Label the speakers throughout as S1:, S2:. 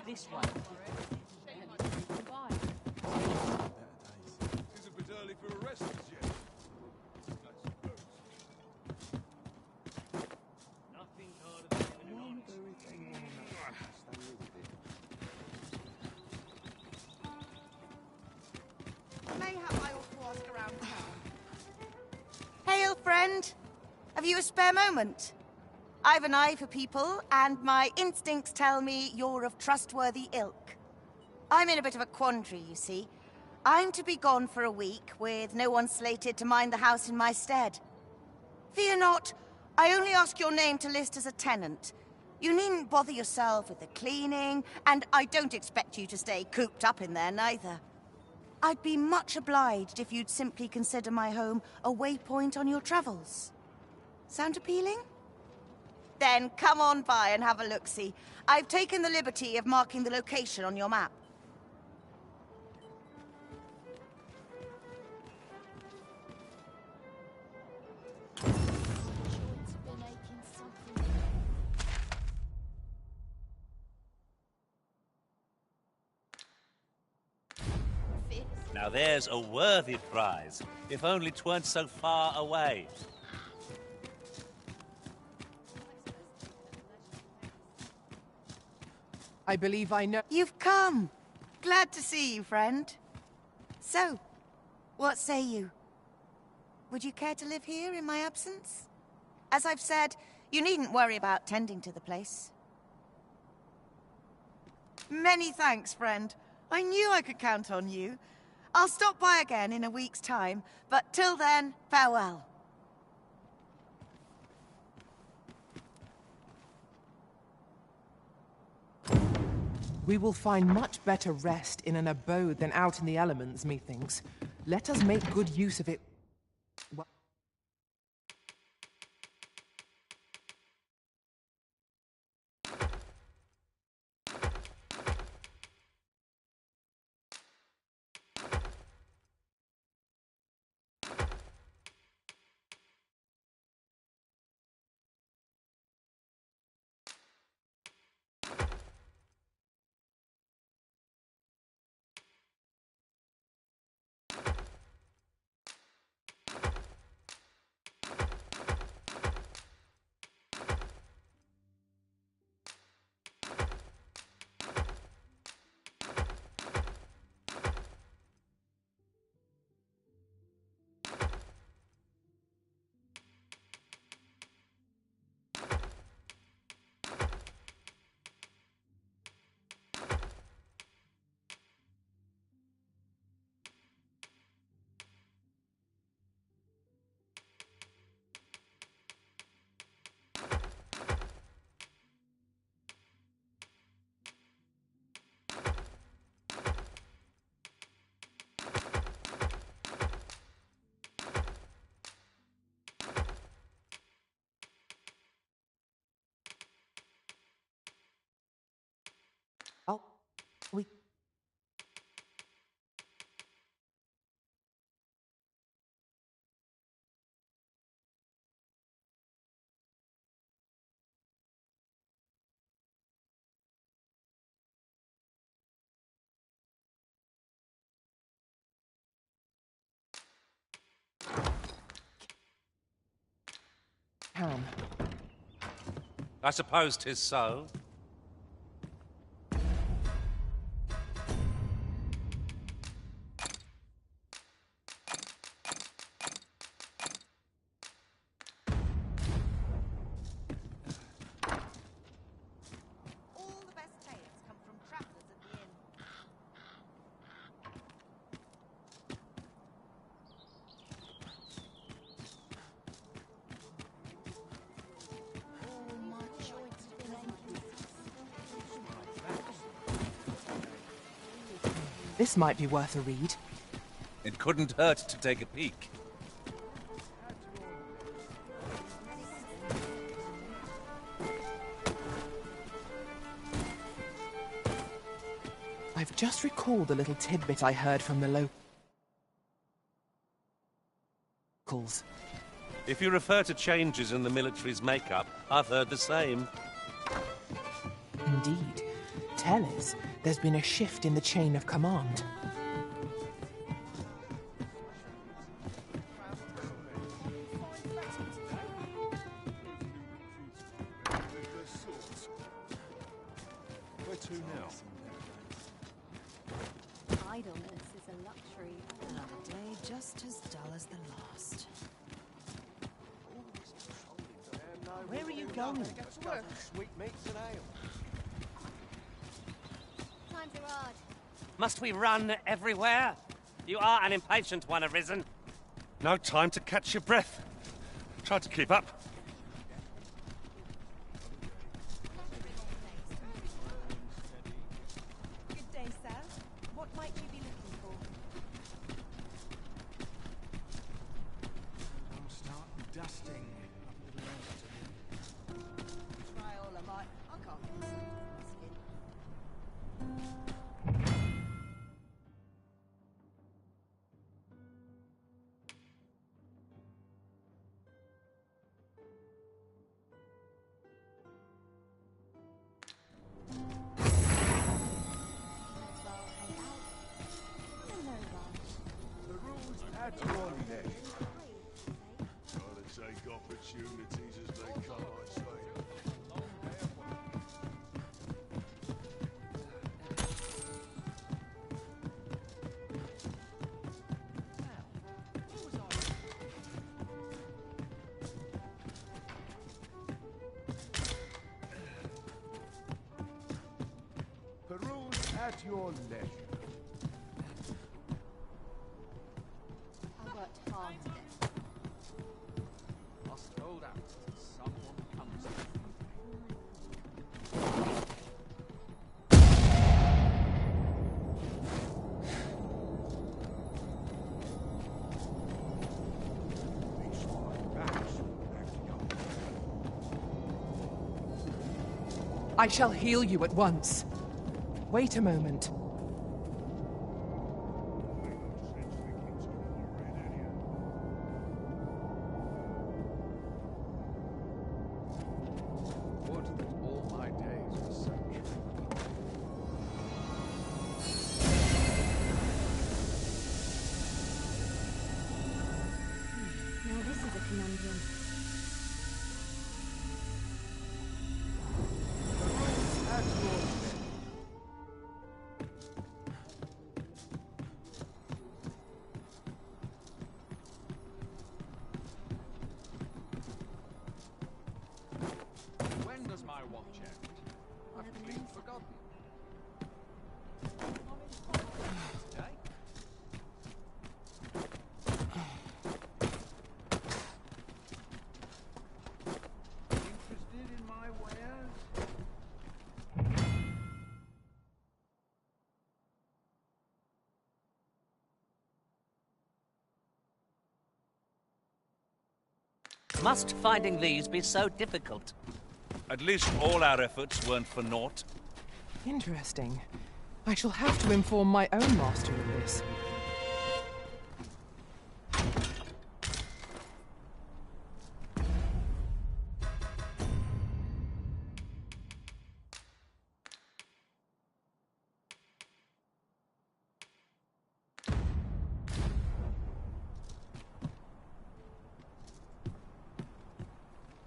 S1: This one.
S2: It's a bit early for arrests yet. I suppose.
S1: Nothing harder than an honest.
S3: Mayhap I ought to ask around town. Hail, friend. Have you a spare moment? I've an eye for people, and my instincts tell me you're of trustworthy ilk. I'm in a bit of a quandary, you see. I'm to be gone for a week, with no one slated to mind the house in my stead. Fear not, I only ask your name to list as a tenant. You needn't bother yourself with the cleaning, and I don't expect you to stay cooped up in there, neither. I'd be much obliged if you'd simply consider my home a waypoint on your travels. Sound appealing? Then come on by and have a look-see. I've taken the liberty of marking the location on your map.
S4: Now there's a worthy prize, if only 'tweren't so far away.
S5: I believe I know.
S3: You've come. Glad to see you, friend. So, what say you? Would you care to live here in my absence? As I've said, you needn't worry about tending to the place. Many thanks, friend. I knew I could count on you. I'll stop by again in a week's time, but till then, farewell.
S5: We will find much better rest in an abode than out in the elements, methinks. Let us make good use of it. Oh, we... Can.
S4: I suppose 'tis so.
S3: All the best tales come from travelers at the inn. All my joints have been aching.
S5: This might be worth a read.
S4: It couldn't hurt to take a peek.
S5: I've just recalled a little tidbit I heard from the locals.
S4: If you refer to changes in the military's makeup, I've heard the same.
S5: Indeed. Tell us, there's been a shift in the chain of command.
S2: Where to now?
S6: Idleness is a luxury.
S3: Another day just as dull as the last.
S1: Where are you going?
S2: To work. Sweetmeats and ale.
S6: Times are hard.
S7: Must we run everywhere? You are an impatient one, Arisen.
S4: No time to catch your breath. Try to keep up.
S3: Good day, sir. What might you be looking for?
S2: I'm starting dusting.
S3: Try all I might. I can't get this skin.
S2: The rules at your neck. Gotta take opportunities as they come, I say. The rules at your leisure.
S6: I worked hard today.
S1: Must hold out till someone comes.
S2: These fine backs acting up.
S5: I shall heal you at once. Wait a moment.
S2: Would that all my days were such.
S6: Now this is a conundrum.
S2: At your neck.
S1: When does my watch end? I've clean forgotten. Eh?
S2: Interested in my wares?
S7: Must finding these be so difficult?
S4: At least all our efforts weren't for naught.
S5: Interesting. I shall have to inform my own master of this.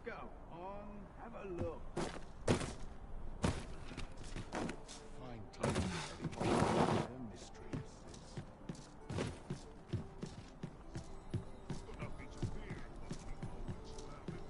S2: Go on, have a look. Fine time for a mystery is this. Nothing to fear but we always have it.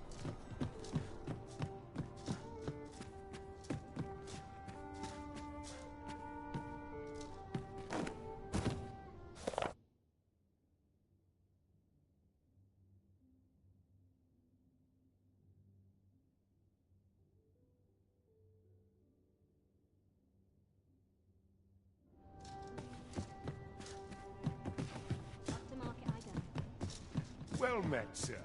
S2: Well met, sir.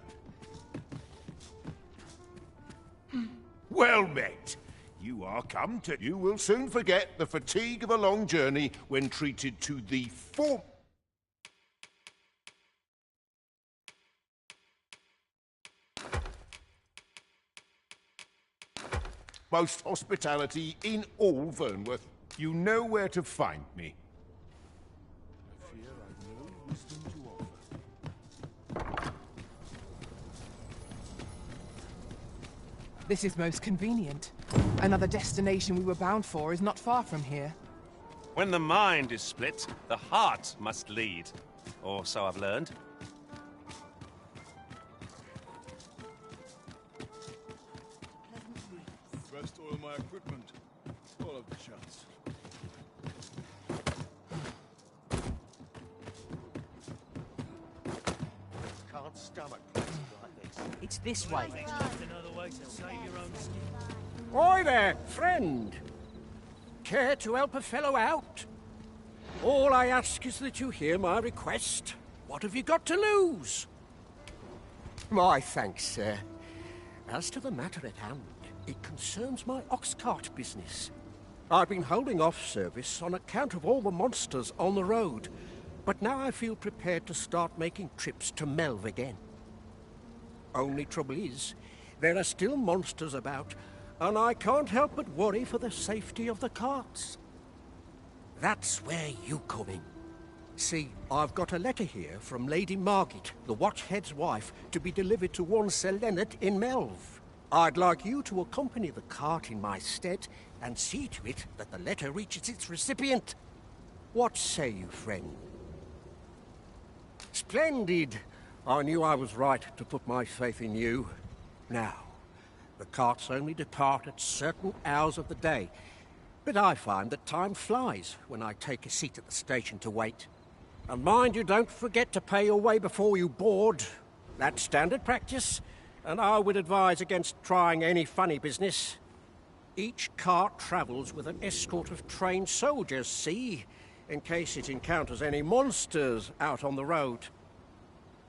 S2: Well met. You are come to... You will soon forget the fatigue of a long journey when treated to the most hospitality in all Vernworth. You know where to find me. I fear I've no wisdom to offer.
S5: This is most convenient. Another destination we were bound for is not far from here.
S4: When the mind is split, the heart must lead. Or so I've learned.
S2: Rest oil my equipment. All of the chance.
S8: Can't stomach places like this.
S9: It's this way.
S8: Oi there, friend. Care to help a fellow out? All I ask is that you hear my request. What have you got to lose? My thanks, sir. As to the matter at hand, it concerns my ox cart business. I've been holding off service on account of all the monsters on the road, but now I feel prepared to start making trips to Melv again. Only trouble is, there are still monsters about, and I can't help but worry for the safety of the carts. That's where you come in. See, I've got a letter here from Lady Margit, the Watchhead's wife, to be delivered to one Sir Leonard in Melv. I'd like you to accompany the cart in my stead and see to it that the letter reaches its recipient. What say you, friend? Splendid! I knew I was right to put my faith in you. Now, the carts only depart at certain hours of the day, but I find that time flies when I take a seat at the station to wait. And mind you don't forget to pay your way before you board. That's standard practice, and I would advise against trying any funny business. Each cart travels with an escort of trained soldiers, see, in case it encounters any monsters out on the road.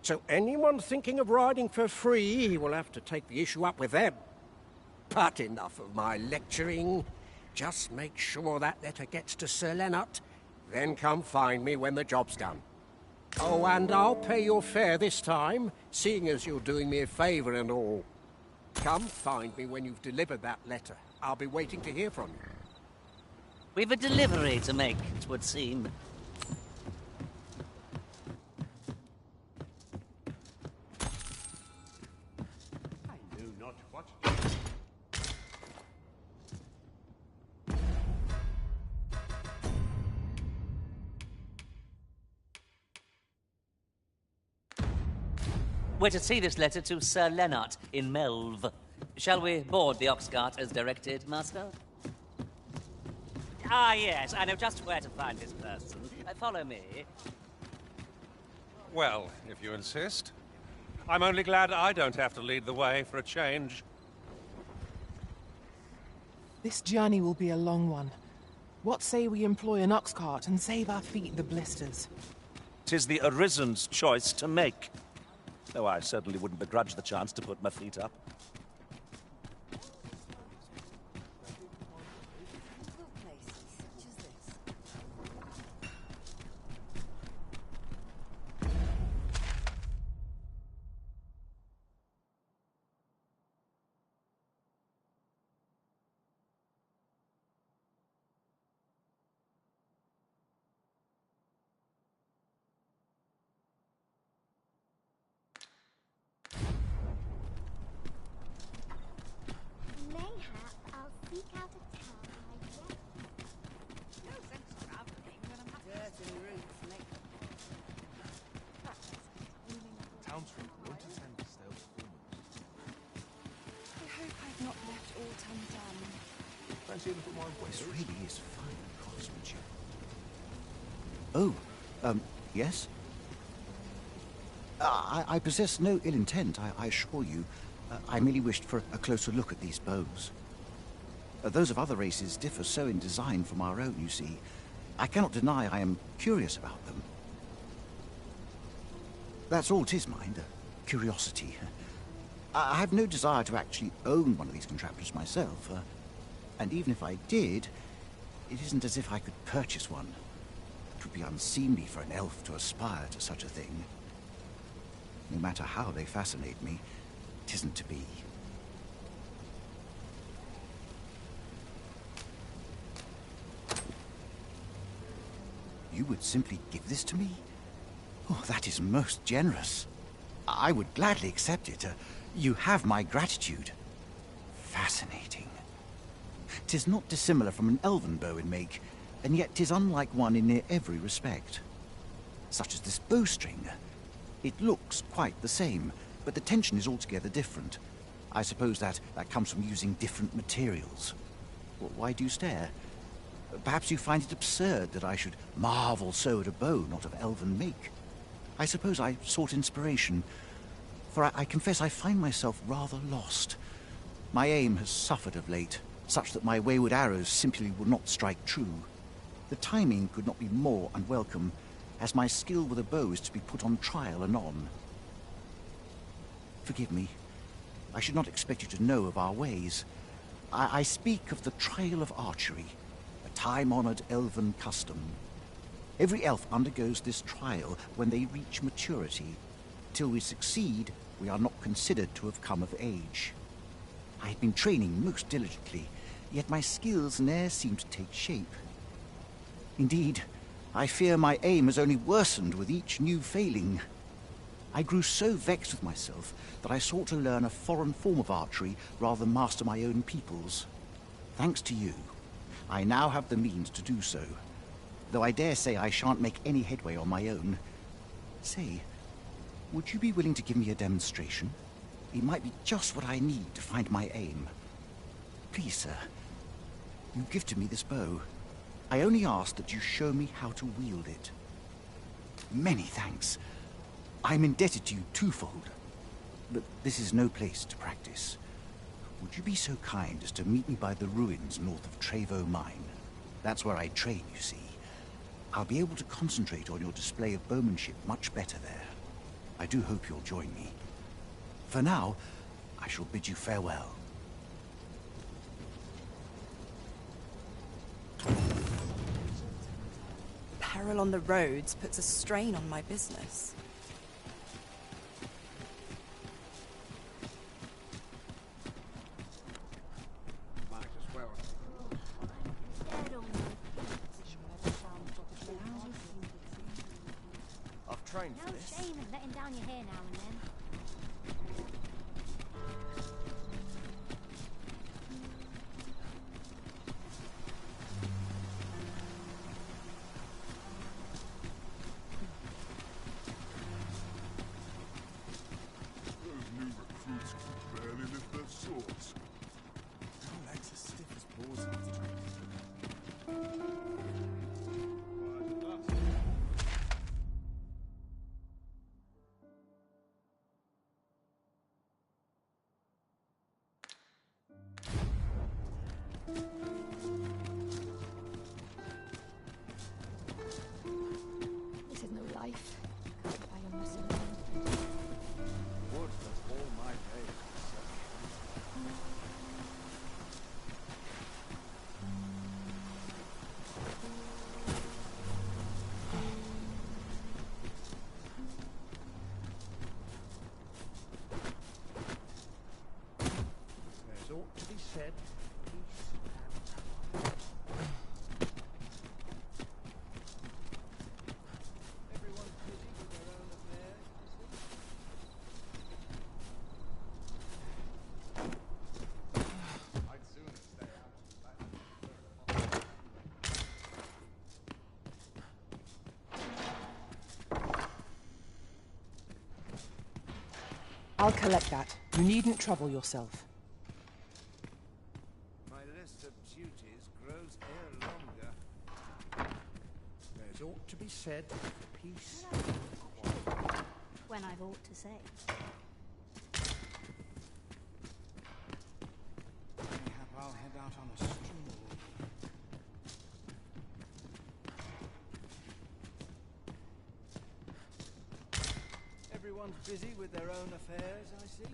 S8: So anyone thinking of riding for free will have to take the issue up with them. But enough of my lecturing. Just make sure that letter gets to Sir Leonard, then come find me when the job's done. Oh, and I'll pay your fare this time, seeing as you're doing me a favour and all. Come find me when you've delivered that letter. I'll be waiting to hear from you.
S9: We've a delivery to make, it would seem.
S8: I knew not what...
S9: We're to see this letter to Sir Leonard in Melv. Shall we board the ox cart as directed, Master? Ah, yes, I know just where to find this person. Follow me.
S4: Well, if you insist. I'm only glad I don't have to lead the way for a change.
S5: This journey will be a long one. What say we employ an ox cart and save our feet the blisters?
S4: 'Tis the Arisen's choice to make. Though I certainly wouldn't begrudge the chance to put my feet up.
S6: Mayhap I'll seek out a town I yet.
S3: No sense travelling when I'm dirty roots, mate.
S1: Townsfolk won't attend the stale performance.
S3: I hope I've not left aught undone.
S1: Fancy a little wine for
S10: This
S1: you?
S10: really is fine craftsmanship. Oh, yes? I possess no ill intent, I assure you. I merely wished for a closer look at these bows. Those of other races differ so in design from our own, you see. I cannot deny I am curious about them. That's all 'tis, mind. curiosity. I have no desire to actually own one of these contraptions myself, and even if I did, it isn't as if I could purchase one. It would be unseemly for an elf to aspire to such a thing. No matter how they fascinate me, it isn't to be. You would simply give this to me? Oh, that is most generous. I would gladly accept it. You have my gratitude. Fascinating. 'Tis not dissimilar from an elven bow in make, and yet 'tis unlike one in near every respect. Such as this bowstring. It looks quite the same, but the tension is altogether different. I suppose that comes from using different materials. Why do you stare? Perhaps you find it absurd that I should marvel so at a bow not of elven make. I suppose I sought inspiration, for I confess I find myself rather lost. My aim has suffered of late, such that my wayward arrows simply would not strike true. The timing could not be more unwelcome, as my skill with a bow is to be put on trial anon. Forgive me. I should not expect you to know of our ways. I speak of the trial of archery, a time-honored elven custom. Every elf undergoes this trial when they reach maturity. Till we succeed, we are not considered to have come of age. I have been training most diligently, yet my skills ne'er seem to take shape. Indeed, I fear my aim has only worsened with each new failing. I grew so vexed with myself that I sought to learn a foreign form of archery rather than master my own people's. Thanks to you, I now have the means to do so, though I dare say I shan't make any headway on my own. Say, would you be willing to give me a demonstration? It might be just what I need to find my aim. Please, sir, you gifted me this bow. I only ask that you show me how to wield it. Many thanks. I'm indebted to you twofold, but this is no place to practice. Would you be so kind as to meet me by the ruins north of Trevo Mine? That's where I train, you see. I'll be able to concentrate on your display of bowmanship much better there. I do hope you'll join me. For now, I shall bid you farewell.
S11: Peril on the roads puts a strain on my business.
S8: Might as well.
S1: I've trained for
S6: No
S1: this.
S6: shame in letting down your hair now and then.
S2: Those new recruits can barely lift their swords.
S1: No legs as stiff as boards in this training.
S6: This is no life. I must have
S1: Wood does all my days.
S8: There's ought to be said.
S1: Everyone's busy with their own affairs, I'd sooner stay out.
S5: I'll collect that. You needn't trouble yourself.
S1: My list of duties grows ere longer.
S8: There's ought to be said. Peace.
S6: when I've aught to say.
S8: Mayhap I'll head out on a stroll.
S1: Everyone
S12: Everyone's busy with their own affairs, I see.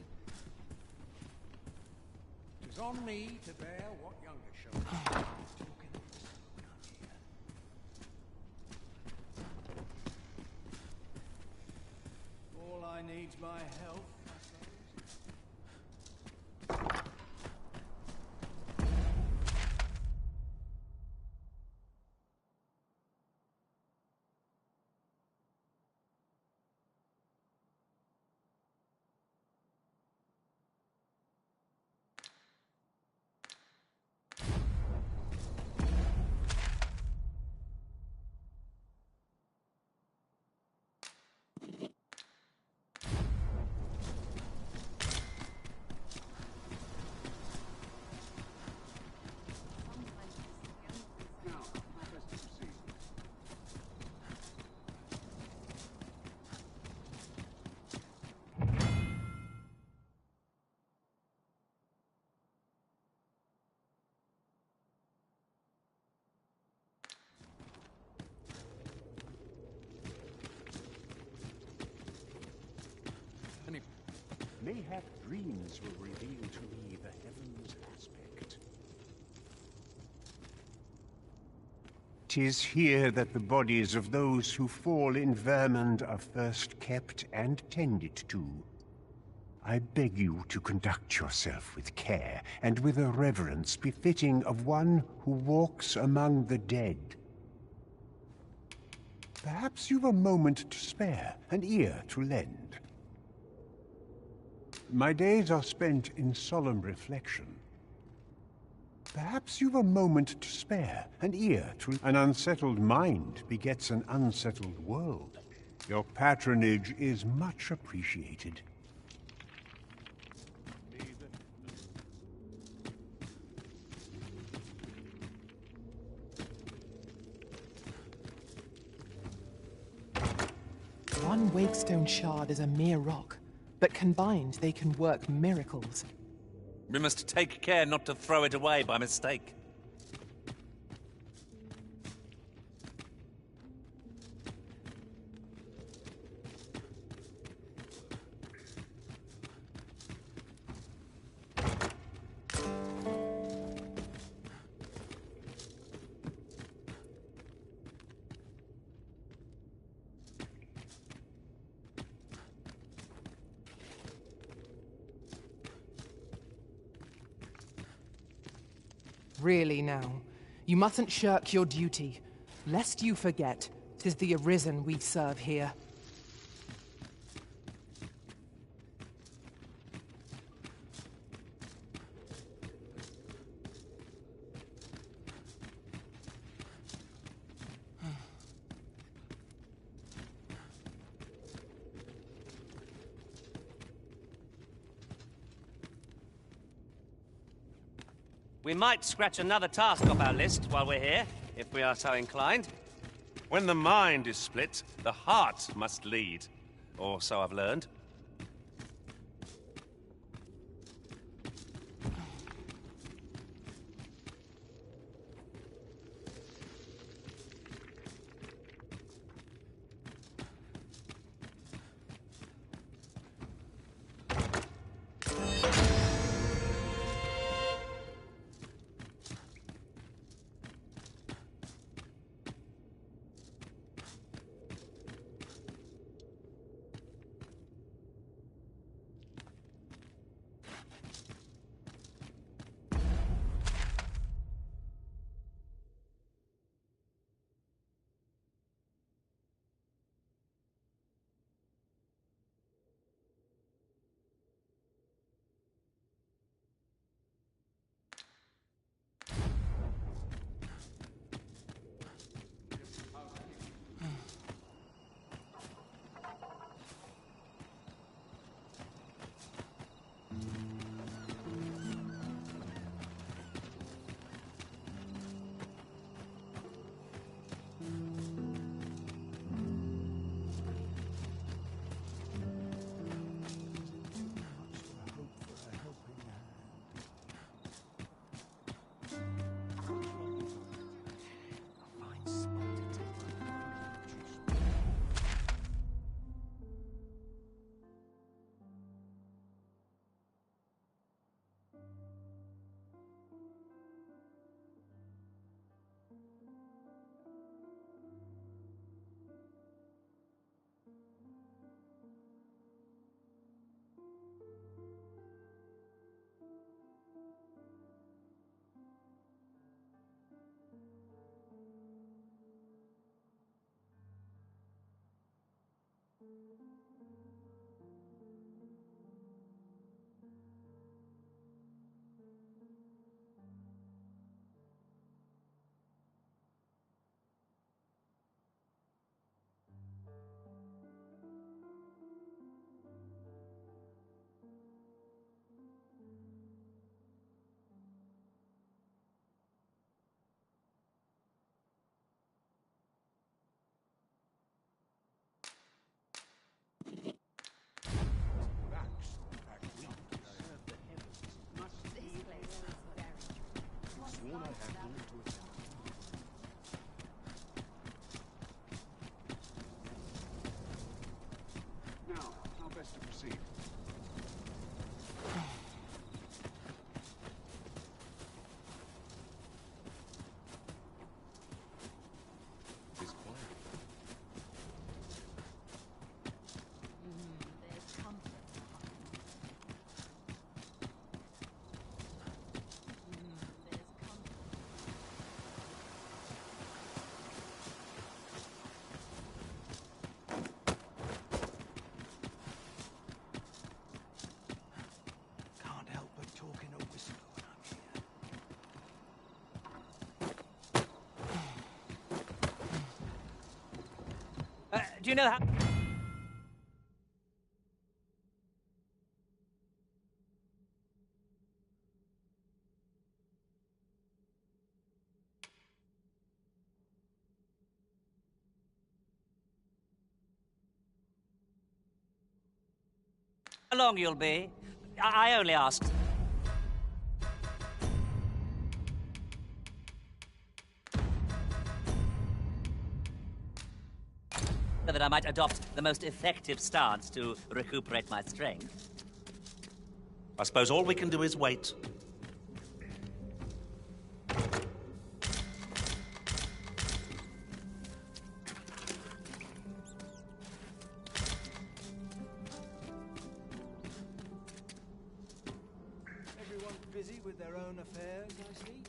S8: Tis on me to bear what younger showed.
S12: All I need's my health, I suppose.
S2: Mayhap dreams will reveal to me the heavens aspect. 'Tis here that the bodies of those who fall in Vermund are first kept and tended to. I beg you to conduct yourself with care, and with a reverence befitting of one who walks among the dead. Perhaps you've a moment to spare, an ear to lend. My days are spent in solemn reflection. Perhaps you've a moment to spare, an ear to... An unsettled mind begets an unsettled world. Your patronage is much appreciated.
S5: One Wakestone shard is a mere rock, but combined they can work miracles.
S4: We must take care not to throw it away by mistake.
S5: Really now, you mustn't shirk your duty, lest you forget 'tis the Arisen we serve here.
S7: We might scratch another task off our list while we're here, if we are so inclined.
S4: When the mind is split, the heart must lead. Or so I've learned.
S7: Do you know how... How long you'll be? I only asked. So that I might adopt the most effective stance to recuperate my strength.
S4: I suppose all we can do is wait.
S12: Everyone's busy with their own affairs, I see.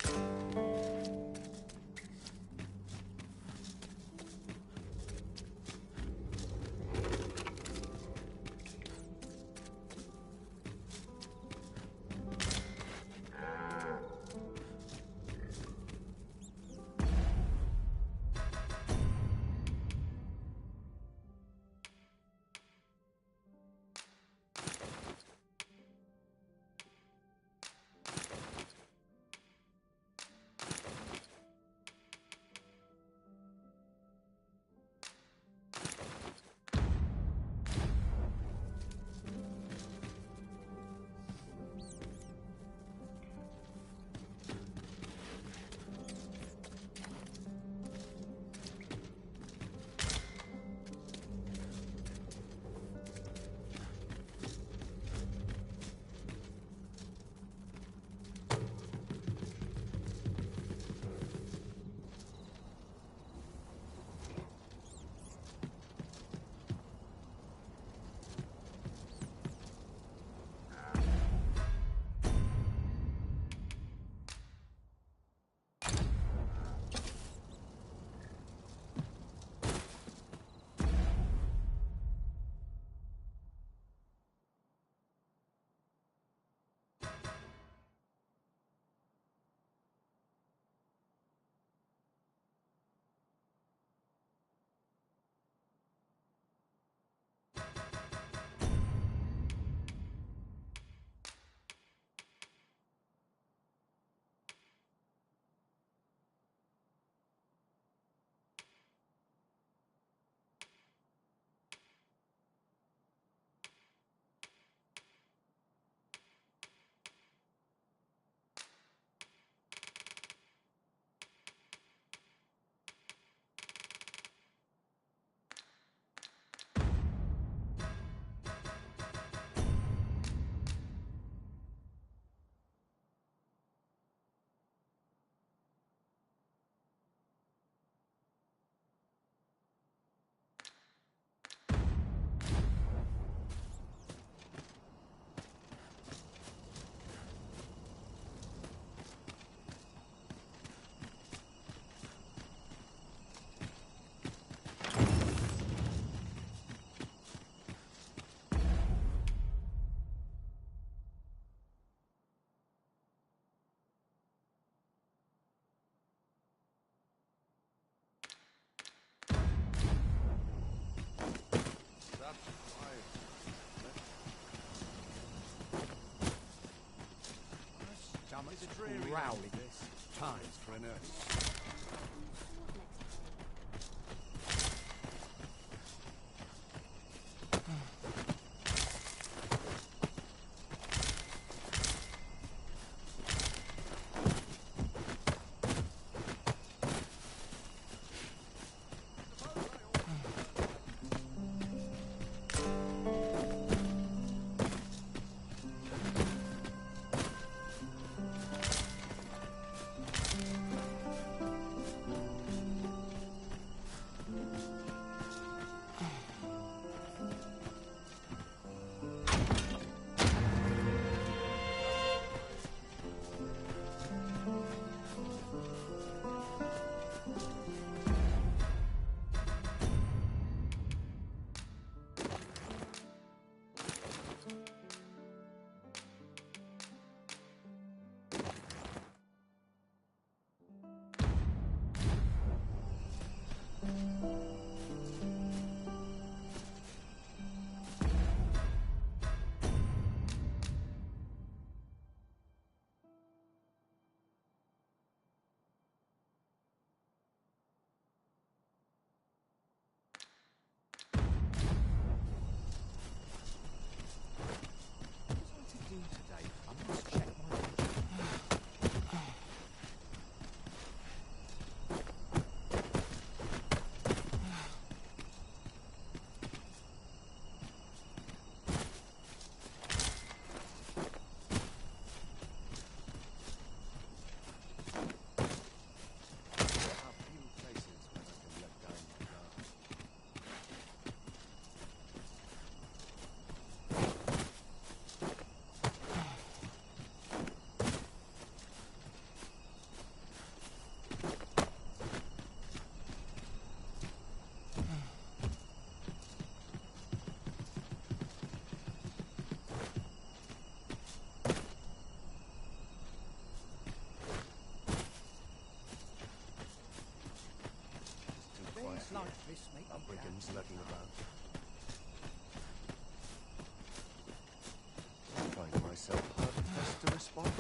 S12: Rowley. Times for an earth.
S8: like this make me
S1: brigands lurking about. I find myself hard pressed to respond.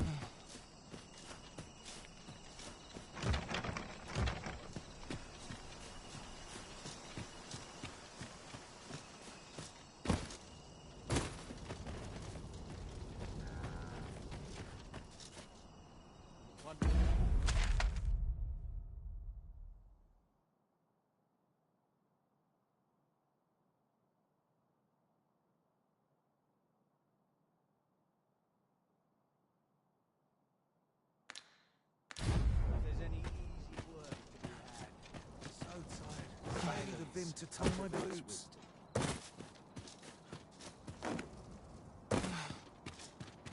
S1: Him to tie my boots.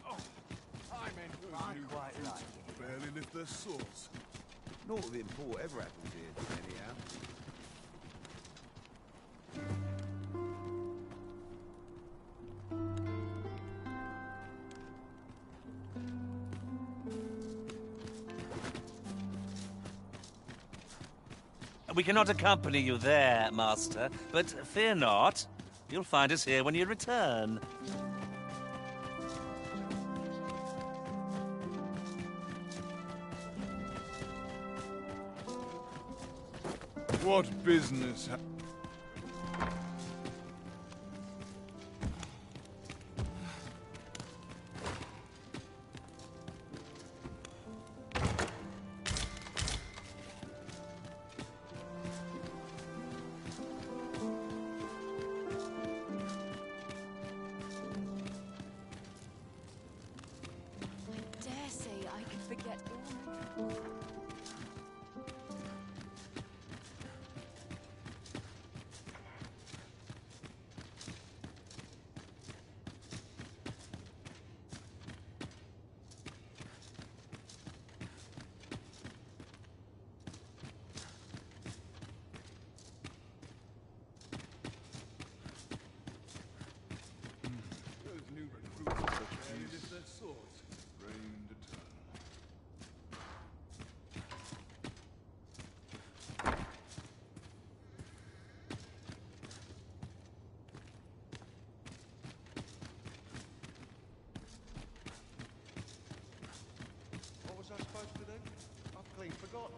S2: I quite like it. Barely lift their swords.
S1: Naught of import ever happened here, anyhow.
S4: We cannot accompany you there, Master, but fear not. You'll find us here when you return.
S2: What business
S6: Dare say I can forget all my troubles.
S2: Those new recruits are barely lift their swords. Reigned eternal.
S1: What was I supposed to do? I've clean forgotten.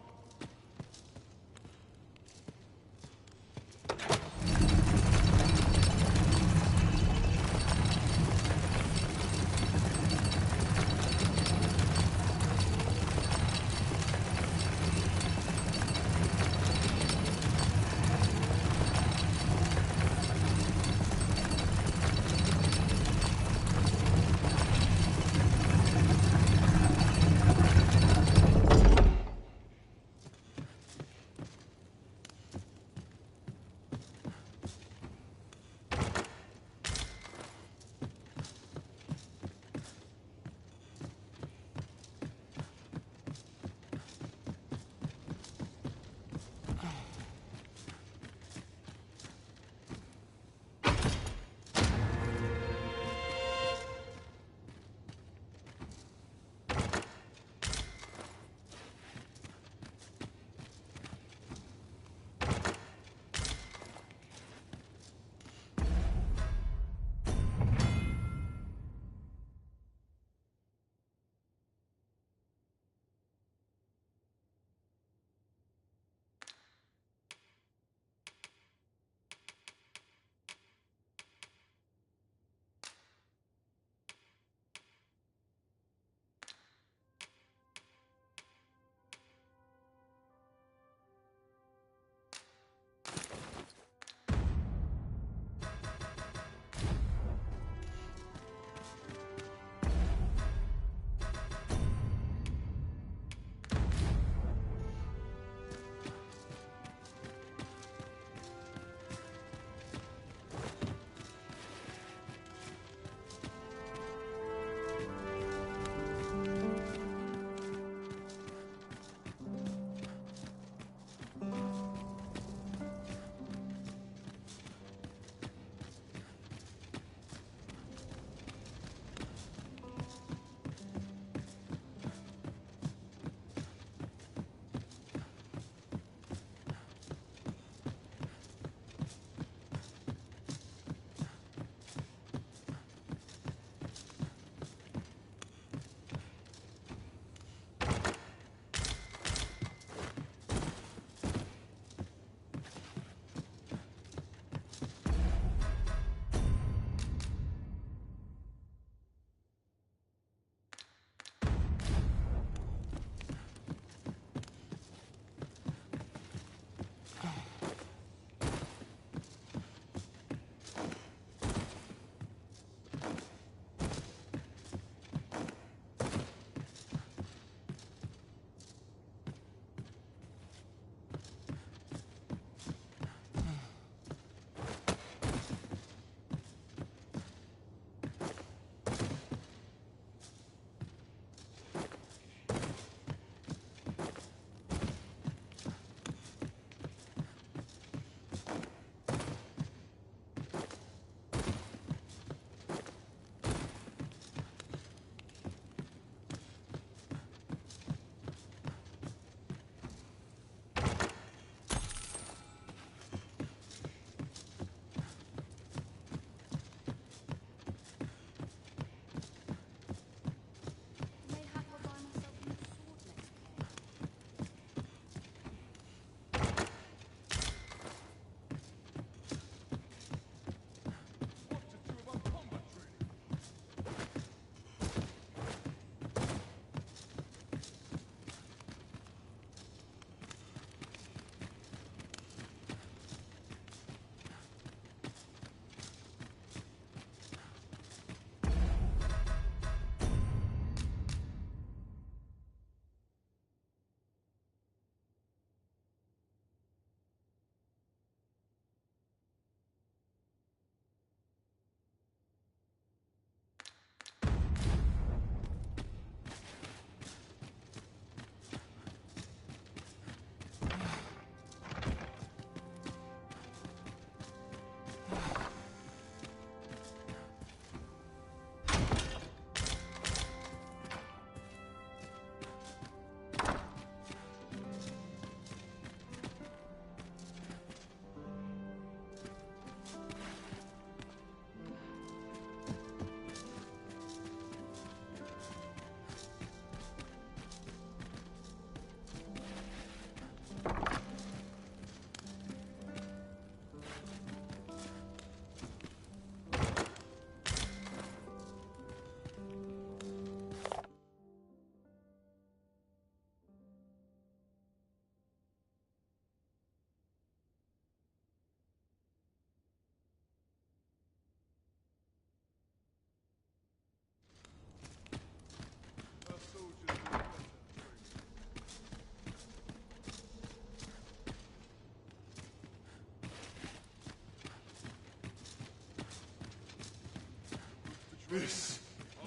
S1: This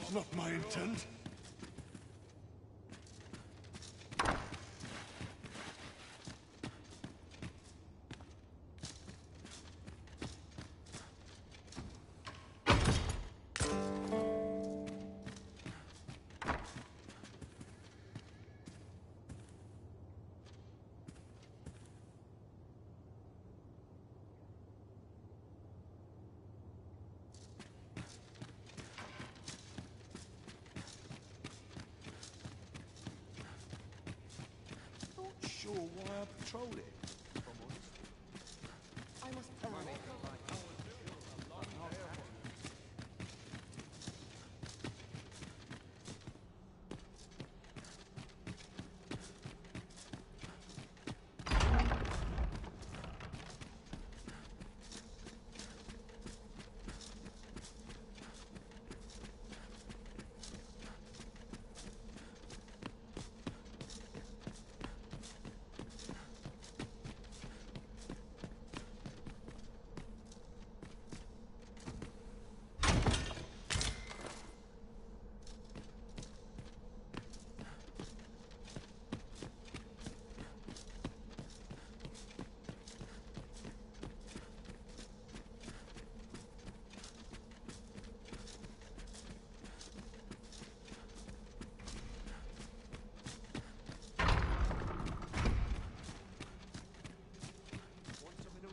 S1: is not my intent. Sure why I patrolled it, if I'm honest.
S3: I must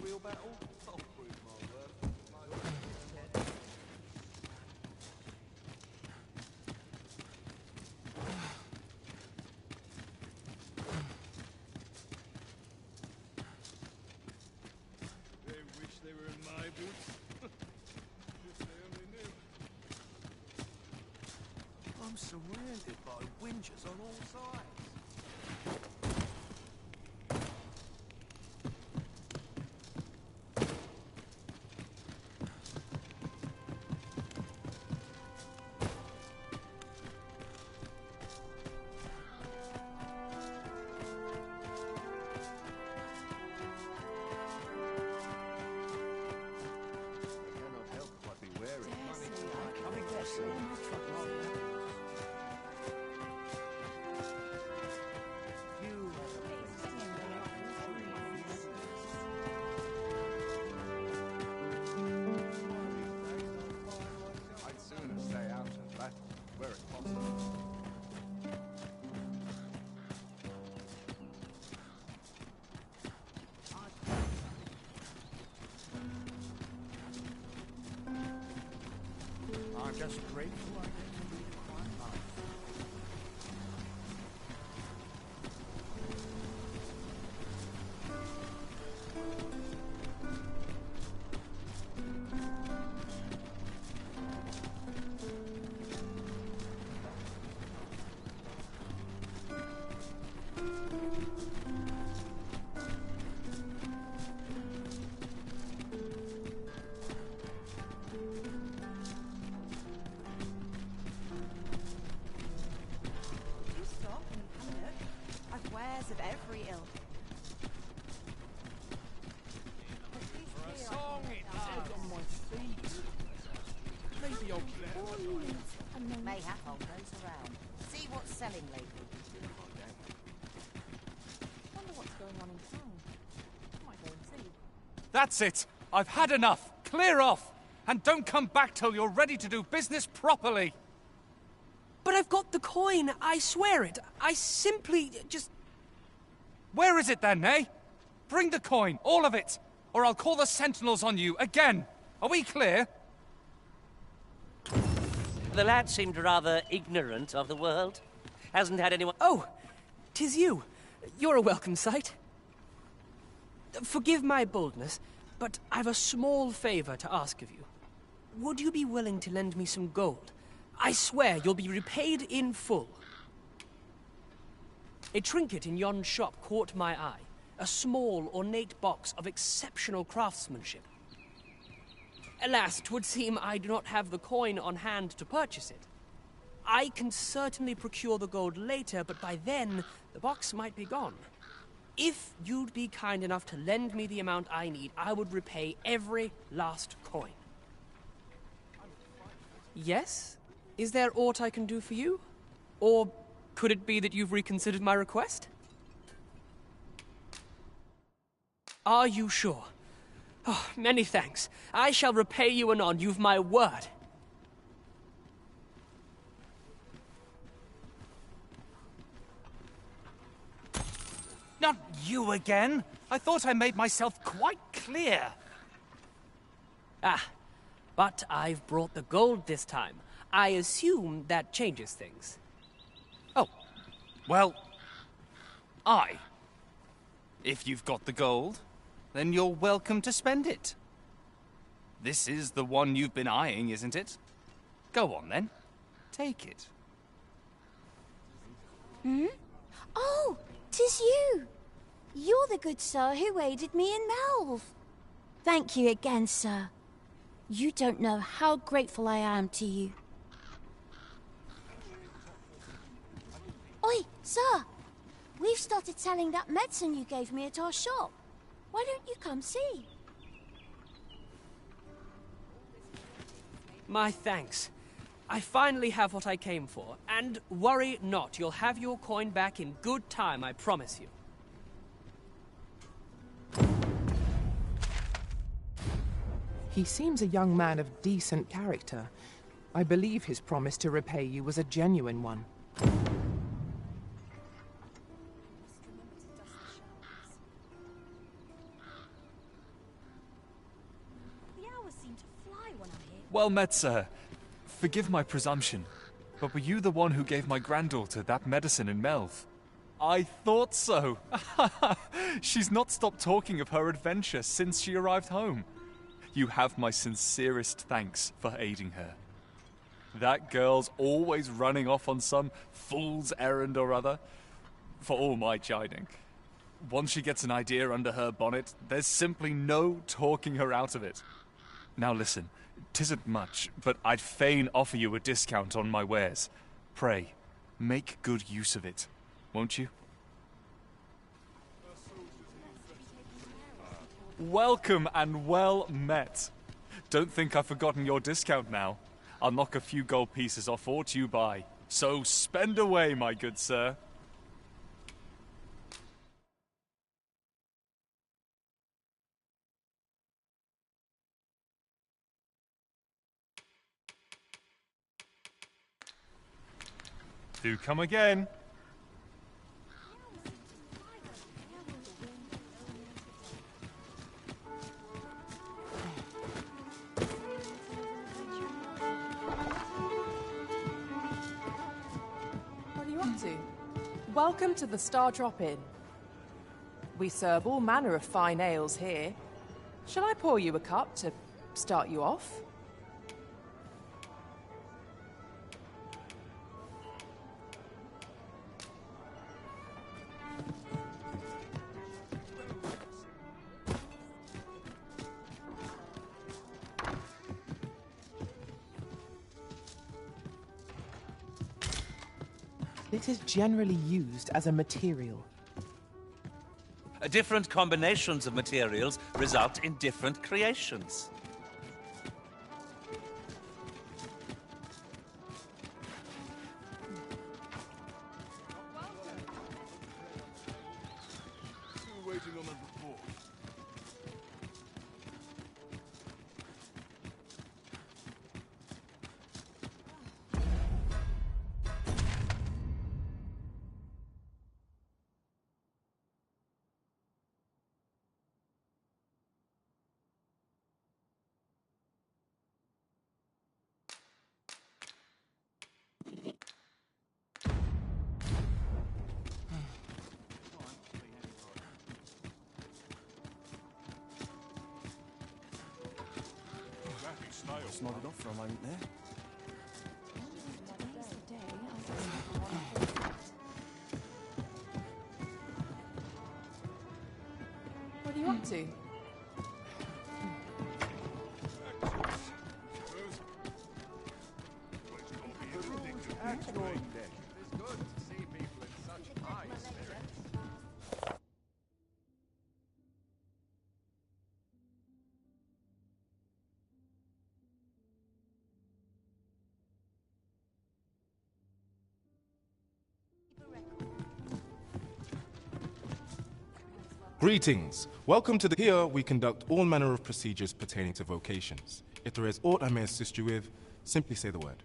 S1: Real battle? I'll prove my worth. They wish they were in my boots. If they only knew. I'm surrounded by whingers on all sides. I'd sooner stay out of battle, where it's possible.
S8: I'm just grateful I get to live my life.
S11: Of every ilk.
S1: For a song it does. On my feet. Maybe I'll get
S3: Mayhap I'll nose around. See what's selling lately.
S6: Wonder what's going on in town. Might go and see.
S13: That's it! I've had enough! Clear off! And don't come back till you're ready to do business properly!
S14: But I've got the coin, I swear it. I simply just...
S13: Where is it then, eh? Bring the coin, all of it, or I'll call the sentinels on you again. Are we clear?
S7: The lad seemed rather ignorant of the world. Hasn't had anyone...
S14: Oh, 'tis you. You're a welcome sight. Forgive my boldness, but I've a small favor to ask of you. Would you be willing to lend me some gold? I swear you'll be repaid in full. A trinket in yon shop caught my eye. A small, ornate box of exceptional craftsmanship. Alas, 'twould seem I do not have the coin on hand to purchase it. I can certainly procure the gold later, but by then, the box might be gone. If you'd be kind enough to lend me the amount I need, I would repay every last coin. Yes? Is there aught I can do for you? Or could it be that you've reconsidered my request? Are you sure? Oh, many thanks. I shall repay you anon, you've my word.
S13: Not you again! I thought I made myself quite clear.
S14: Ah, but I've brought the gold this time. I assume that changes things.
S13: Oh, well, if you've got the gold, then you're welcome to spend it. This is the one you've been eyeing, isn't it? Go on, then. Take it.
S6: Hmm? Oh, 'tis you! You're the good sir who aided me in Melve. Thank you again, sir. You don't know how grateful I am to you. Oi, sir! We've started selling that medicine you gave me at our shop. Why don't you come see?
S14: My thanks. I finally have what I came for, and worry not, you'll have your coin back in good time, I promise you.
S5: He seems a young man of decent character. I believe his promise to repay you was a genuine one.
S15: Well met, sir. Forgive my presumption, but were you the one who gave my granddaughter that medicine in Melve? I thought so. She's not stopped talking of her adventure since she arrived home. You have my sincerest thanks for aiding her. That girl's always running off on some fool's errand or other, for all my chiding. Once she gets an idea under her bonnet, there's simply no talking her out of it. Now listen, 'tisn't much, but I'd fain offer you a discount on my wares. Pray, make good use of it, won't you? Welcome and well met. Don't think I've forgotten your discount now. I'll knock a few gold pieces off aught you buy. So spend away, my good sir. Do come again.
S5: What are you up to? Welcome to the Star Drop Inn. We serve all manner of fine ales here. Shall I pour you a cup to start you off? This is generally used as a material.
S4: Different combinations of materials result in different creations.
S1: Still waiting on a report.
S15: Just nodded off for a moment there.
S5: What are you up to?
S16: Greetings. Welcome to the... Here we conduct all manner of procedures pertaining to vocations. If there is aught I may assist you with, simply say the word.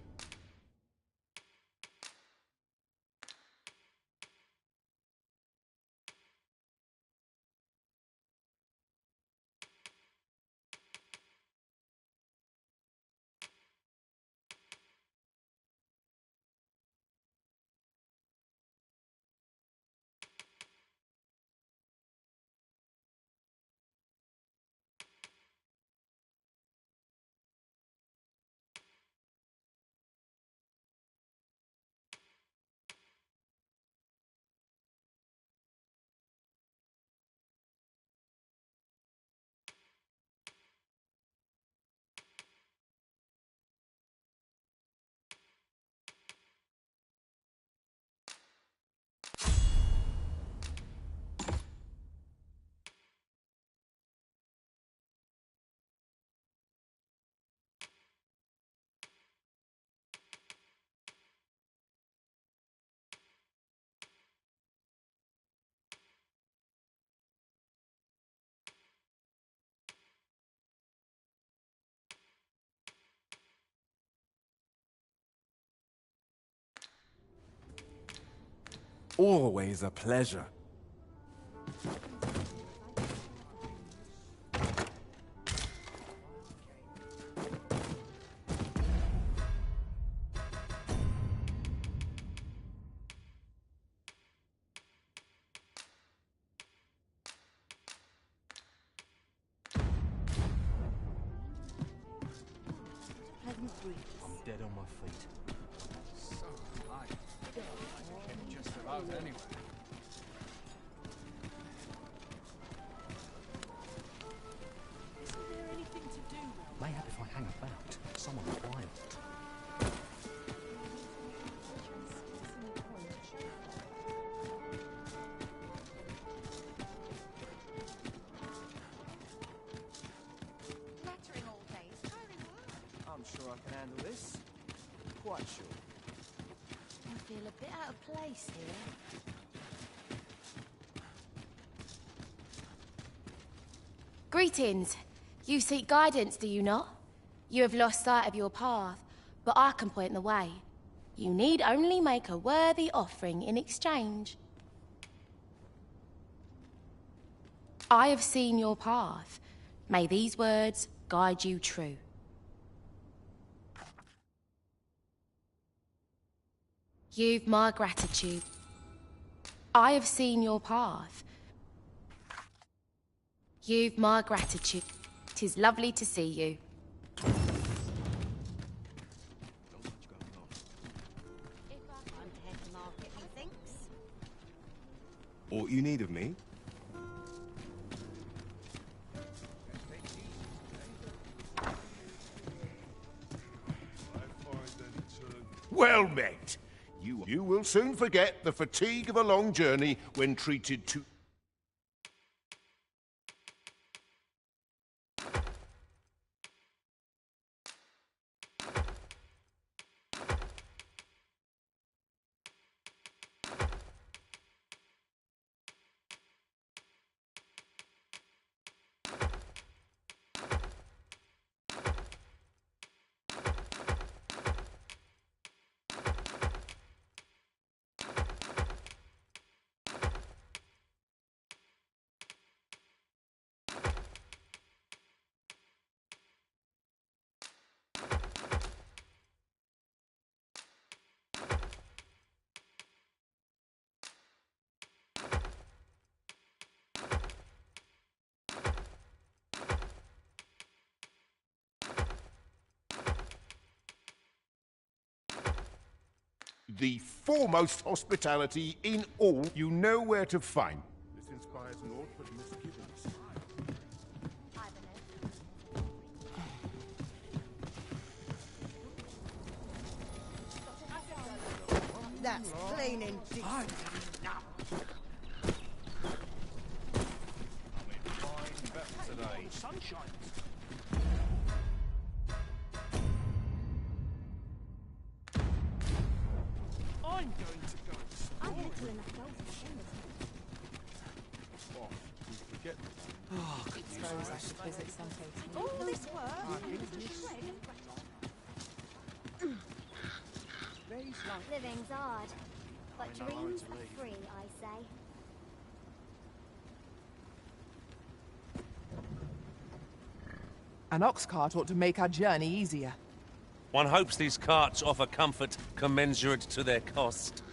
S17: Always a pleasure.
S12: I'm dead on my feet.
S13: So high. Just about anywhere.
S14: Isn't there anything to do?
S8: Mayhap if I hang about, someone wild.
S3: Nattering all day. Tiring work.
S12: I'm sure I can handle this. Quite sure.
S6: I feel a bit out of place here. Greetings. You seek guidance, do you not? You have lost sight of your path, but I can point the way. You need only make a worthy offering in exchange. I have seen your path. May these words guide you true. You've my gratitude. I have seen your path. You've my gratitude. 'Tis lovely to see you.
S17: Aught you need of me?
S2: Well met. You will soon forget the fatigue of a long journey when treated to... The foremost hospitality in all. You know where to find. This inspires naught but misgivings.
S3: That's plain indecent.
S13: Today. Sunshine. I'm going to go.
S6: I'm little enough to
S2: Off with
S12: Get
S5: Oh, I suppose I should visit some places.
S3: All this work?
S18: Living's hard, but dreams are free, I say.
S5: An ox cart ought to make our journey easier.
S4: One hopes these carts offer comfort commensurate to their cost.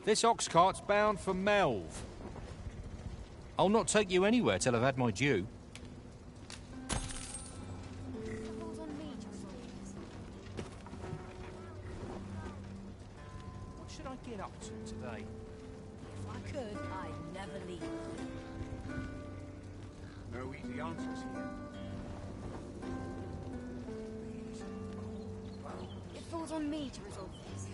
S19: This ox cart's bound for Melv. I'll not take you anywhere till I've had my due.
S12: What should I get up to today?
S11: If I could, I'd never leave.
S2: No easy answers here.
S18: It falls on me to resolve this.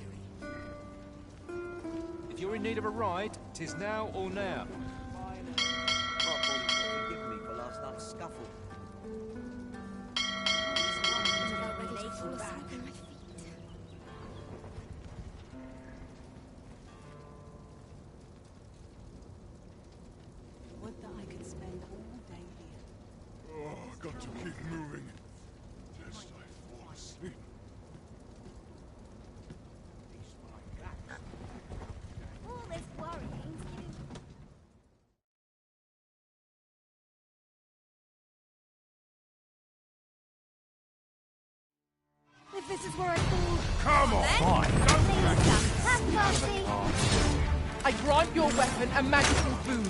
S19: If you're in need of a ride, 'tis now or now.
S12: Forgive me for last night's scuffle.
S11: Would that I could spend all day here.
S1: Oh, got to keep moving, lest I fall asleep.
S18: All this worrying's giving... If this is where I fall...
S2: Come on!
S18: Have mercy!
S5: I grant your weapon a magical boon.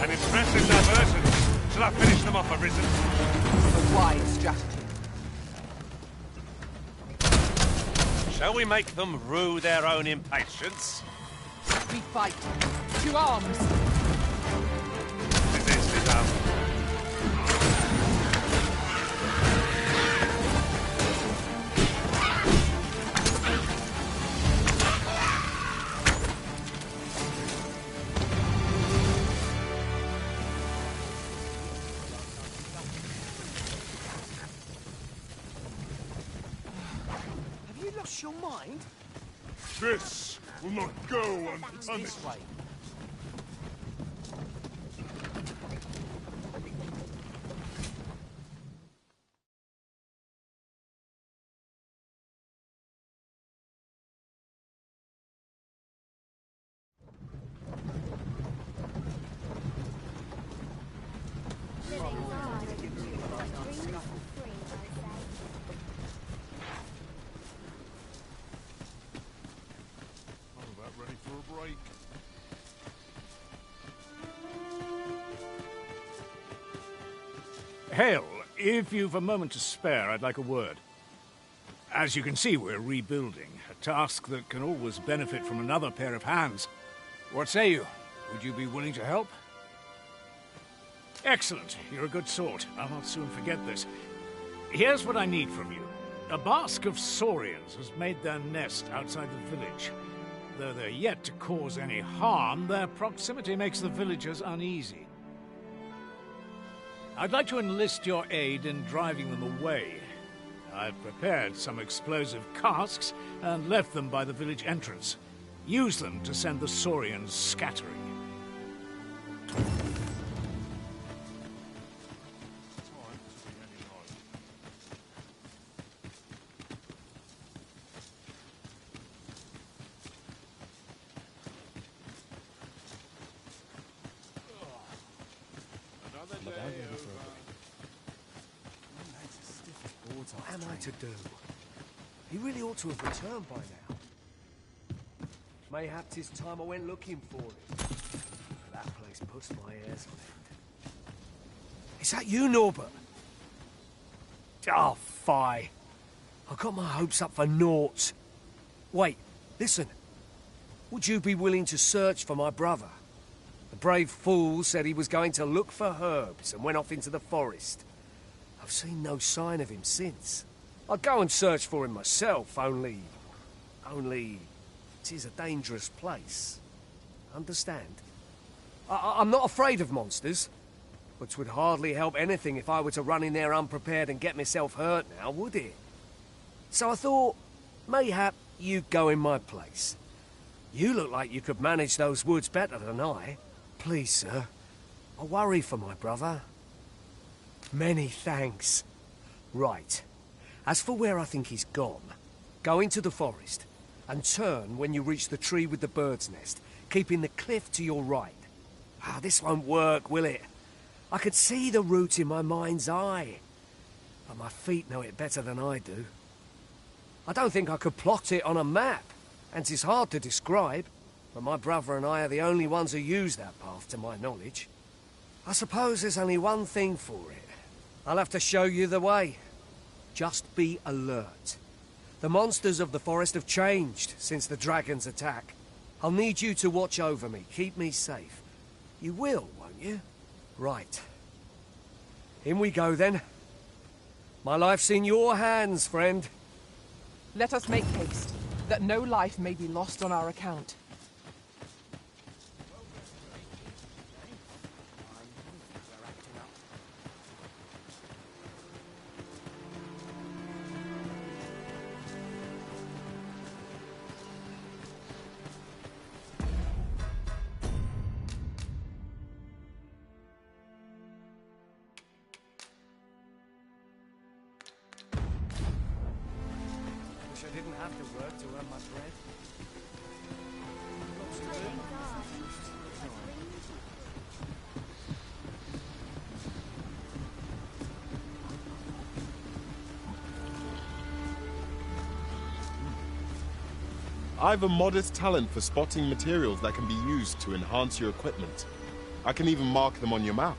S4: An impressive diversion. Shall I finish them off, Arisen?
S5: A wise strategy.
S4: Shall we make them rue their own impatience?
S5: We fight. To arms.
S4: Resist is out.
S12: Have you lost your mind?
S1: This will not go unpunished.
S12: This way.
S18: Living's hard, but dreams are free, I say.
S1: I'm about ready for a break.
S20: Hale, if you've a moment to spare, I'd like a word. As you can see, we're rebuilding, a task that can always benefit from another pair of hands. What say you? Would you be willing to help? Excellent. You're a good sort. I'll not soon forget this. Here's what I need from you. A bask of saurians has made their nest outside the village. Though they're yet to cause any harm, their proximity makes the villagers uneasy. I'd like to enlist your aid in driving them away. I've prepared some explosive casks and left them by the village entrance. Use them to send the saurians scattering.
S12: What am I to do? He really ought to have returned by now. Mayhap 'tis time I went looking for him. That place puts my hairs on end. Is that you, Norbert? Oh, fie. I got my hopes up for naught. Wait, listen. Would you be willing to search for my brother? The brave fool said he was going to look for herbs and went off into the forest. I've seen no sign of him since. I'd go and search for him myself, only... 'tis a dangerous place. Understand? I'm not afraid of monsters. But 'twould hardly help anything if I were to run in there unprepared and get myself hurt now, would it? So I thought, mayhap you'd go in my place. You look like you could manage those woods better than I. Please, sir, I worry for my brother. Many thanks. Right. As for where I think he's gone, go into the forest and turn when you reach the tree with the bird's nest, keeping the cliff to your right. Ah, this won't work, will it? I could see the route in my mind's eye, but my feet know it better than I do. I don't think I could plot it on a map, and 'tis hard to describe, but my brother and I are the only ones who use that path to my knowledge. I suppose there's only one thing for it. I'll have to show you the way. Just be alert. The monsters of the forest have changed since the dragon's attack. I'll need you to watch over me, keep me safe. You will, won't you? Right. In we go, then. My life's in your hands, friend.
S5: Let us make haste, that no life may be lost on our account.
S12: I didn't have to work to earn my bread.
S16: I've a modest talent for spotting materials that can be used to enhance your equipment. I can even mark them on your map.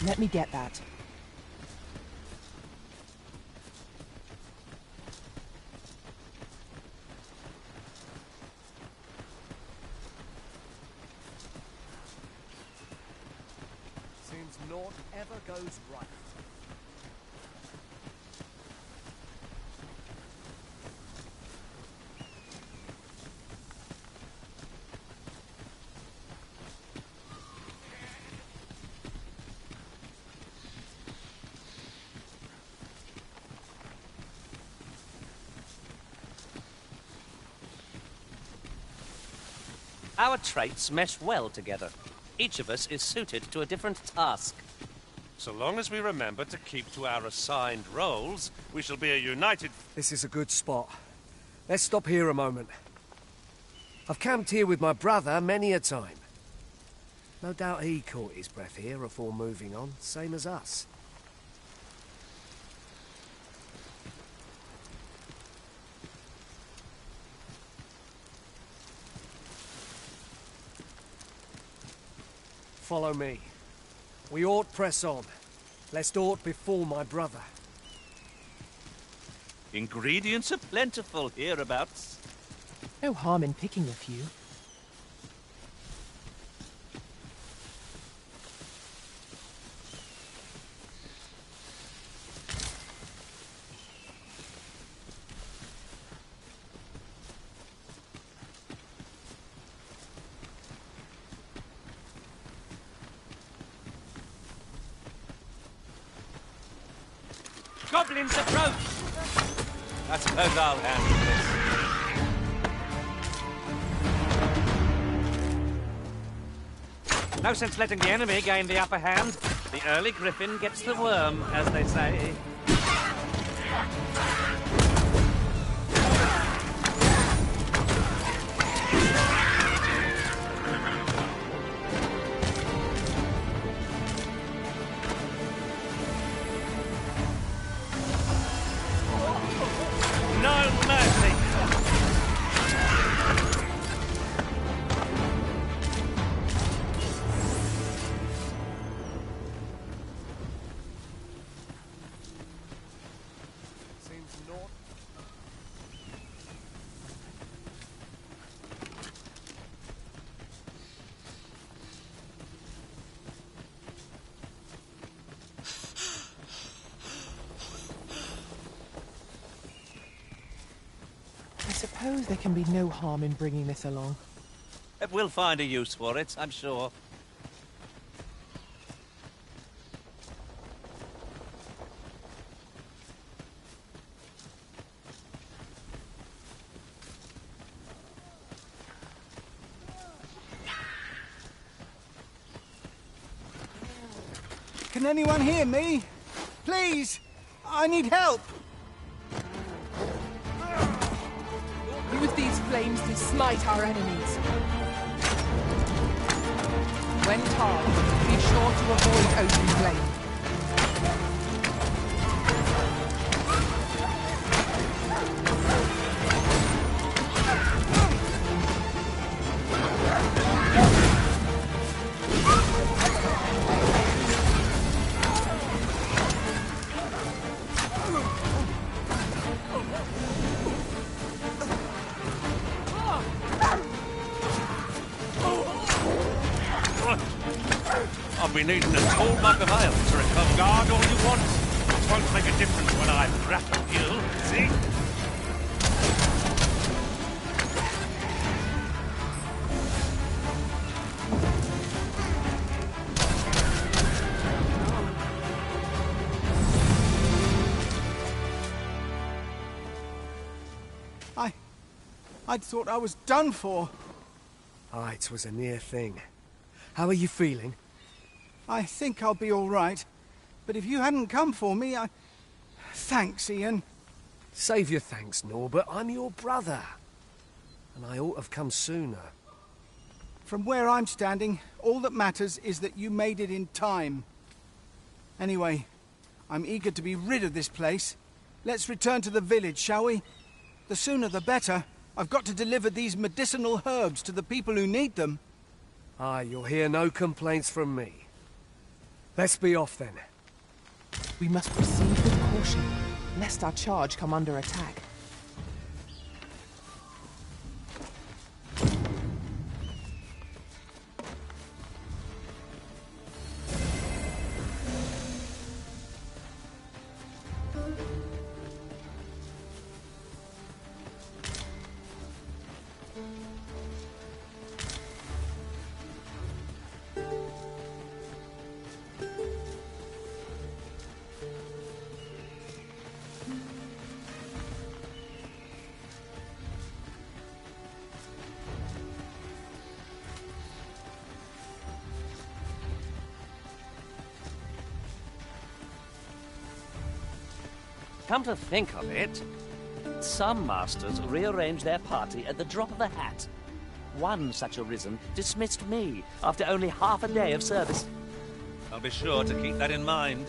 S5: Let me get that.
S12: Seems naught ever goes right.
S7: Our traits mesh well together. Each of us is suited to a different task.
S4: So long as we remember to keep to our assigned roles, we shall be a united...
S12: This is a good spot. Let's stop here a moment. I've camped here with my brother many a time. No doubt he caught his breath here before moving on, same as us. Follow me. We ought press on, lest aught befall my brother.
S4: Ingredients are plentiful hereabouts.
S5: No harm in picking a few.
S7: Goblins approach!
S4: I suppose I'll handle this.
S7: No sense letting the enemy gain the upper hand. The early griffin gets the worm, as they say. No mercy!
S5: suppose there can be no harm in bringing this along.
S4: We'll find a use for it, I'm sure.
S21: Can anyone hear me? Please! I need help!
S5: Use these flames to smite our enemies. When tarred, be sure to avoid open flame.
S4: I'll be needing a tall mug of ale to recover.
S20: Guard all you want. It won't make a difference when I've grappled you, see?
S21: I'd thought I was done for.
S12: Ah, it was a near thing. How are you feeling?
S21: I think I'll be all right. But if you hadn't come for me, Thanks, Ian.
S12: Save your thanks, Norbert. I'm your brother. And I ought to have come sooner.
S21: From where I'm standing, all that matters is that you made it in time. Anyway, I'm eager to be rid of this place. Let's return to the village, shall we? The sooner the better. I've got to deliver these medicinal herbs to the people who need them.
S12: Ah, you'll hear no complaints from me. Let's be off then.
S5: We must proceed with caution, lest our charge come under attack.
S4: Come to think of it, some masters rearrange their party at the drop of a hat. One such arisen dismissed me after only half a day of service. I'll be sure to keep that in mind.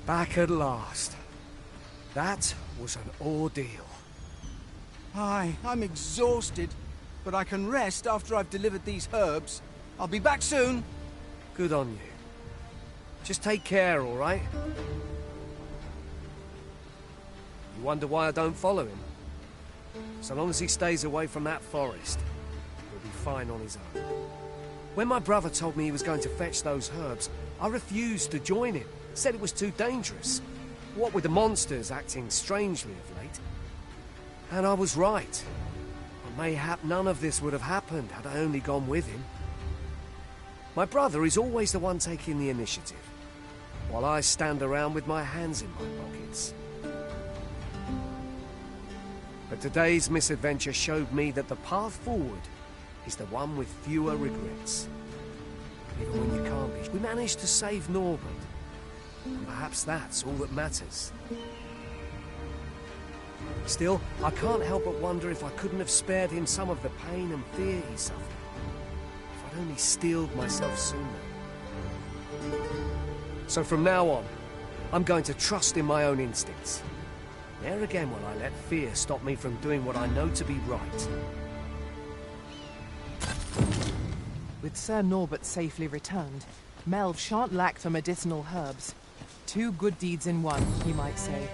S12: Back at last. That was an ordeal.
S21: Aye, I'm exhausted, but I can rest after I've delivered these herbs. I'll be back soon.
S12: Good on you. Just take care, all right? You wonder why I don't follow him? So long as he stays away from that forest, he'll be fine on his own. When my brother told me he was going to fetch those herbs, I refused to join him. Said it was too dangerous. What with the monsters acting strangely of late. And I was right. Mayhap none of this would have happened had I only gone with him. My brother is always the one taking the initiative, while I stand around with my hands in my pockets. But today's misadventure showed me that the path forward is the one with fewer regrets. Even when you can't be. We managed to save Norbert, and perhaps that's all that matters. Still, I can't help but wonder if I couldn't have spared him some of the pain and fear he suffered. If I'd only steeled myself sooner. So from now on, I'm going to trust in my own instincts. Ne'er again will I let fear stop me from doing what I know to be right.
S5: With Sir Norbert safely returned, Melv shan't lack for medicinal herbs. 2 good deeds in one, you might say.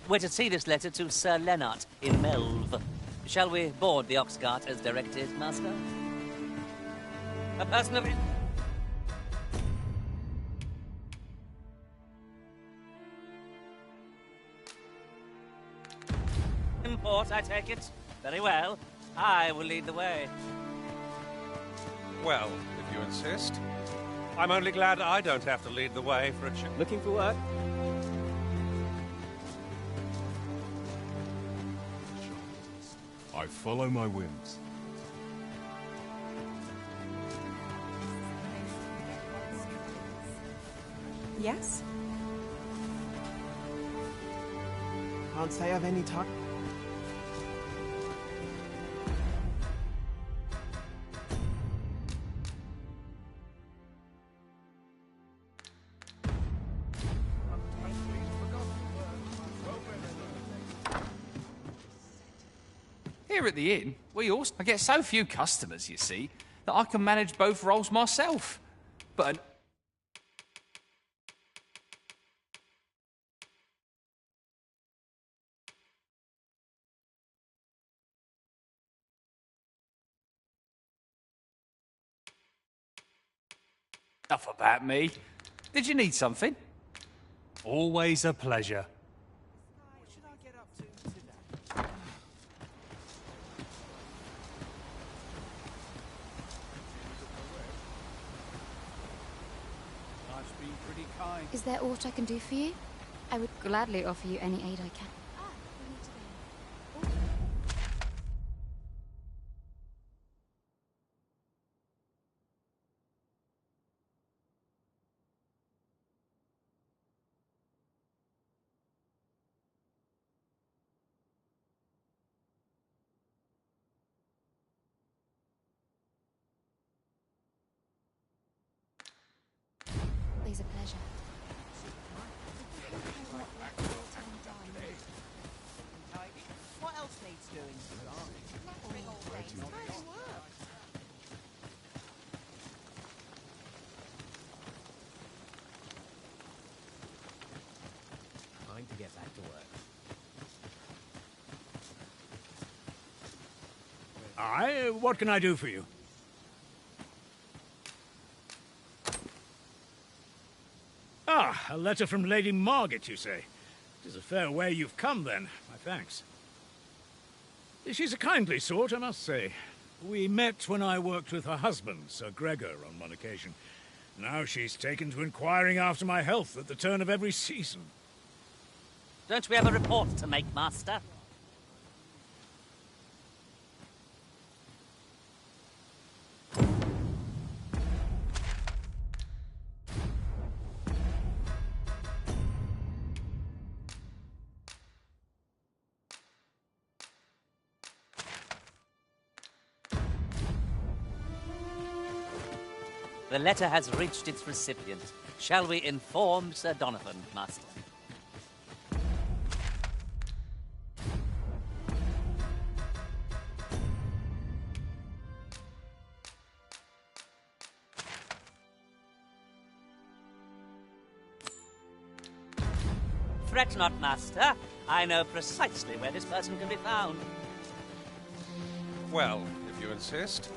S4: We're to see this letter to Sir Lennart in Melv. Shall we board the ox cart as directed, Master? A person of... import, I take it. Very well. I will lead the way.
S7: Well, if you insist. I'm only glad I don't have to lead the way for a change.
S9: Looking for work?
S17: I follow my whims.
S5: Yes?
S9: Can't say I've any time.
S13: Here at the inn, I get so few customers, you see, that I can manage both roles myself. But enough about me. Did you need something?
S20: Always a pleasure.
S18: Is there aught I can do for you? I would gladly offer you any aid I can. Always a pleasure.
S10: What else needs doing?
S9: Time to get back to work.
S20: Aye, what can I do for you? Ah, a letter from Lady Margaret, you say? It is a fair way you've come, then. My thanks. She's a kindly sort, I must say. We met when I worked with her husband, Sir Gregor, on one occasion. Now she's taken to inquiring after my health at the turn of every season.
S4: Don't we have a report to make, Master? The letter has reached its recipient. Shall we inform Sir Donovan, Master? Fret not, Master. I know precisely where this person can be found.
S7: Well, if you insist.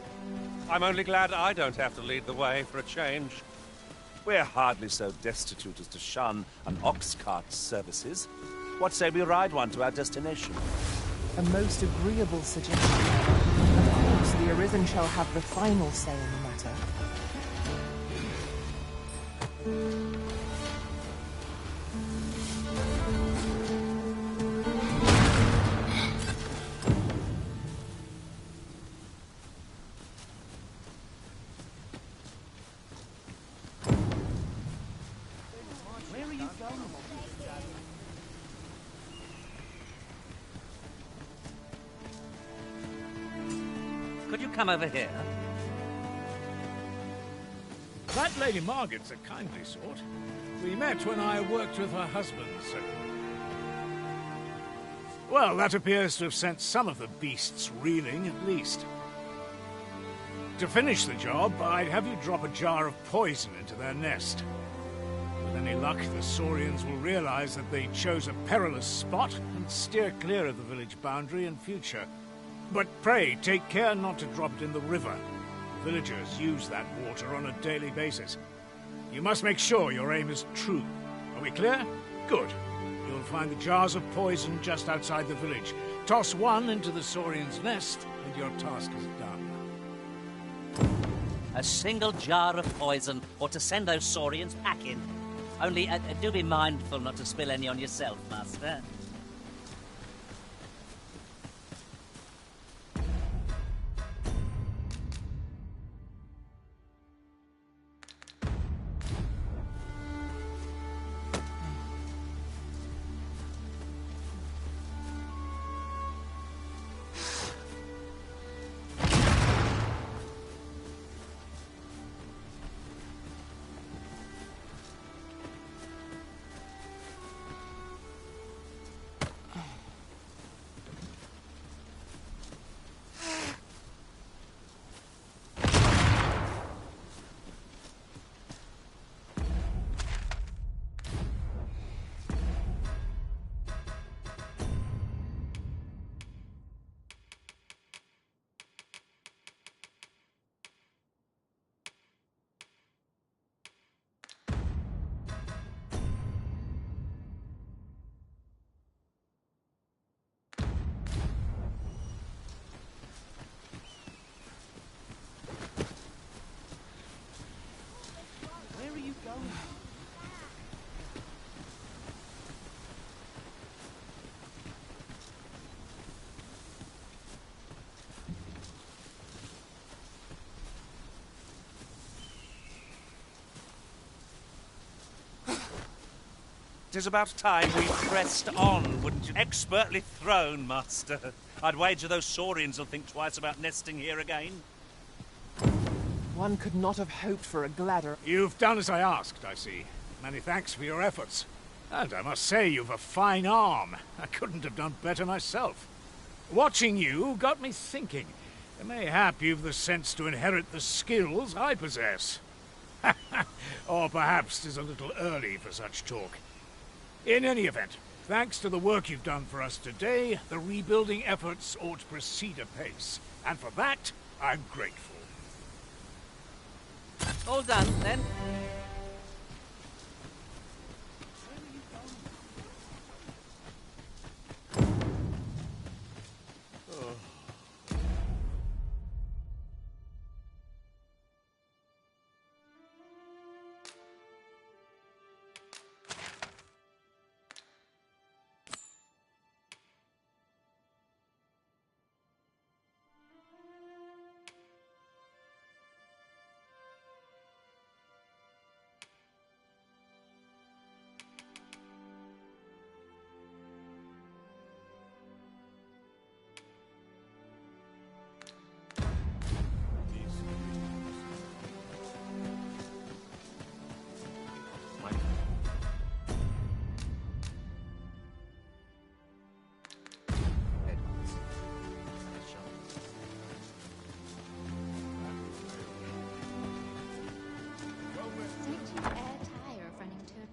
S7: I'm only glad I don't have to lead the way for a change.
S22: We're hardly so destitute as to shun an ox cart's services.
S4: What say we ride one to our destination?
S5: A most agreeable suggestion. Of course, the Arisen shall have the final say in the matter.
S4: Where are you going? Could you come over here?
S20: That Lady Margaret's a kindly sort. We met when I worked with her husband, so... Well, that appears to have sent some of the beasts reeling, at least. To finish the job, I'd have you drop a jar of poison into their nest. With any luck, the Saurians will realize that they chose a perilous spot and steer clear of the village boundary in future. But pray, take care not to drop it in the river. Villagers use that water on a daily basis. You must make sure your aim is true. Are we clear? Good. You'll find the jars of poison just outside the village. Toss one into the Saurian's nest, and your task is done.
S4: A single jar of poison, or to send those Saurians packing. Only, do be mindful not to spill any on yourself, Master. Where are you going? Tis about time we pressed on, wouldn't you? Expertly thrown, Master. I'd wager those Saurians will think twice about nesting here again.
S5: One could not have hoped for a gladder.
S20: You've done as I asked, I see. Many thanks for your efforts. And I must say, you've a fine arm. I couldn't have done better myself. Watching you got me thinking. Mayhap you've the sense to inherit the skills I possess. Or perhaps 'tis a little early for such talk. In any event, thanks to the work you've done for us today, the rebuilding efforts ought to proceed apace. And for that, I'm grateful.
S4: All done, then.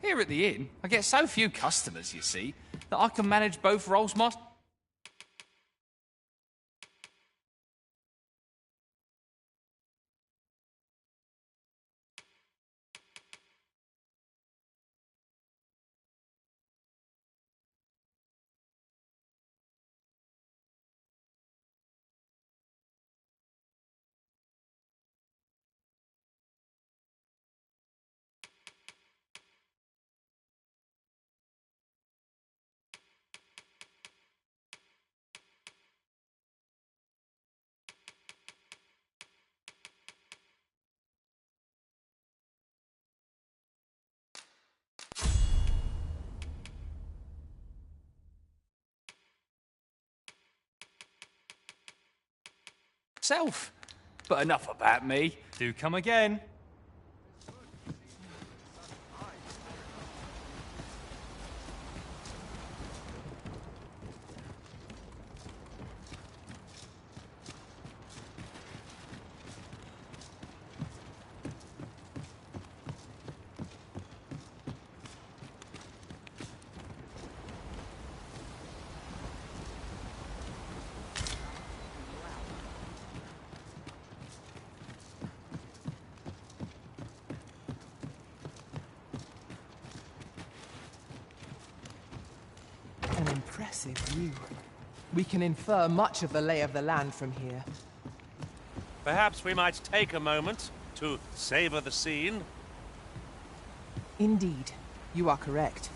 S13: Here at the inn, I get so few customers, you see, that I can manage both roles myself. myself. But enough about me. Do come again.
S5: An impressive view. We can infer much of the lay of the land from here.
S15: Perhaps we might take a moment to savor the scene.
S5: Indeed, you are correct.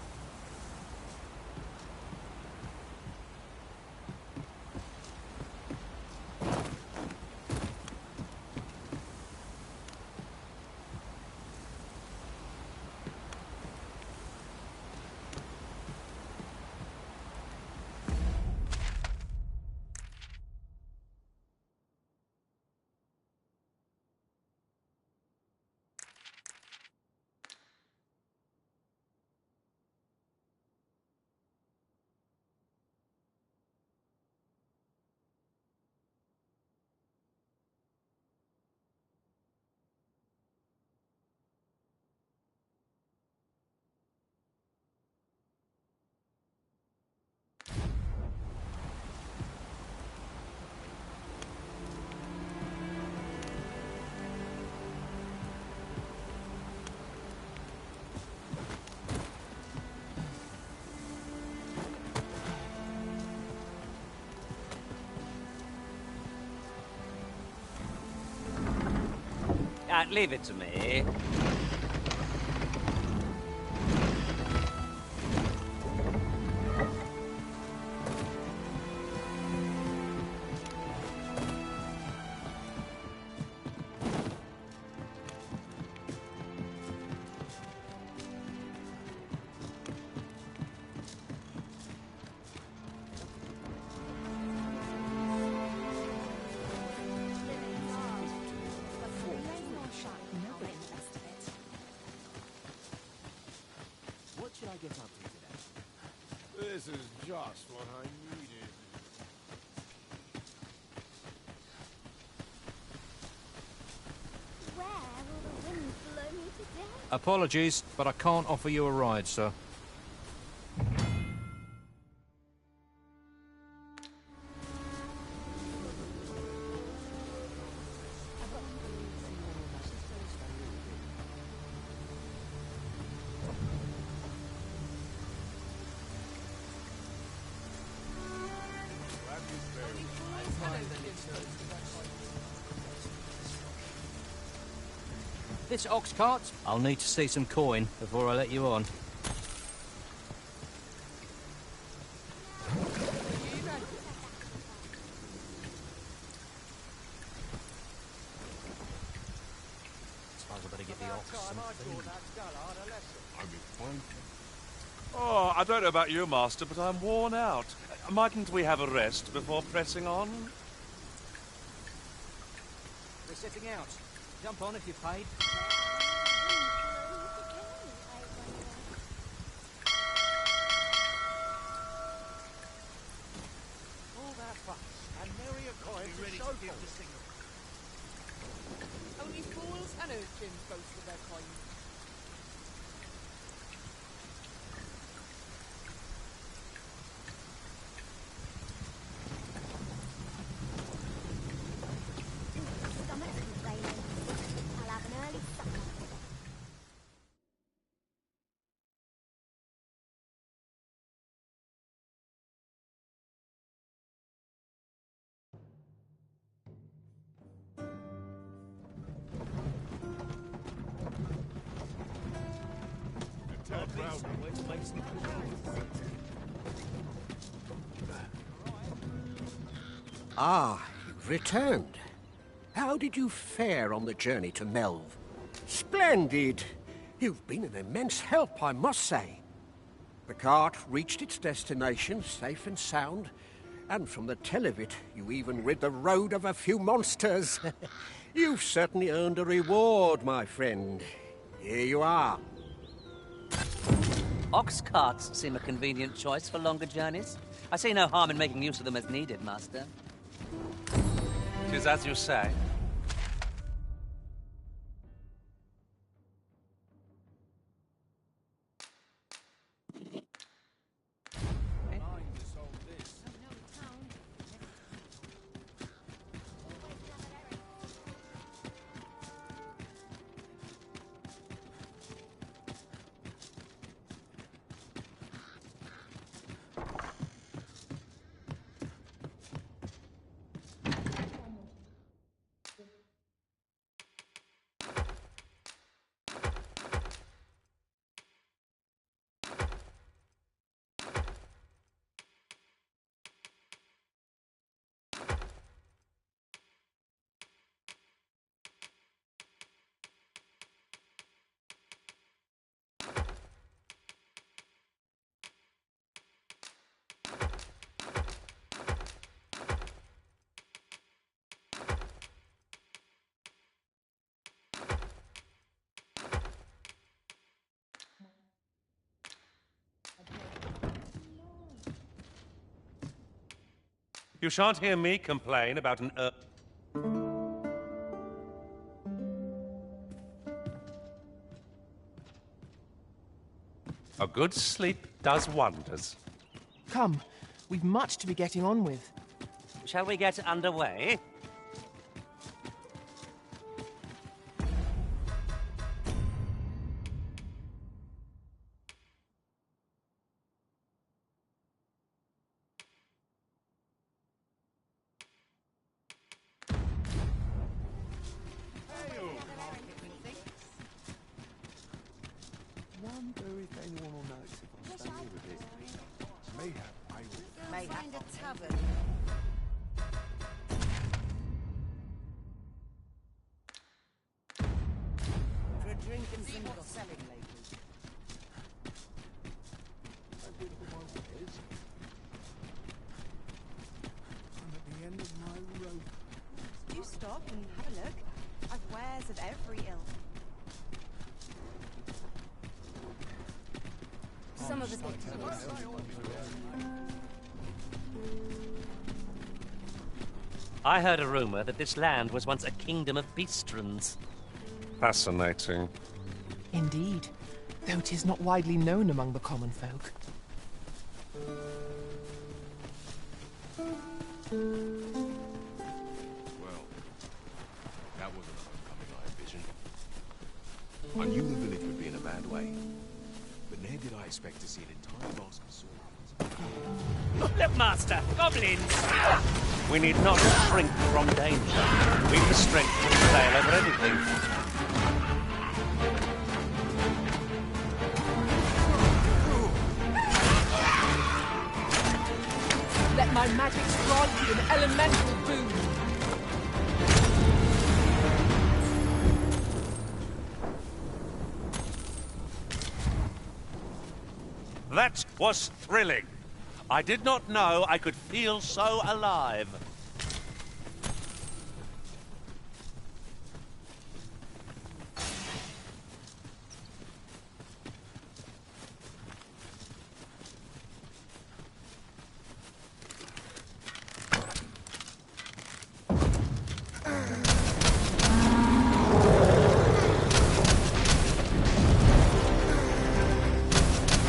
S7: Leave it to me.
S2: This is just what I needed.
S18: Where will the wind blow me today?
S19: Apologies, but I can't offer you a ride, sir. This ox cart? I'll need to see some coin before I let you on. Suppose I better get the ox some food.
S15: Oh, I don't know about you, Master, but I'm worn out. Mightn't we have a rest before pressing on?
S19: We're setting out. Jump on if you've paid.
S8: All that fuss and nary a coin to show for it.
S5: Only fools and urchins boast of their coins.
S18: Stomach's complaining. I'll have an early supper.
S8: Ah, you've returned. How did you fare on the journey to Melv? Splendid! You've been an immense help, I must say. The cart reached its destination safe and sound, And from the tell of it, you even rid the road of a few monsters. You've certainly earned a reward, my friend. Here you are.
S4: Ox carts seem a convenient choice for longer journeys. I see no harm in making use of them as needed, Master.
S15: 'Tis as you say. You shan't hear me complain about an A good sleep does wonders.
S9: Come, we've much to be getting on with.
S4: Shall we get underway?
S2: Wonder if anyone will notice if I'm staying here a bit. Mayhap I will.
S3: Mayhap. Find a tavern. For a drink and see what's selling lately.
S2: I'm at the end of my rope.
S11: Do stop and have a look. I've wares of every ilk.
S6: Some of us get
S4: I heard a rumor that this land was once a kingdom of beastrons.
S15: Fascinating.
S9: Indeed, though it is not widely known among the common folk.
S17: Well, that wasn't the homecoming I envisioned. I knew the village would be in a bad way, but never did I expect to see an entire mask of swords.
S4: Look, Master! Goblins!
S15: We need not shrink from danger. We've the strength to prevail over anything.
S5: Let my magic grant you an elemental boon.
S15: That was thrilling. I did not know I could feel so alive.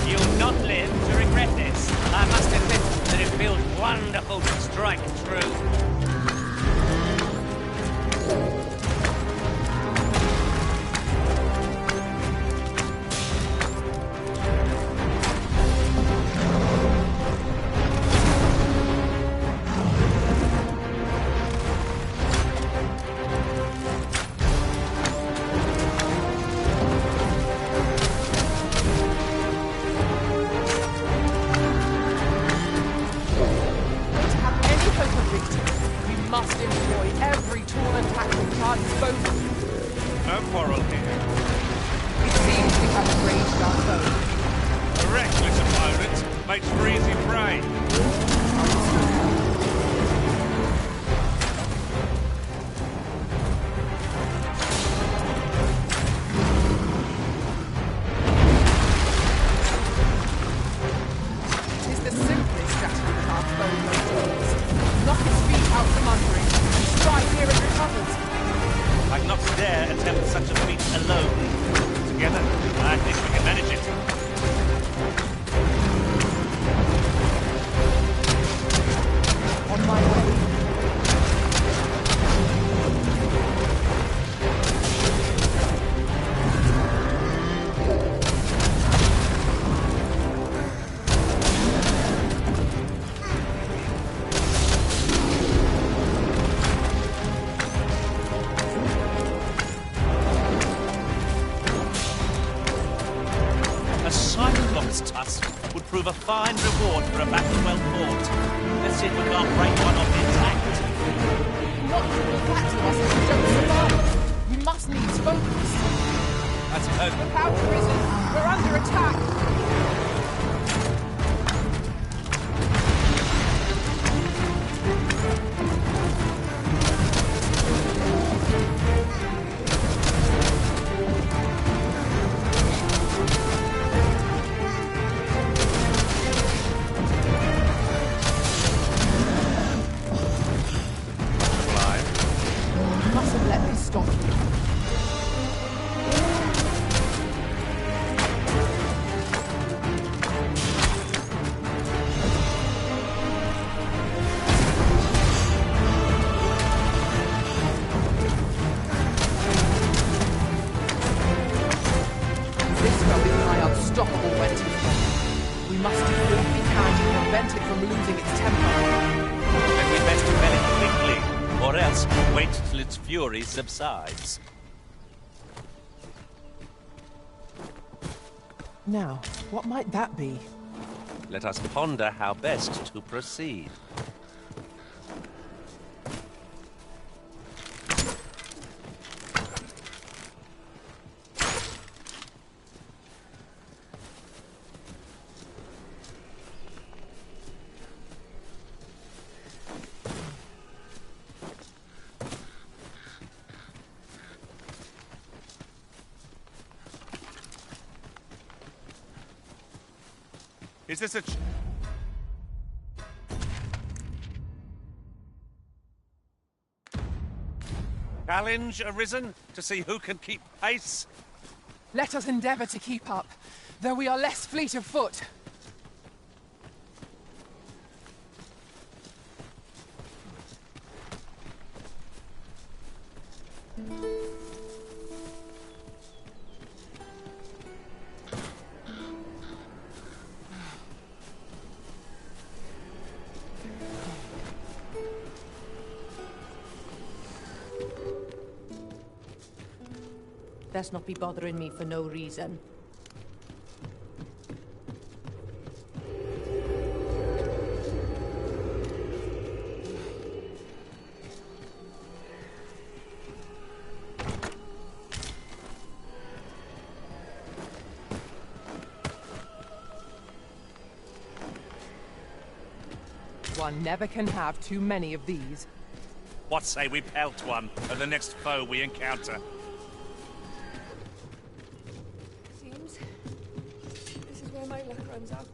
S4: You'll not live to regret this. I must admit that it feels wonderful to strike true.
S5: Must employ every tool and tactic at our disposal.
S15: No quarrel here.
S5: It seems we have arranged our foe.
S15: A reckless opponent makes for easy prey.
S7: dare attempt such a feat alone. Together, I think we can manage it.
S5: On my way.
S7: Prove a fine reward for a battle well fought. Let's see if we can't break one off intact.
S5: Not that to us if we don't survive. We must needs focus.
S7: That's hope.
S5: Look out, Risen. We're under attack.
S7: Fury subsides.
S9: Now, what might that be?
S7: Let us ponder how best to proceed.
S15: Is this a challenge arisen to see who can keep pace?
S5: Let us endeavour to keep up, though we are less fleet of foot.
S14: Best not be bothering me for no reason.
S5: One never can have too many of these.
S7: What say we pelt one of the next foe we encounter?
S22: Seems this is where my luck runs out.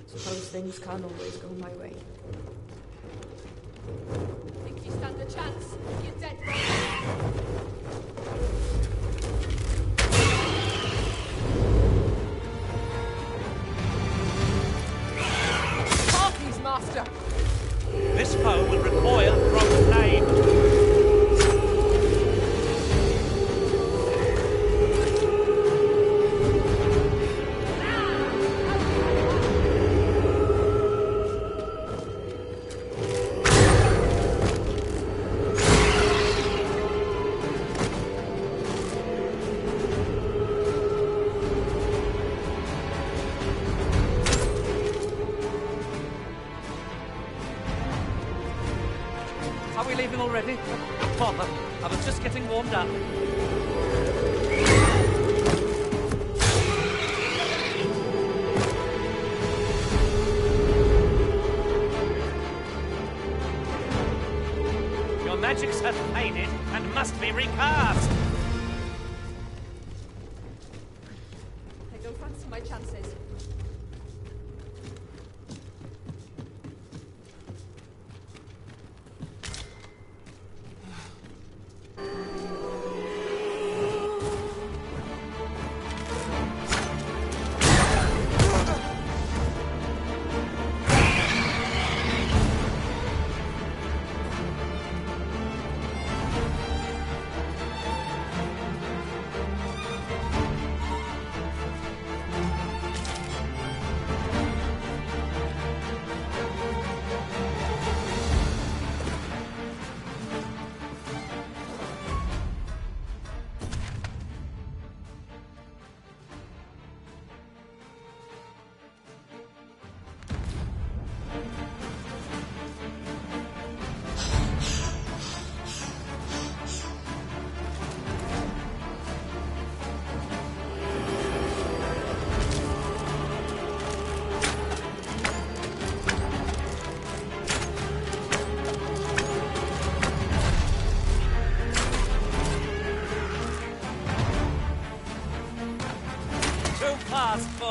S22: Suppose things can't always go my way. Think you stand a chance? You're dead wrong.
S5: Master!
S7: This foe will recoil from flame. Are we leaving already? Bother. I was just getting warmed up. Your magics have faded and must be recast.
S22: I don't fancy my chances.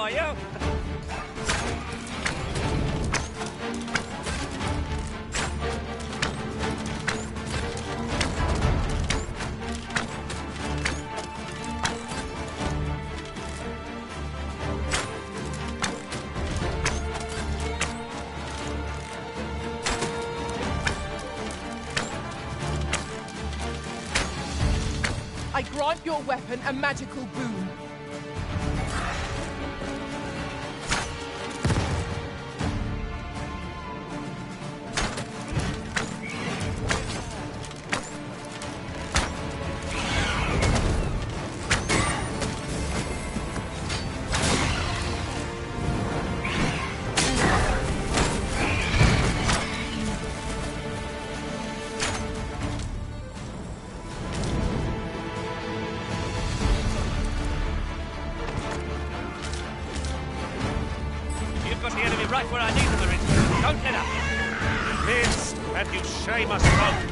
S7: are you?
S5: I grant your weapon a magical boon.
S7: You've got the enemy right where I need them, Arisen. Don't let up.
S15: Miss, and you shame us both.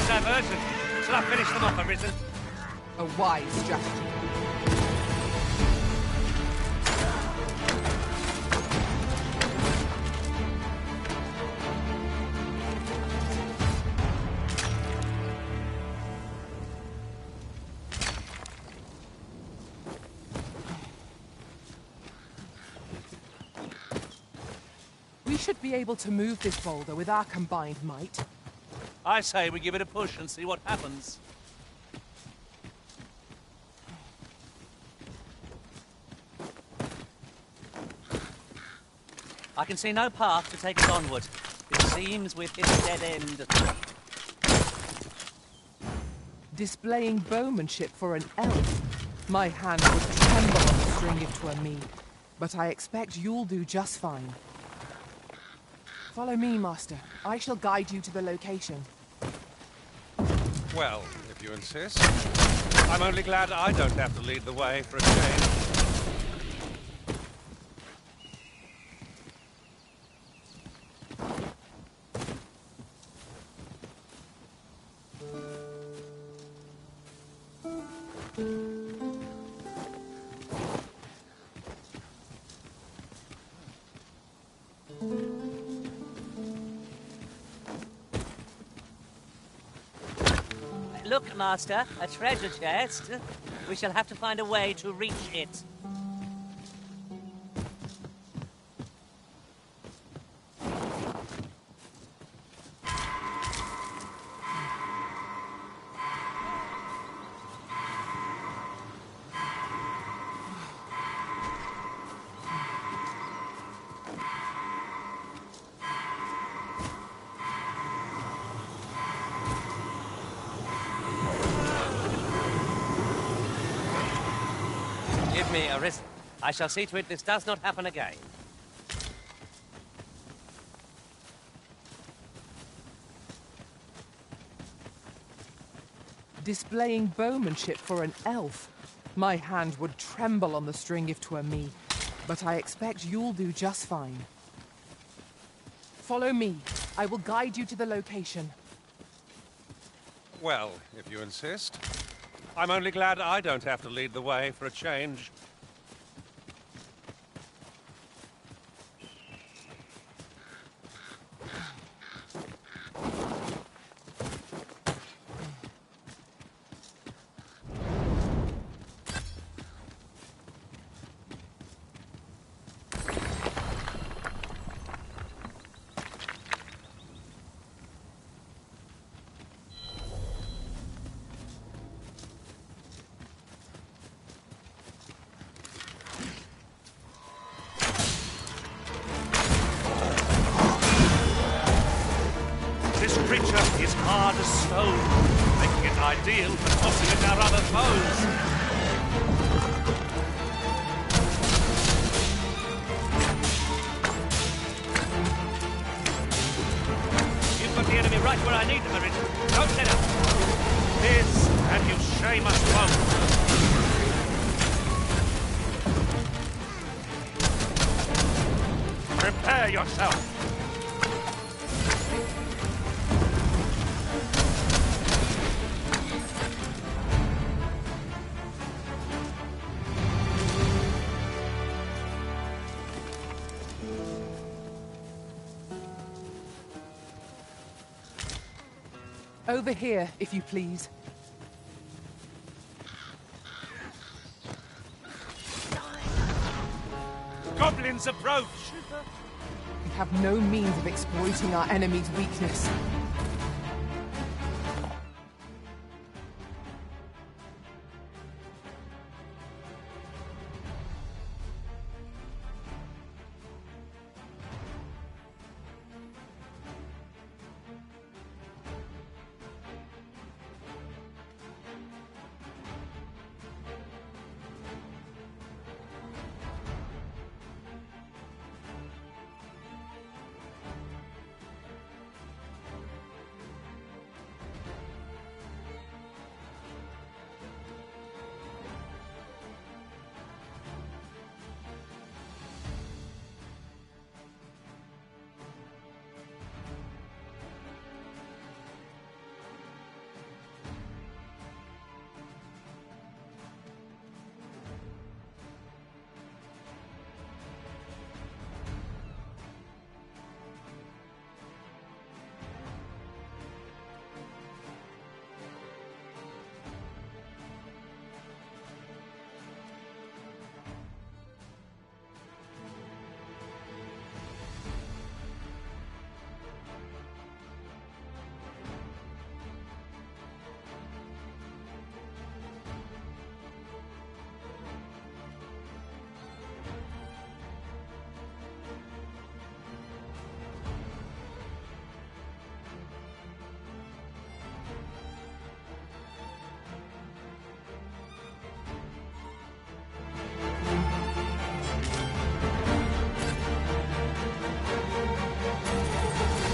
S7: Diversion. Shall I finish them off, Arisen?
S5: A wise strategy. We should be able to move this boulder with our combined might.
S7: I say we give it a push and see what happens. I can see no path to take us onward. It seems we've hit a dead end.
S5: Displaying bowmanship for an elf. My hand would tremble on the string if 'twere me. But I expect you'll do just fine. Follow me, Master. I shall guide you to the location.
S15: Well, if you insist. I'm only glad I don't have to lead the way for a change.
S4: Look, Master, a treasure chest. We shall have to find a way to reach it. Give me a wrist. I shall see to it this does not happen again.
S5: Displaying bowmanship for an elf. My hand would tremble on the string if 'twere me, but I expect you'll do just fine. Follow me. I will guide you to the location.
S15: Well, if you insist. I'm only glad I don't have to lead the way for a change. This creature is hard as stone, making it ideal for tossing at our other foes. You've got the enemy right where I need them, Arisen. Don't let up. This, and you shame us both. Prepare yourself.
S5: Over here, if you please.
S15: Goblins approach!
S5: We have no means of exploiting our enemy's weakness.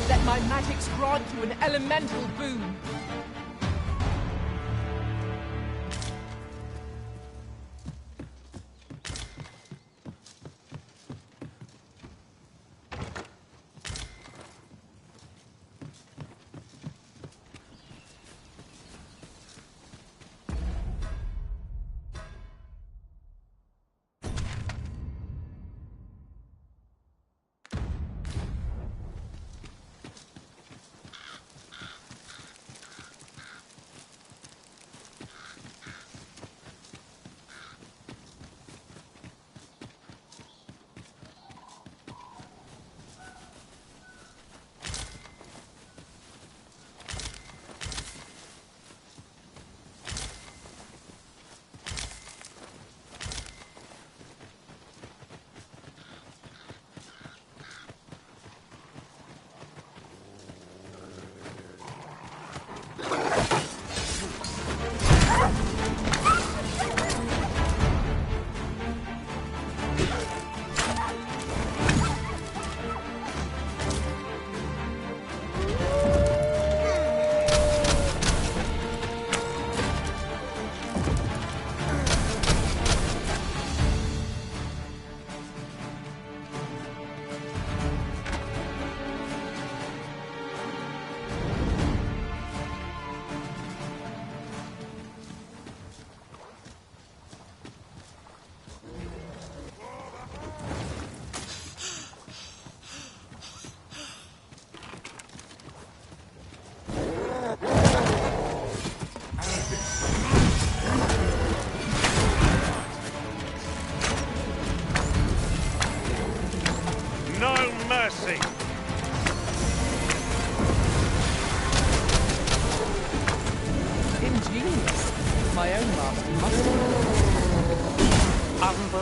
S5: Let my magics grant you an elemental boon.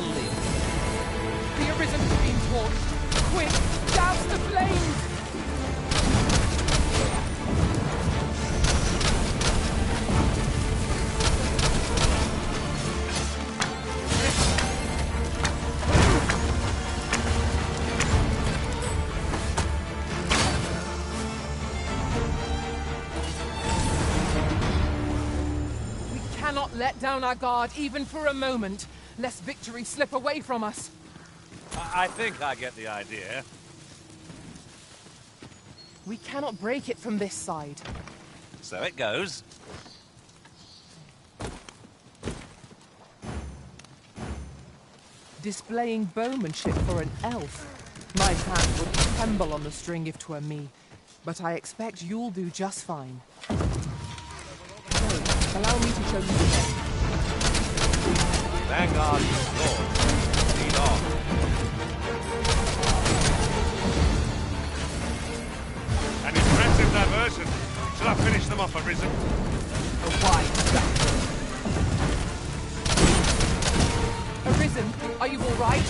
S5: will live. The Arisen has been torched. Quick, douse the flames! Cannot let down our guard even for a moment, lest victory slip away from us.
S7: I think I get the idea.
S5: We cannot break it from this side.
S7: So it goes.
S5: Displaying bowmanship for an elf. My hand would tremble on the string if 'twere me, but I expect you'll do just fine. Allow me to show you the way.
S7: Vanguard is yours. Lead on.
S15: An impressive diversion. Shall I finish them off, Arisen?
S5: A wide step. Arisen, are you all right?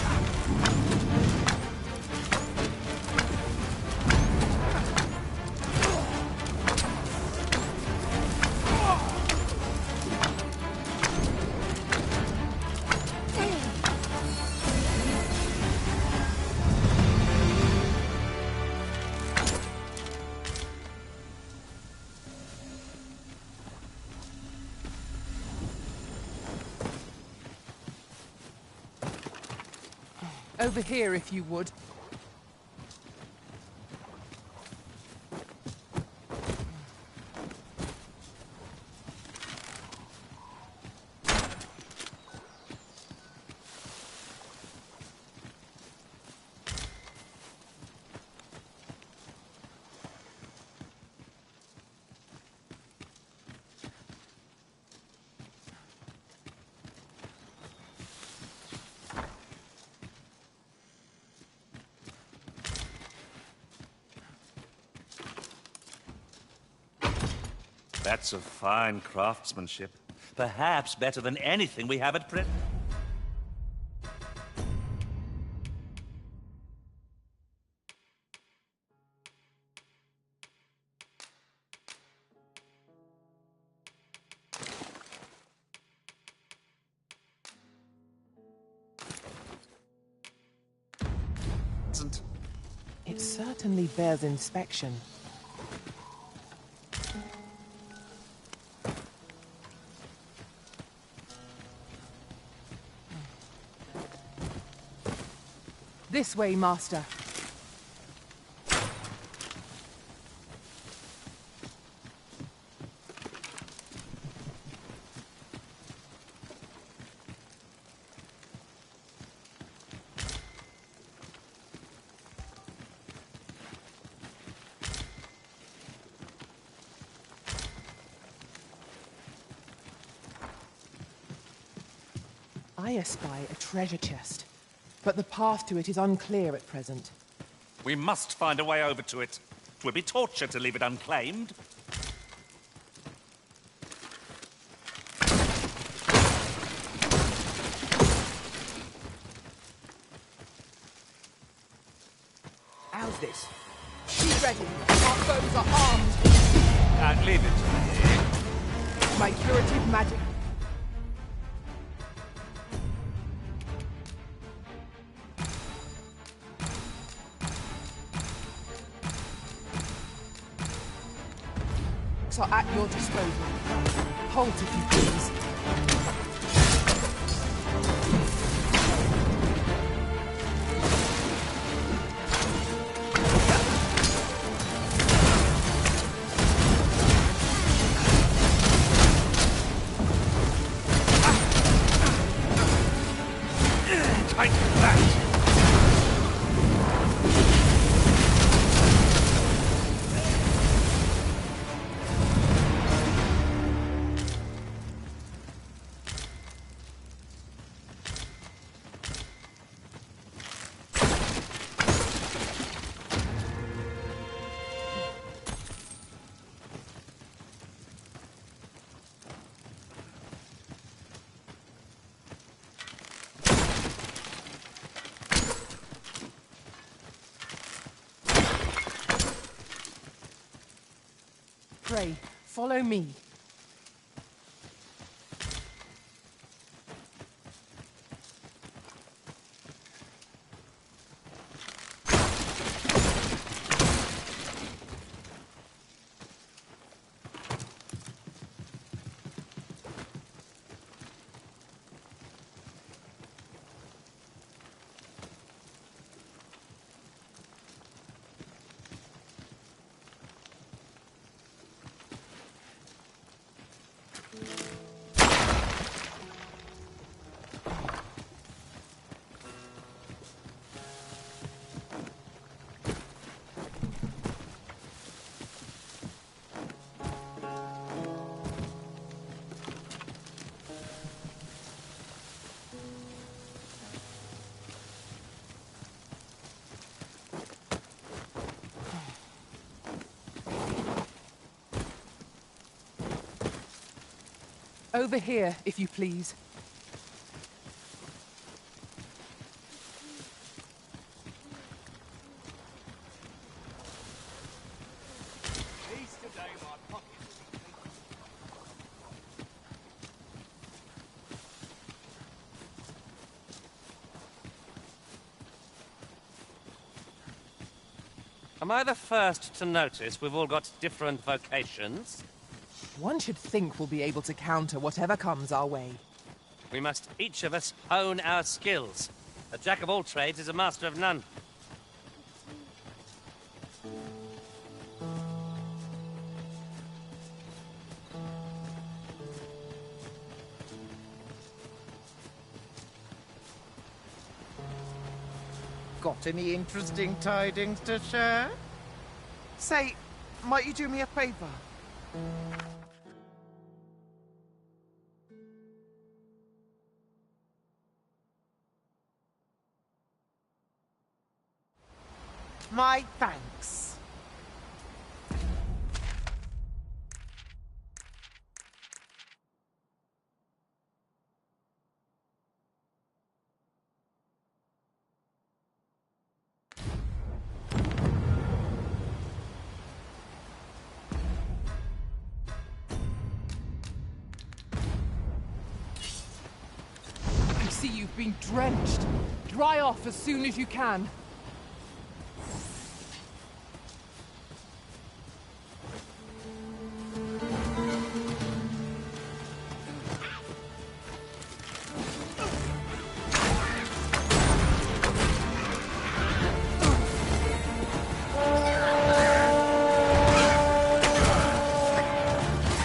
S5: Over here, if you would.
S7: That's of fine craftsmanship. Perhaps better than anything we have at present.
S5: It certainly bears inspection. This way, Master. I espy a treasure chest, but the path to it is unclear at present.
S7: We must find a way over to it. 'Twould be torture to leave it unclaimed.
S5: How's this? Be ready. Our foes are armed.
S7: Leave it to me.
S5: My curative magic. Are at your disposal. Halt if you please.
S15: Take that!
S5: astray. Follow me. Over here, if you please.
S7: Am I the first to notice we've all got different vocations?
S5: One should think we'll be able to counter whatever comes our way.
S7: We must each of us hone our skills. A jack of all trades is a master of none.
S1: Got any interesting tidings to share?
S9: Say, might you do me a favor? My thanks.
S5: I see you've been drenched. Dry off as soon as you can.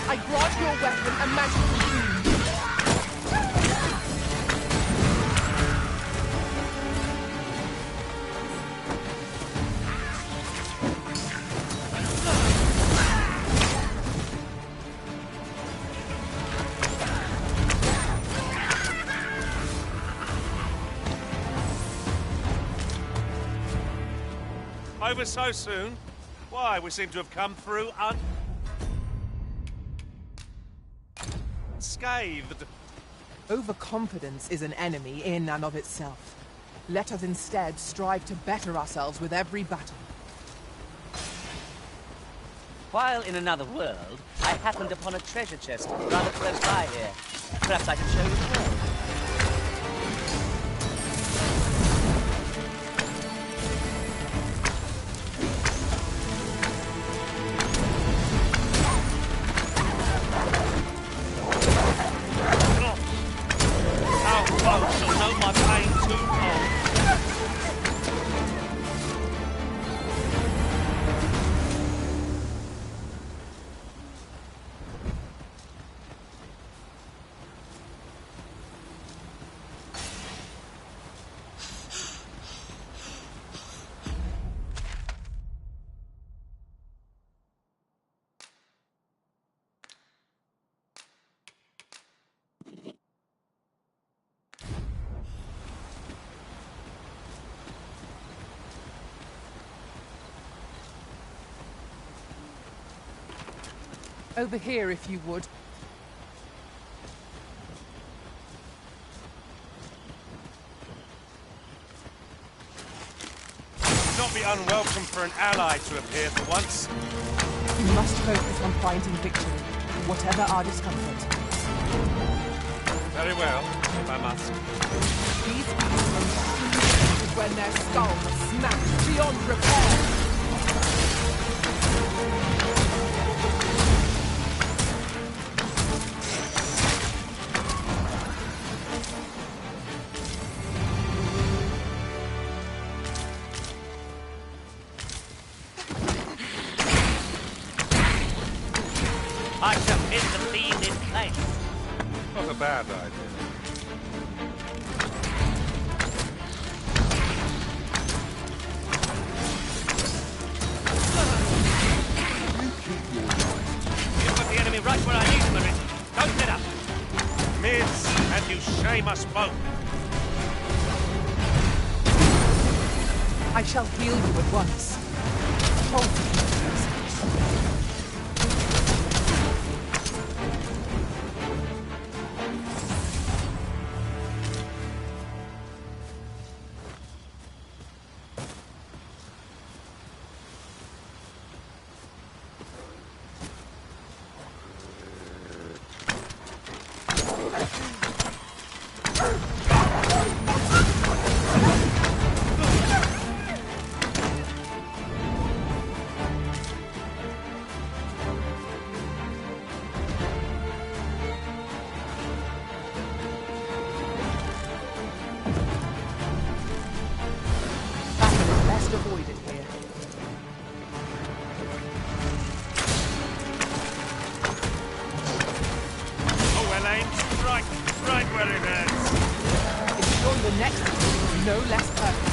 S5: I grant your weapon a magical boon.
S15: Over so soon? Why, we seem to have come through unscathed.
S5: Overconfidence is an enemy in and of itself. Let us instead strive to better ourselves with every battle.
S4: While in another world, I happened upon a treasure chest rather close by here. Perhaps I can show you the way.
S5: Over here, if you would.
S15: Not be unwelcome for an ally to appear for once.
S5: We must focus on finding victory, whatever our discomfort.
S15: Very well, if I must.
S5: These beasts when their skulls are smashed beyond repair.
S7: I shall hit the fiend in place.
S15: Not a bad idea.
S7: You put the enemy right where I need him, Marine. Don't let up.
S15: Mids, and you shame us both.
S5: I shall heal you at once. Hold me, please. Best avoided here.
S15: Oh, well aimed. Right where it hurts.
S5: If you're the next one, no less perfect.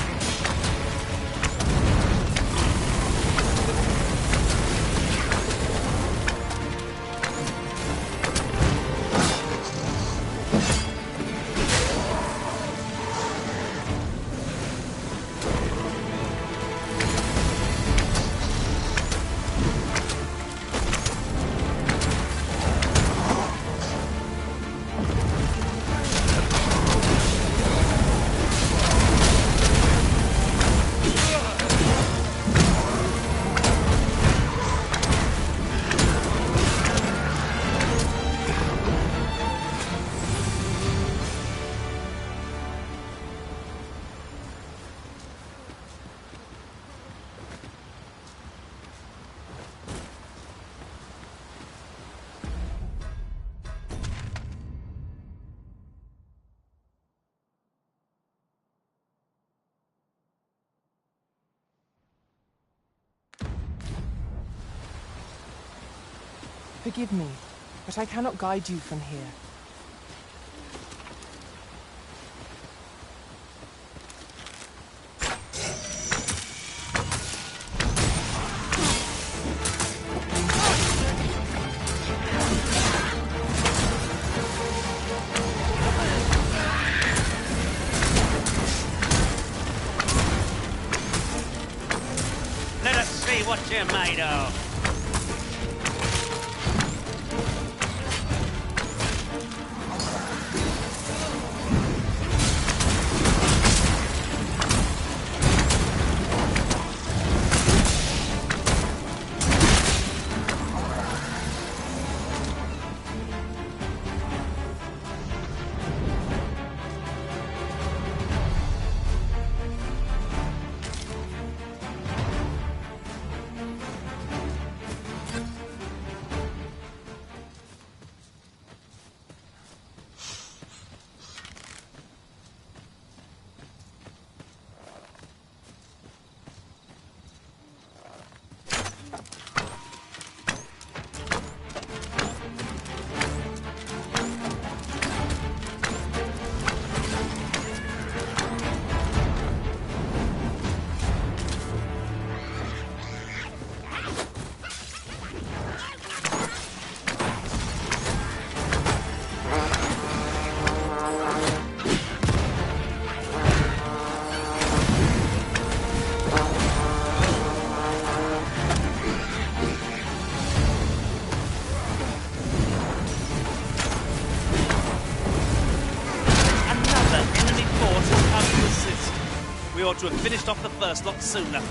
S5: Forgive me, but I cannot guide you from here.
S7: Let us see what you're made of. We ought to have finished off the first lot sooner.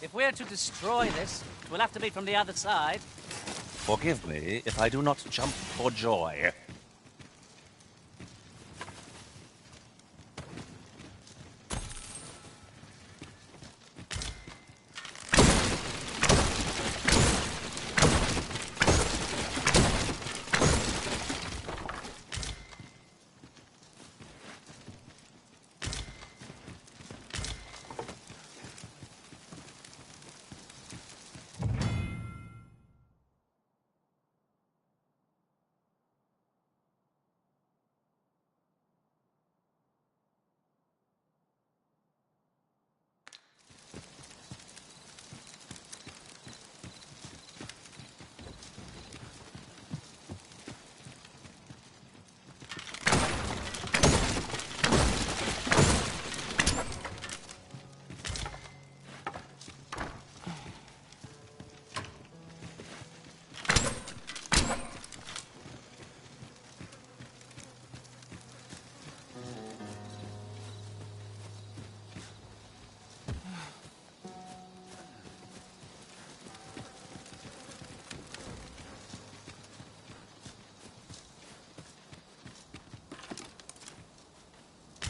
S4: If we're to destroy this, we'll have to be from the other side. Forgive me if I do not jump for joy.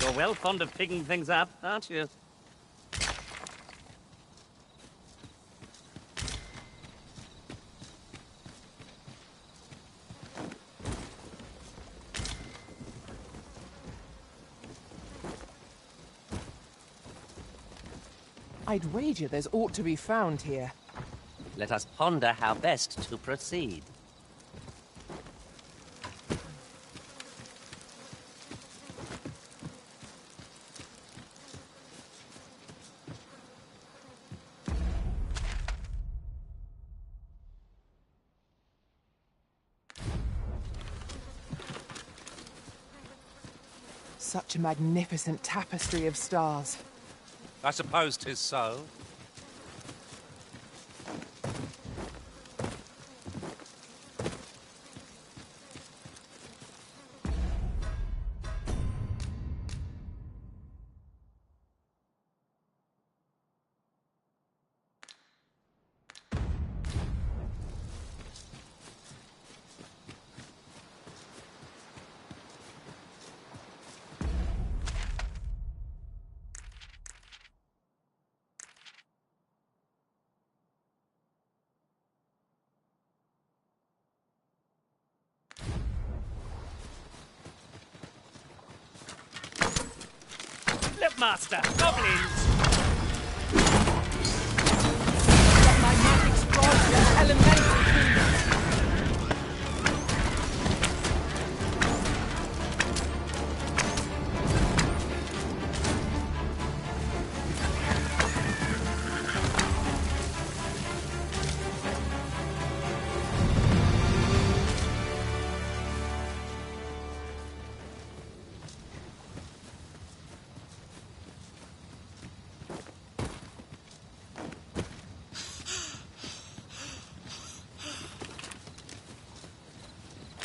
S4: You're well fond of picking things up, aren't you?
S5: I'd wager there's aught to be found here.
S4: Let us ponder how best to proceed.
S5: Such a magnificent tapestry of stars.
S15: I suppose 'tis so.
S4: Look, Master! Goblins!
S5: Let my magic strike your elemental kingdom.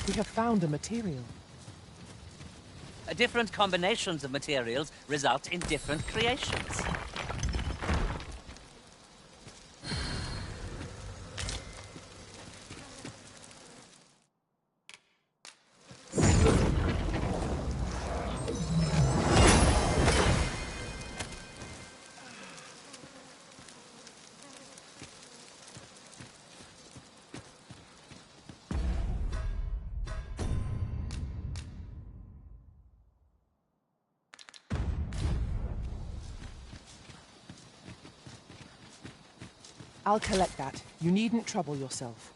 S5: We have found a material.
S4: Different combinations of materials result in different creations.
S5: I'll collect that. You needn't trouble yourself.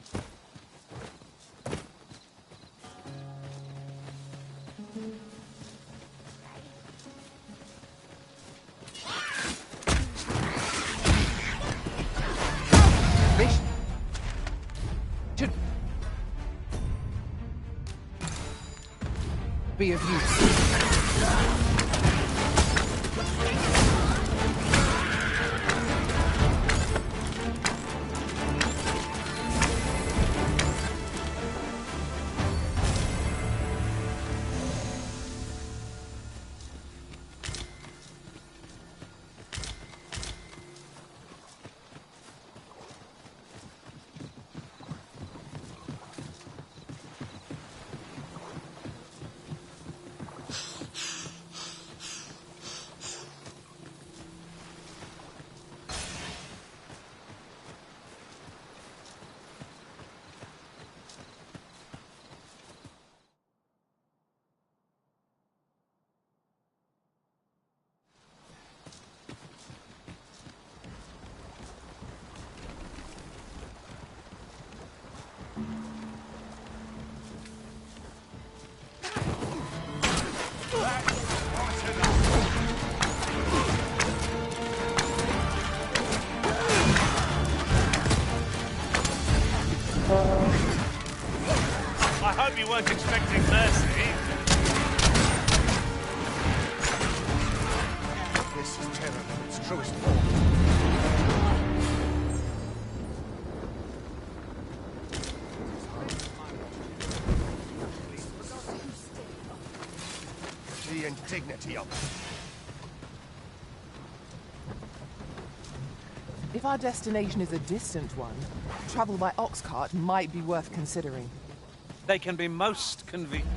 S5: This should be of use.
S15: hope you weren't expecting mercy.
S2: This is terror in its truest form. The indignity of it.
S5: If our destination is a distant one, travel by ox cart might be worth considering.
S7: They can be most convenient.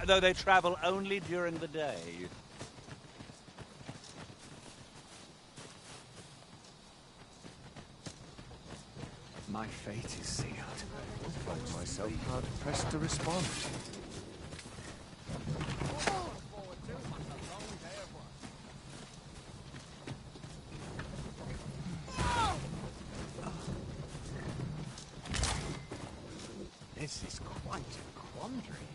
S7: Though they travel only during the day.
S2: My fate is sealed. I find myself hard pressed to respond. This is quite a quandary.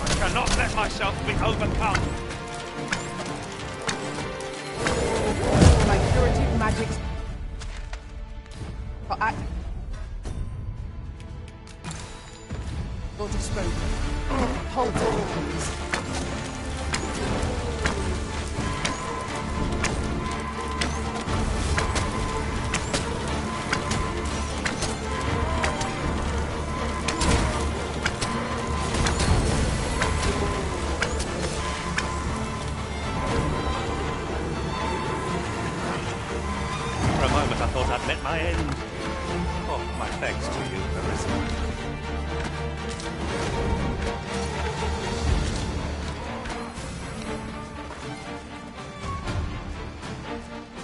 S15: I cannot let myself be overcome.
S5: My curative magics are active. Or disposal. Hold on, please.
S7: For a moment I thought I'd met my end. Oh, my thanks to you, Marissa.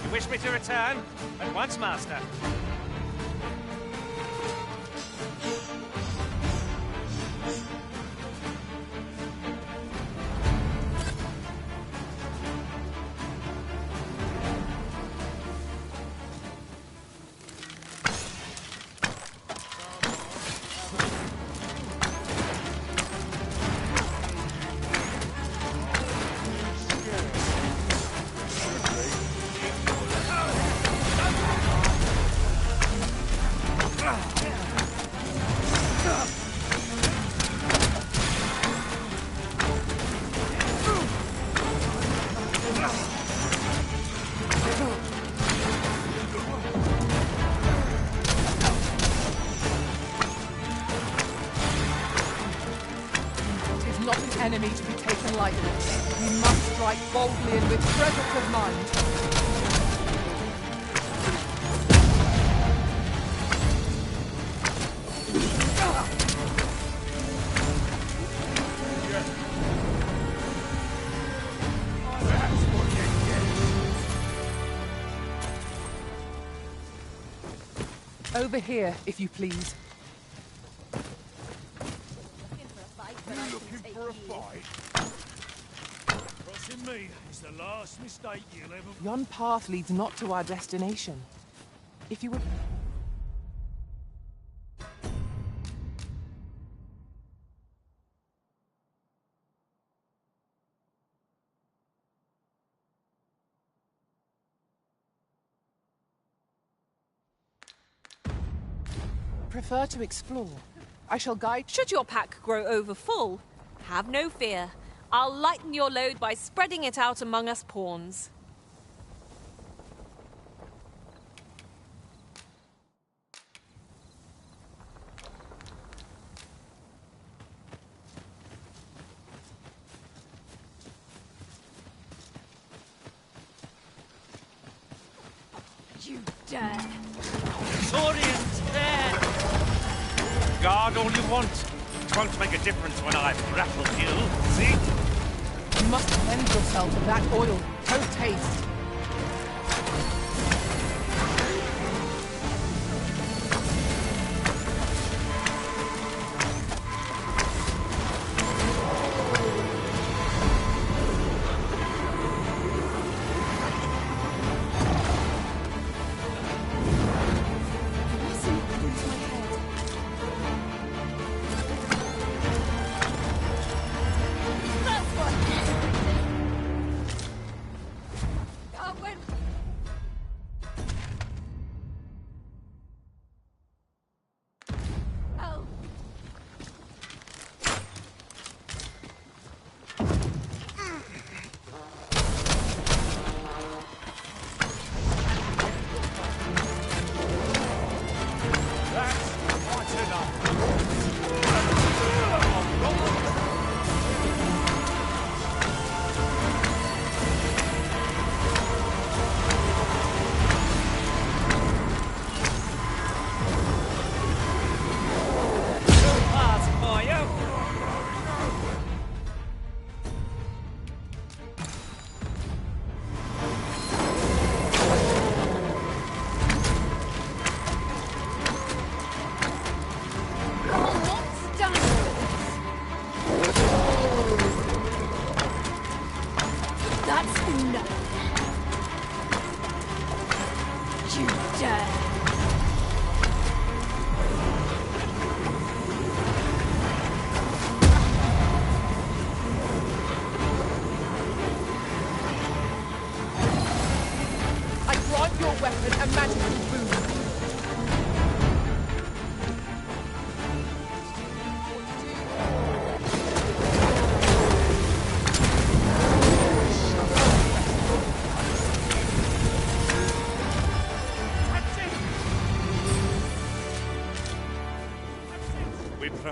S7: You wish me to return? At once, Master.
S5: Enemy to be taken lightly. We must strike boldly and with presence of mind. Over here, if you please.
S20: You looking for a fight? Crossing me is the last mistake you'll ever...
S5: Yon path leads not to our destination. If you would... prefer to explore, I shall guide...
S16: Should your pack grow over full, have no fear. I'll lighten your load by spreading it out among us pawns.
S6: You dare!
S7: Saurians, there!
S15: Guard all you want. It won't make a difference when I've grappled you, see?
S5: You must cleanse yourself of that oil. No taste.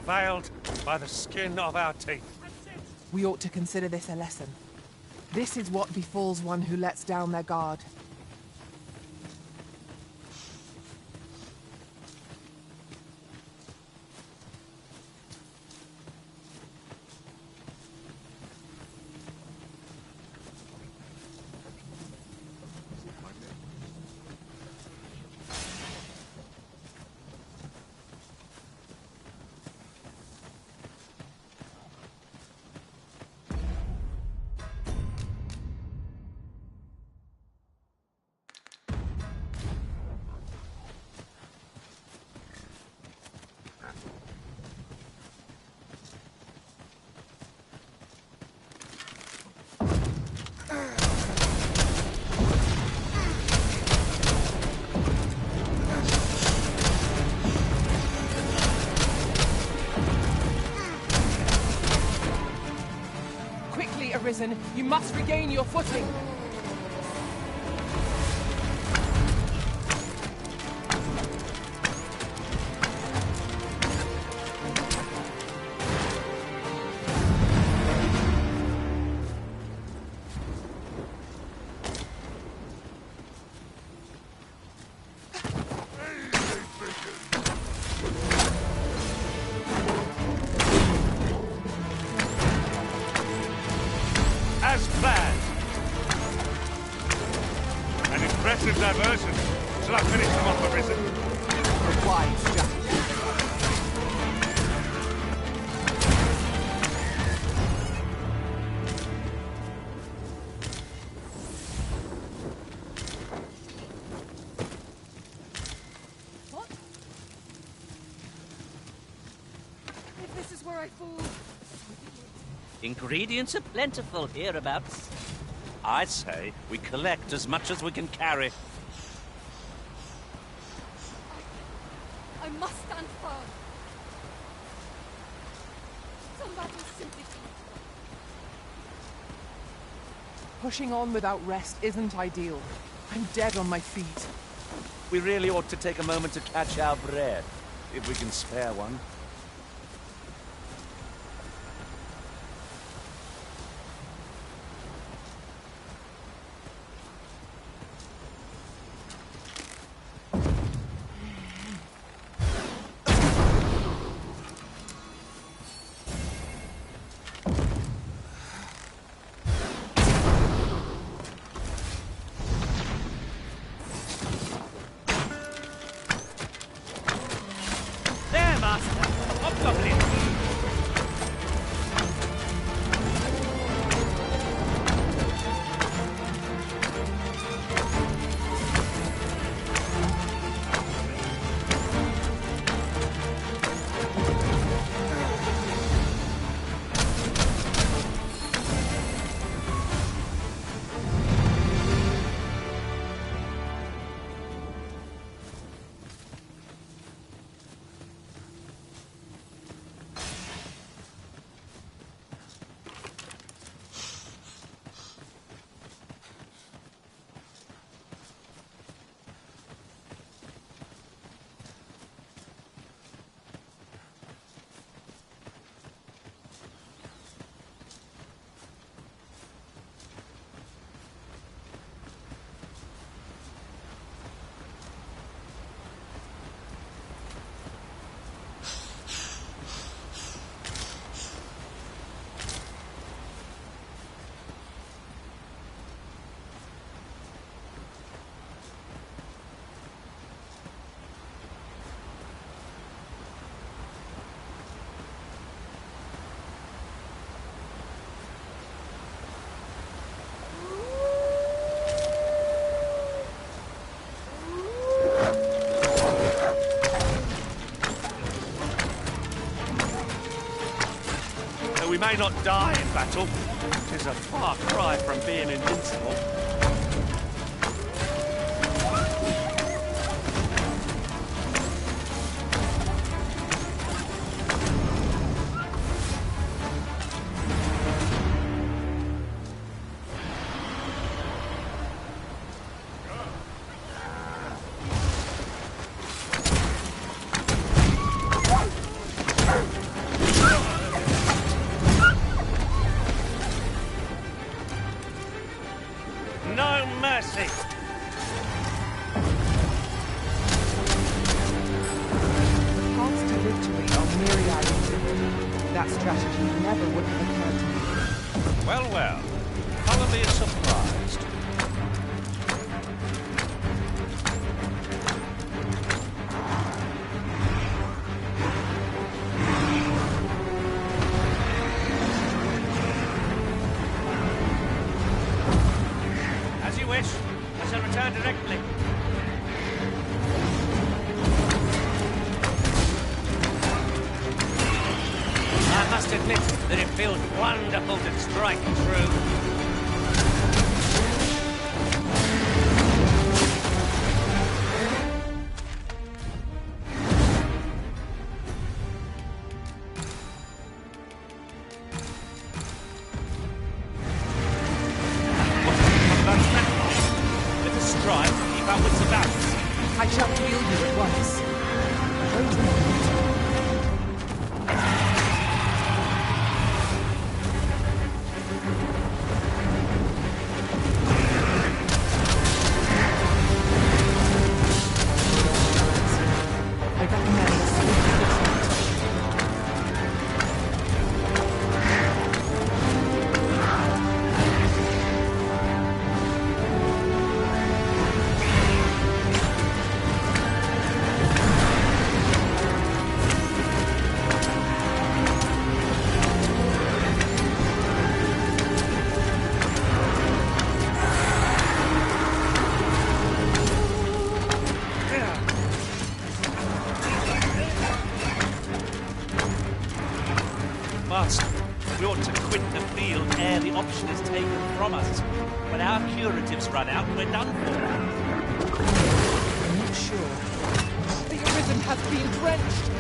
S15: veiled by the skin of our teeth.
S5: We ought to consider this a lesson. This is what befalls one who lets down their guard. Arisen, you must regain your footing.
S15: As planned. An impressive diversion. Shall I finish them off, Arisen?
S5: A wise strategy.
S22: What? If this is where I fall...
S4: Ingredients are plentiful hereabouts. I say we collect as much as we can carry.
S22: I must stand firm. Some battles simply can't.
S5: Pushing on without rest isn't ideal. I'm dead on my feet.
S4: We really ought to take a moment to catch our breath, if we can spare one.
S15: We may not die in battle. It is a far cry from being invincible.
S7: mercy.
S5: The paths to victory are myriad. That strategy never would have occurred to me.
S7: Well, well. Follow me surprised. As you wish. I shall return directly. I must admit that it feels wonderful to strike true. Let us strive to keep our wits about us.
S5: I shall heal you at once. Wait a moment. I recommend a swift retreat.
S7: Master, we ought to quit the field ere the option is taken from us. When our curatives run out, we're done for.
S5: I'm not sure. The arisen has been drenched.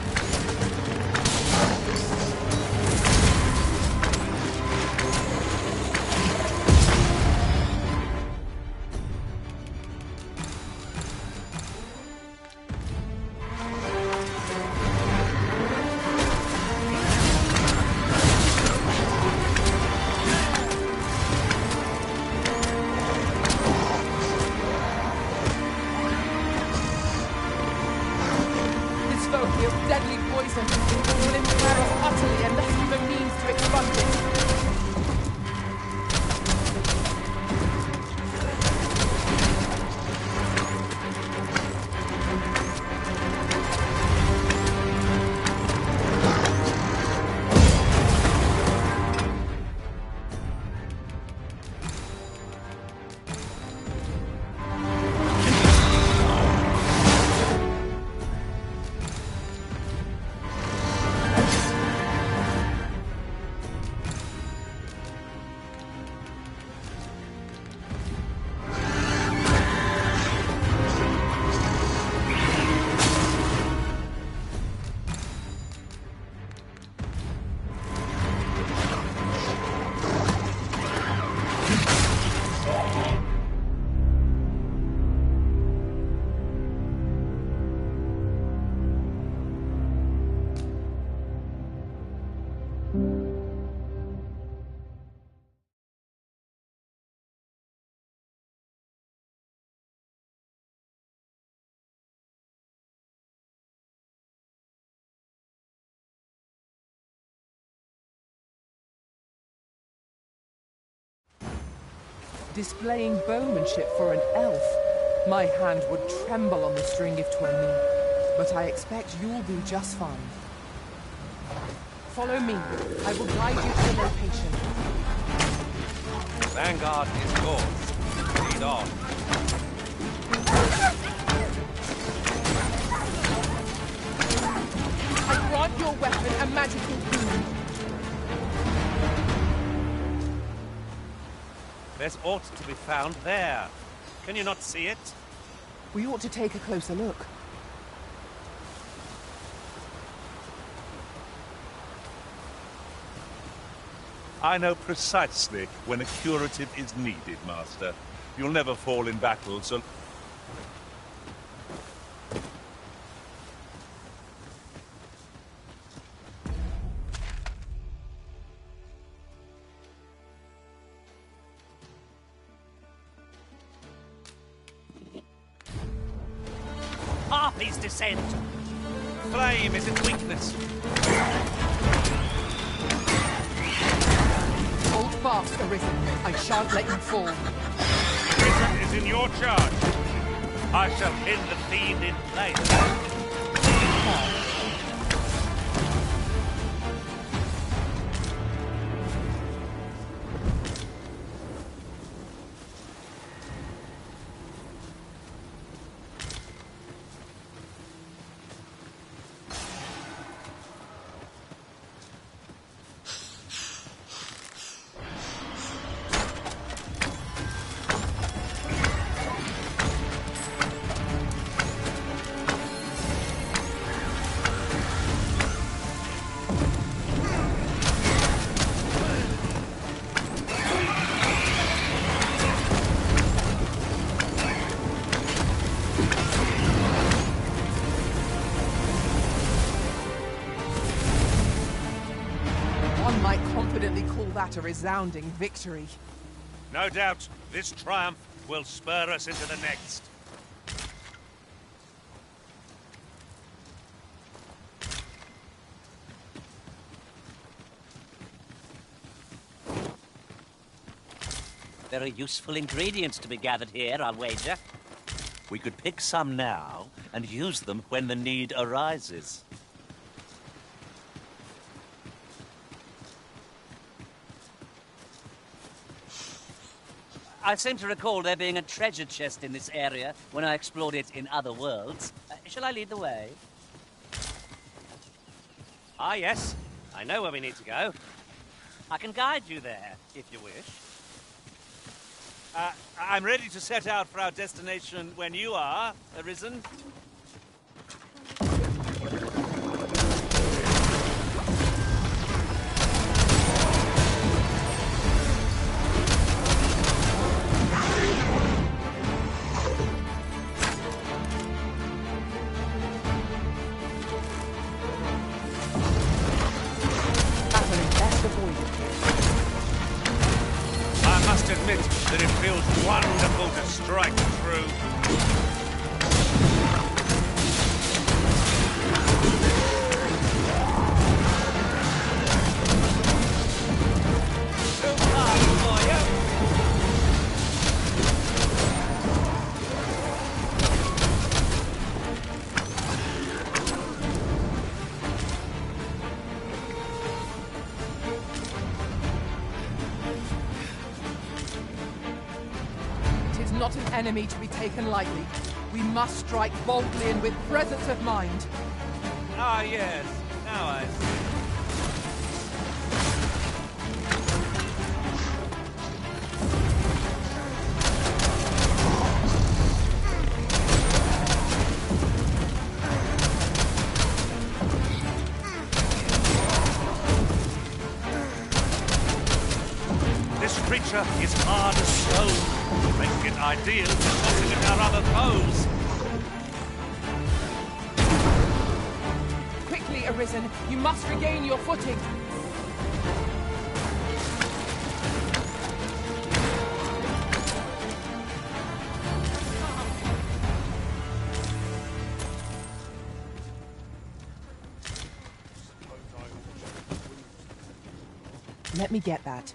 S5: This foe feels deadly poison. It will impair us utterly unless we have means to expunge it. Displaying bowmanship for an elf. My hand would tremble on the string if 'twere me, but I expect you'll do just fine. Follow me. I will guide you to the location.
S7: Vanguard is yours. Lead on.
S5: I grant your weapon a magical boon.
S7: There's aught to be found there. Can you not see it?
S5: We ought to take a closer look.
S15: I know precisely when a curative is needed, Master. You'll never fall in battle, so...
S7: Please descend. Flame is its weakness.
S5: Hold fast, Arisen. I shan't let you fall.
S15: Prison is in your charge. I shall pin the fiend in place.
S5: That a resounding victory.
S15: No doubt, this triumph will spur us into the next.
S4: Very useful ingredients to be gathered here, I'll wager. We could pick some now and use them when the need arises. I seem to recall there being a treasure chest in this area when I explored it in other worlds. Shall I lead the way?
S7: Ah, yes. I know where we need to go.
S4: I can guide you there, if you wish.
S7: I'm ready to set out for our destination when you are, Arisen.
S15: Admit that it feels wonderful to strike through.
S7: Too hard for you.
S5: Not an enemy to be taken lightly. We must strike boldly and with presence of mind.
S7: Ah, yes. Now I see.
S15: This creature is hard as stone. Making it ideal for tossing at our other foes.
S5: Quickly, Arisen. You must regain your footing. Let me get that.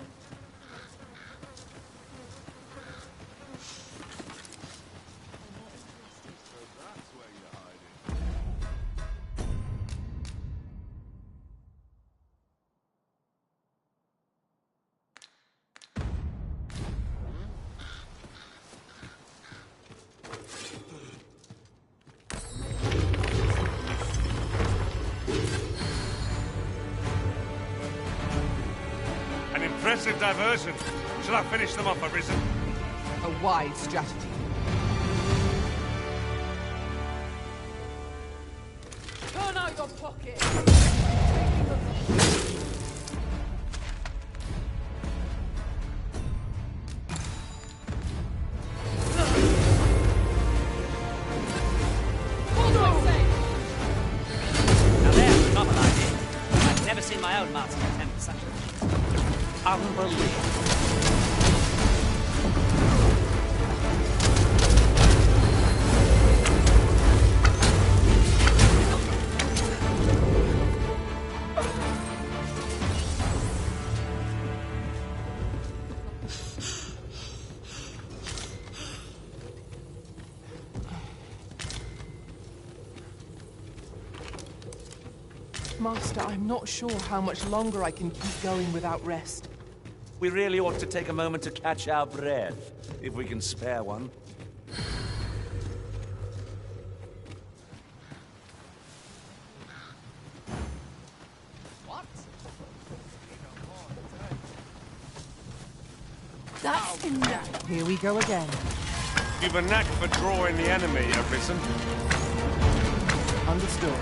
S15: Impressive diversion. Shall I finish them off, Arisen?
S5: A wise strategy. Turn out your pocket!
S4: Now there's a novel idea. I've never seen my own master attempt such a feat. Unbelievable.
S5: Master, I'm not sure how much longer I can keep going without rest.
S7: We really ought to take a moment to catch our breath, if we can spare one.
S6: That's enough.
S5: Here we go again.
S15: You've a knack for drawing the enemy, Arisen.
S5: Understood.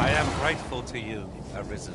S7: I am grateful to you, Arisen.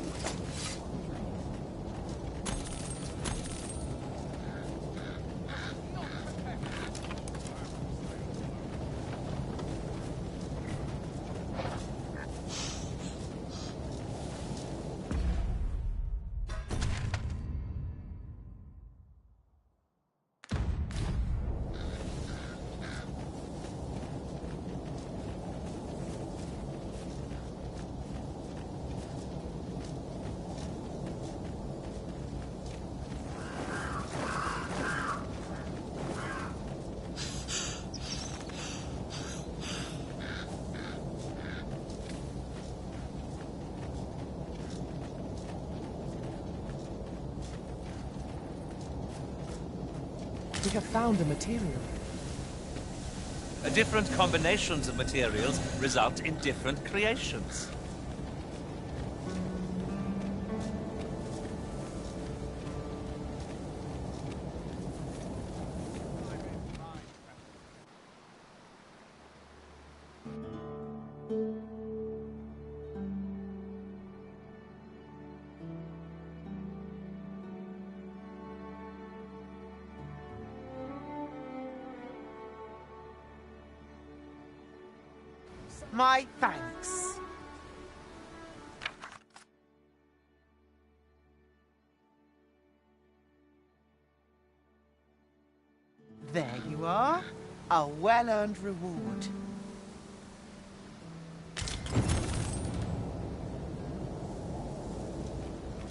S5: We have found a material.
S7: Different combinations of materials result in different creations.
S1: My thanks. There you are. A well-earned reward.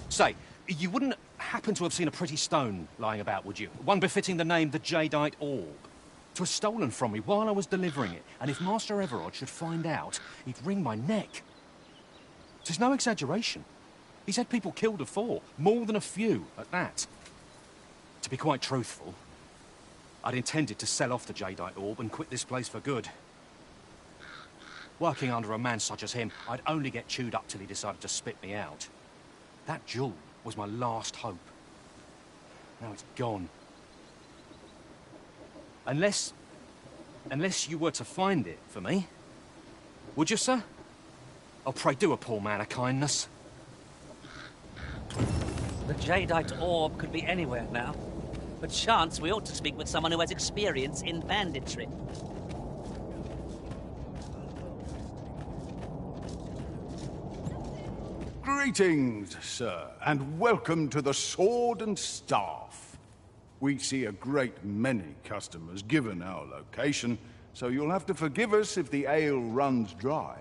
S19: Say, you wouldn't happen to have seen a pretty stone lying about, would you? One befitting the name the Jadeite Orb. 'Twas stolen from me while I was delivering it, and if Master Everard should find out, he'd wring my neck. 'Tis no exaggeration. He said people killed afore, more than a few at that. To be quite truthful, I'd intended to sell off the Jadeite Orb and quit this place for good. Working under a man such as him, I'd only get chewed up till he decided to spit me out. That jewel was my last hope. Now it's gone. Unless you were to find it for me. Would you, sir? Oh, pray do a poor man a kindness.
S4: The Jadeite Orb could be anywhere now. But chance we ought to speak with someone who has experience in banditry.
S12: Greetings, sir, and welcome to the Sword and Staff. We see a great many customers given our location, so you'll have to forgive us if the ale runs dry.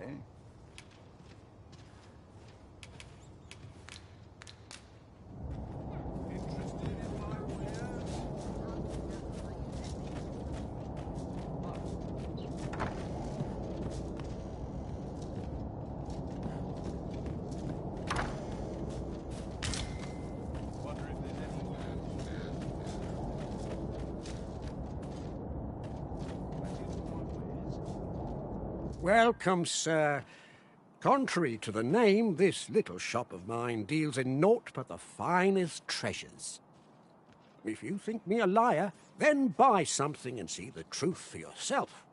S8: Welcome, sir. Contrary to the name, this little shop of mine deals in naught but the finest treasures. If you think me a liar, then buy something and see the truth for yourself.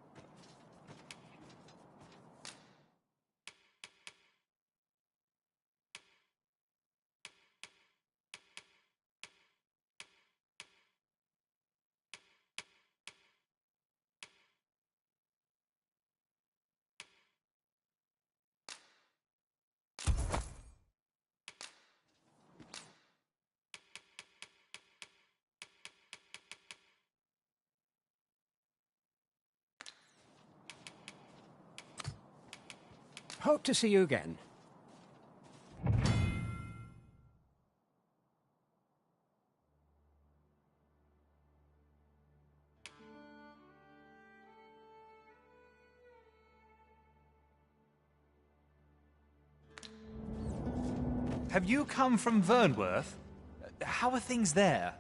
S8: Hope to see you again.
S13: Have you come from Vernworth? How are things there?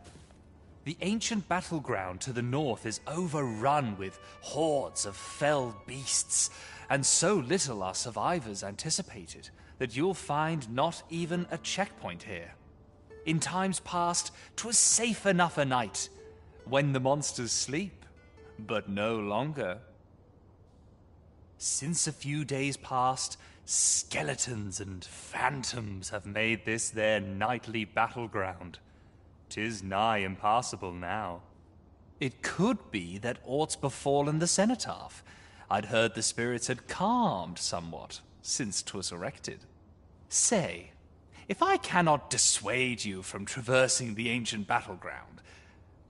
S13: The ancient battleground to the north is overrun with hordes of fell beasts, and so little are survivors anticipated that you'll find not even a checkpoint here. In times past, 'twas safe enough a night, when the monsters sleep, but no longer. Since a few days past, skeletons and phantoms have made this their nightly battleground. 'Tis nigh impassable now. It could be that aught's befallen the cenotaph. I'd heard the spirits had calmed somewhat since 'twas erected. Say, if I cannot dissuade you from traversing the ancient battleground,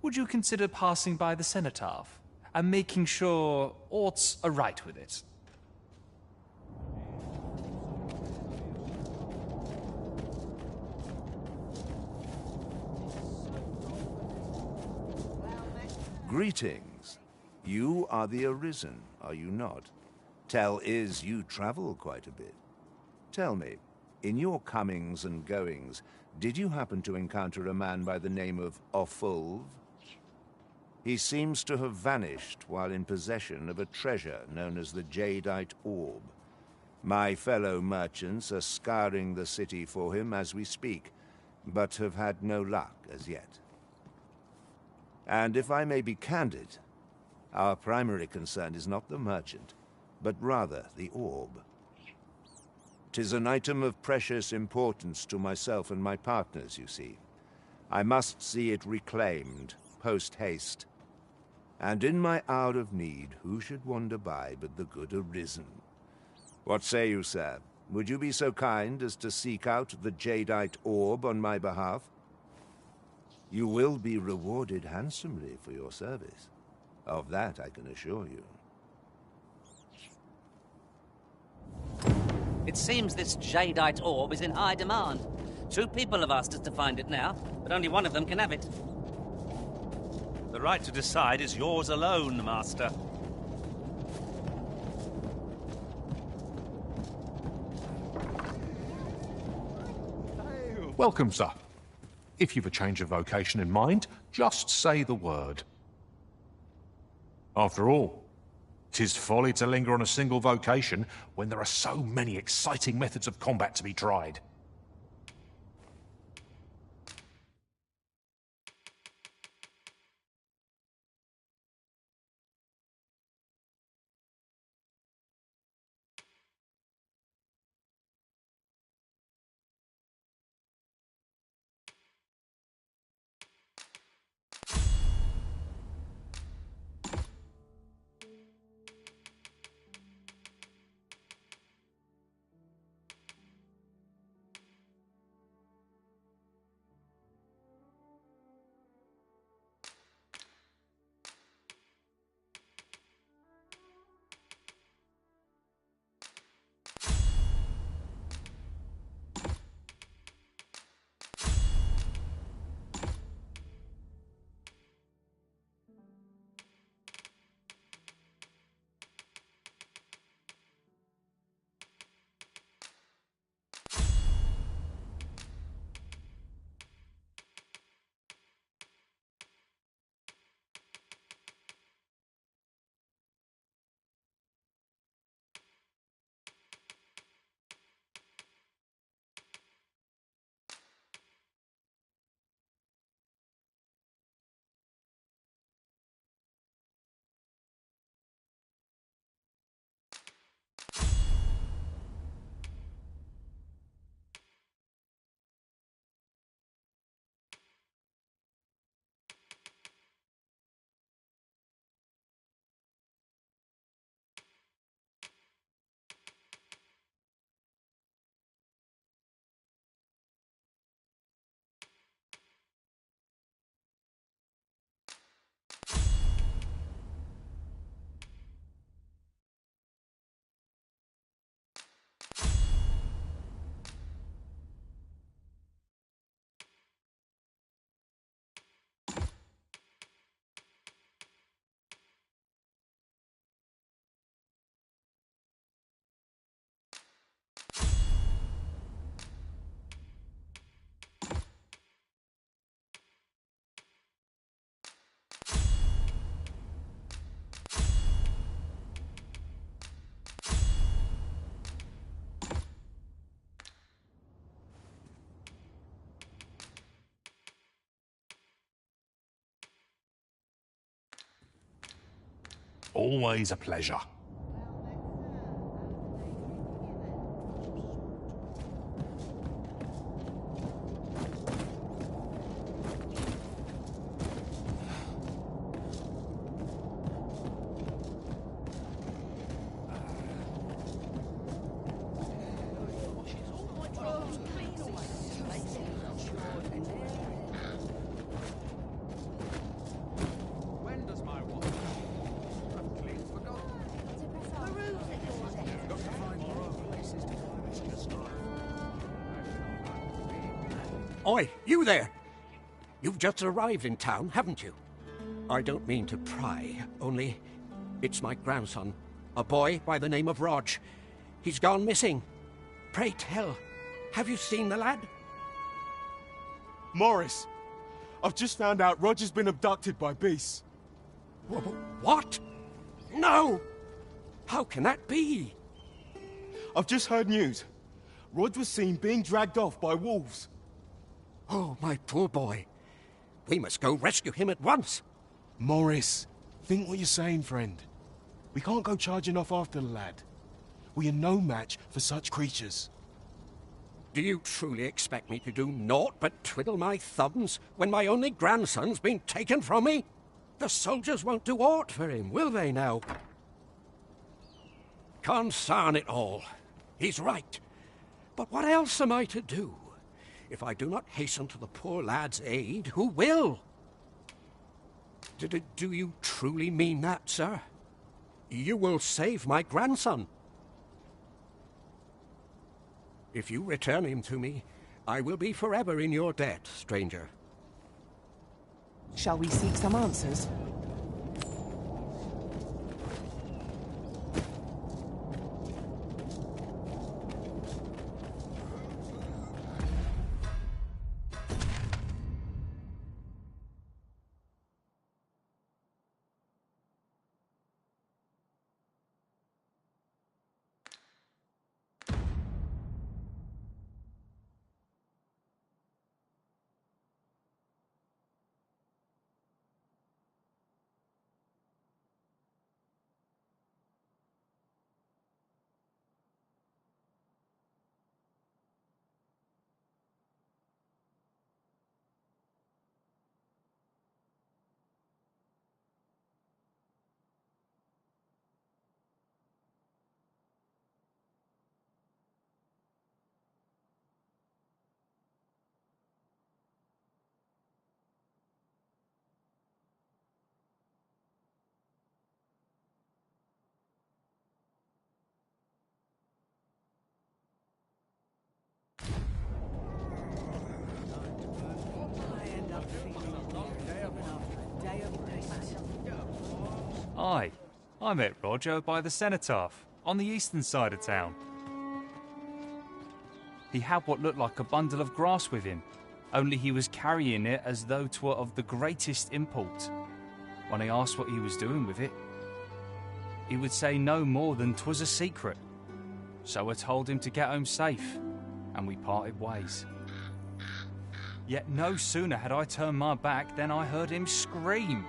S13: would you consider passing by the cenotaph and making sure aught's aright with it?
S10: Greetings. You are the Arisen, are you not? Tell is you travel quite a bit. Tell me, in your comings and goings, did you happen to encounter a man by the name of Offulv? He seems to have vanished while in possession of a treasure known as the Jadeite Orb. My fellow merchants are scouring the city for him as we speak, but have had no luck as yet. And if I may be candid, our primary concern is not the merchant, but rather the orb. 'Tis an item of precious importance to myself and my partners, you see. I must see it reclaimed, post-haste. And in my hour of need, who should wander by but the good Arisen? What say you, sir? Would you be so kind as to seek out the Jadeite Orb on my behalf? You will be rewarded handsomely for your service. Of that I can assure you.
S4: It seems this Jadeite orb is in high demand. 2 people have asked us to find it now, but only one of them can have it.
S7: The right to decide is yours alone, Master.
S17: Welcome, sir. If you've a change of vocation in mind, just say the word. After all, 'tis folly to linger on a single vocation when there are so many exciting methods of combat to be tried. Always a pleasure.
S8: Oi, you there! You've just arrived in town, haven't you? I don't mean to pry, only it's my grandson, a boy by the name of Rog. He's gone missing. Pray tell, have you seen the lad?
S18: Morris, I've just found out Roger's been abducted by beasts.
S8: What? No! How can that be?
S18: I've just heard news. Rog was seen being dragged off by wolves.
S8: Oh, my poor boy. We must go rescue him at once.
S18: Morris, think what you're saying, friend. We can't go charging off after the lad. We are no match for such creatures.
S8: Do you truly expect me to do naught but twiddle my thumbs when my only grandson's been taken from me? The soldiers won't do aught for him, will they now? Consarn it all. He's right. But what else am I to do? If I do not hasten to the poor lad's aid, who will? Do you truly mean that, sir? You will save my grandson. If you return him to me, I will be forever in your debt, stranger.
S5: Shall we seek some answers?
S13: Aye, I met Roger by the cenotaph, on the eastern side of town. He had what looked like a bundle of grass with him, only he was carrying it as though 'twere of the greatest import. When I asked what he was doing with it, he would say no more than 'twas a secret. So I told him to get home safe, and we parted ways. Yet no sooner had I turned my back than I heard him scream.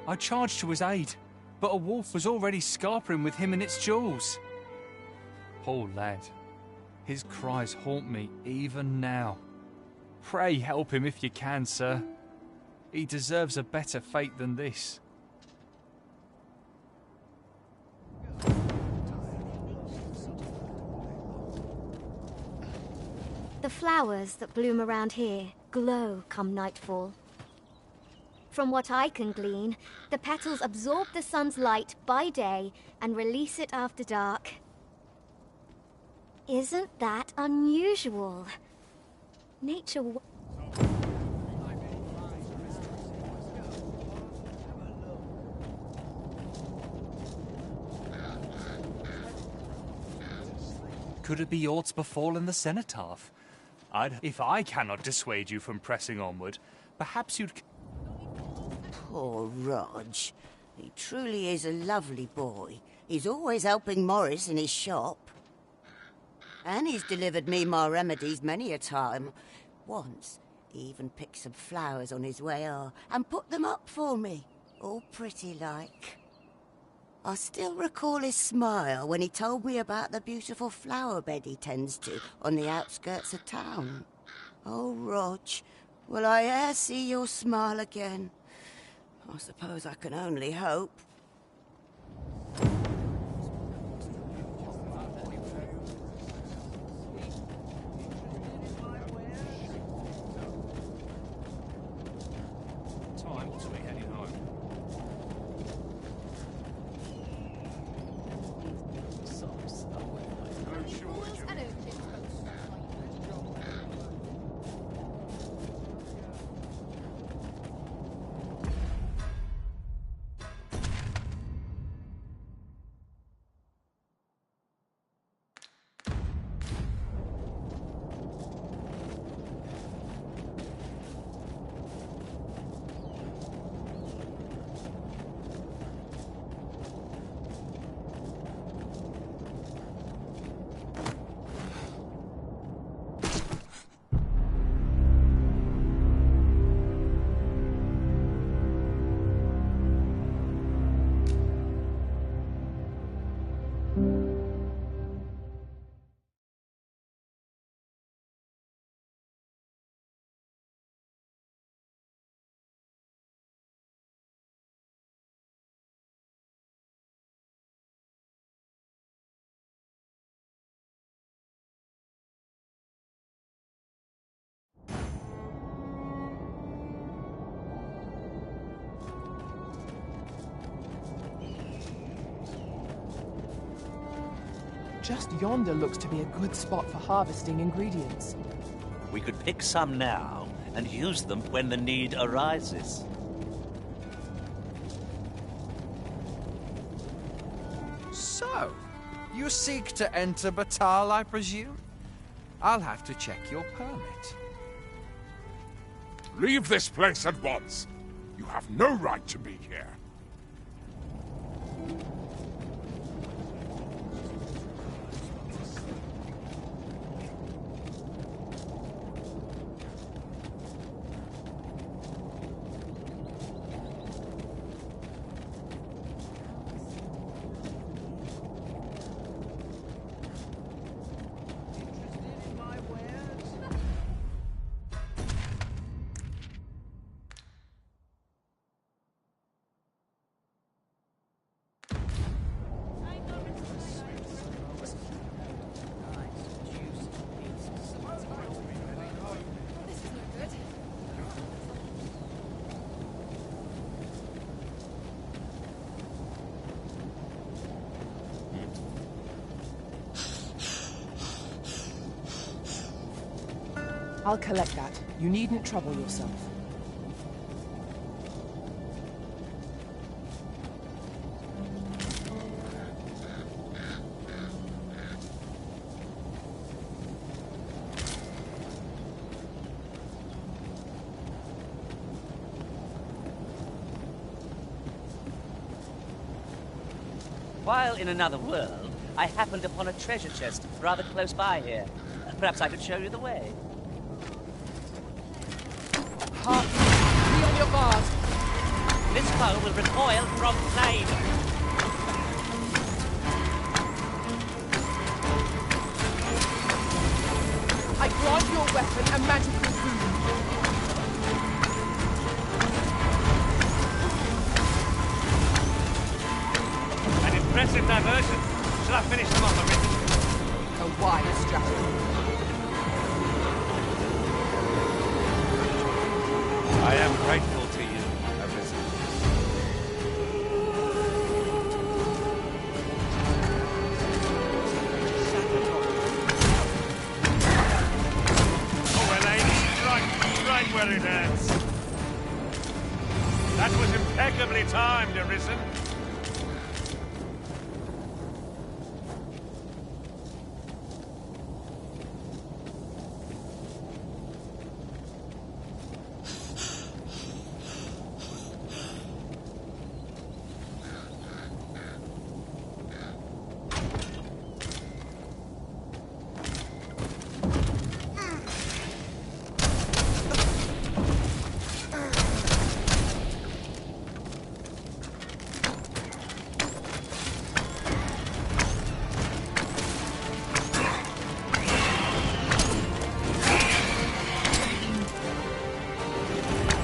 S13: I charged to his aid, but a wolf was already scarpering with him and its jewels. Poor lad. His cries haunt me even now. Pray help him if you can, sir. He deserves a better fate than this.
S6: The flowers that bloom around here glow come nightfall. From what I can glean, the petals absorb the sun's light by day and release it after dark. Isn't that unusual? Nature...
S13: Could it be aught's befallen the cenotaph? If I cannot dissuade you from pressing onward, perhaps you'd...
S21: Poor Rog. He truly is a lovely boy. He's always helping Morris in his shop. And he's delivered me my remedies many a time. Once, he even picked some flowers on his way and put them up for me. All pretty like. I still recall his smile when he told me about the beautiful flower bed he tends to on the outskirts of town. Oh, Rog, will I e'er see your smile again? I suppose I can only hope.
S19: Time to be heading home.
S5: Just yonder looks to be a good spot for harvesting ingredients.
S4: We could pick some now and use them when the need arises.
S1: So, you seek to enter Batal, I presume? I'll have to check your permit.
S2: Leave this place at once. You have no right to be here.
S5: I'll collect that. You needn't trouble yourself.
S4: While in another world, I happened upon a treasure chest rather close by here. Perhaps I could show you the way.
S5: Be on your guard.
S4: This foe will recoil from flame.
S5: I grant your weapon a magical boon.
S7: An impressive diversion. Shall I finish them off, Arisen?
S5: A wise strategy.
S15: I am grateful to you, Arisen. Oh, Elaine, strike where it hurts. That was impeccably timed, Arisen.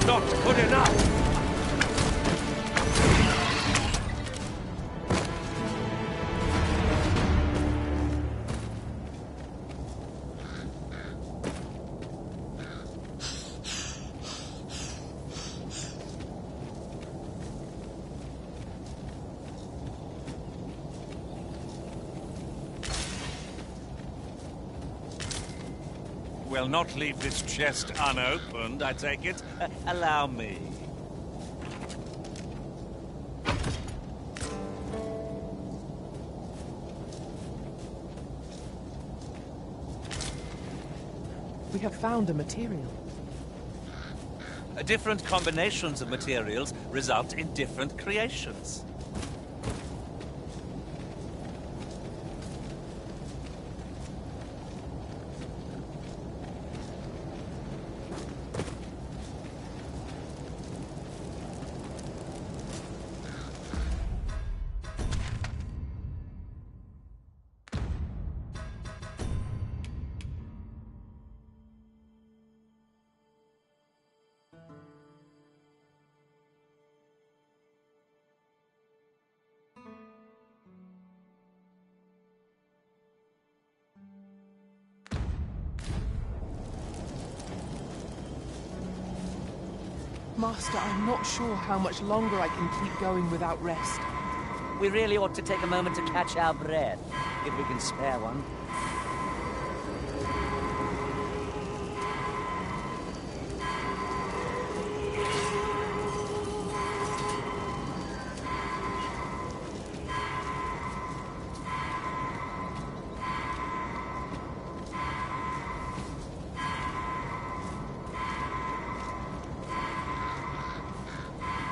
S15: not good enough! Will not leave this chest unopened, I take it. Allow me.
S5: We have found a material.
S7: Different combinations of materials result in different creations.
S5: Master, I'm not sure how much longer I can keep going without rest.
S4: We really ought to take a moment to catch our breath, if we can spare one.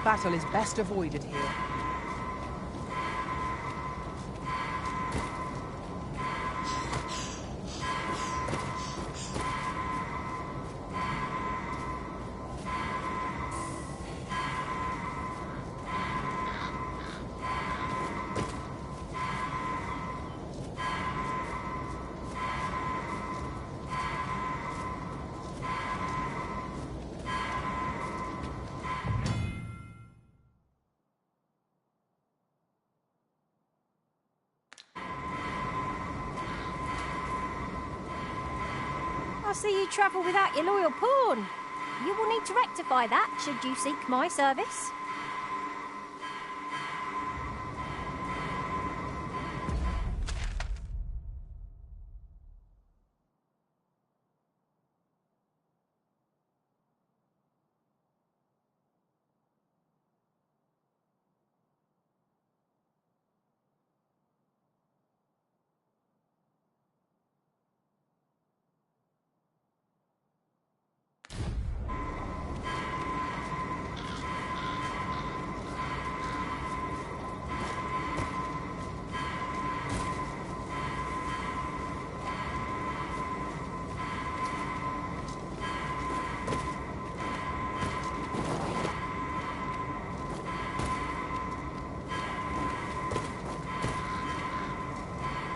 S5: Battle is best avoided here.
S3: I see you travel without your loyal pawn. You will need to rectify that should you seek my service.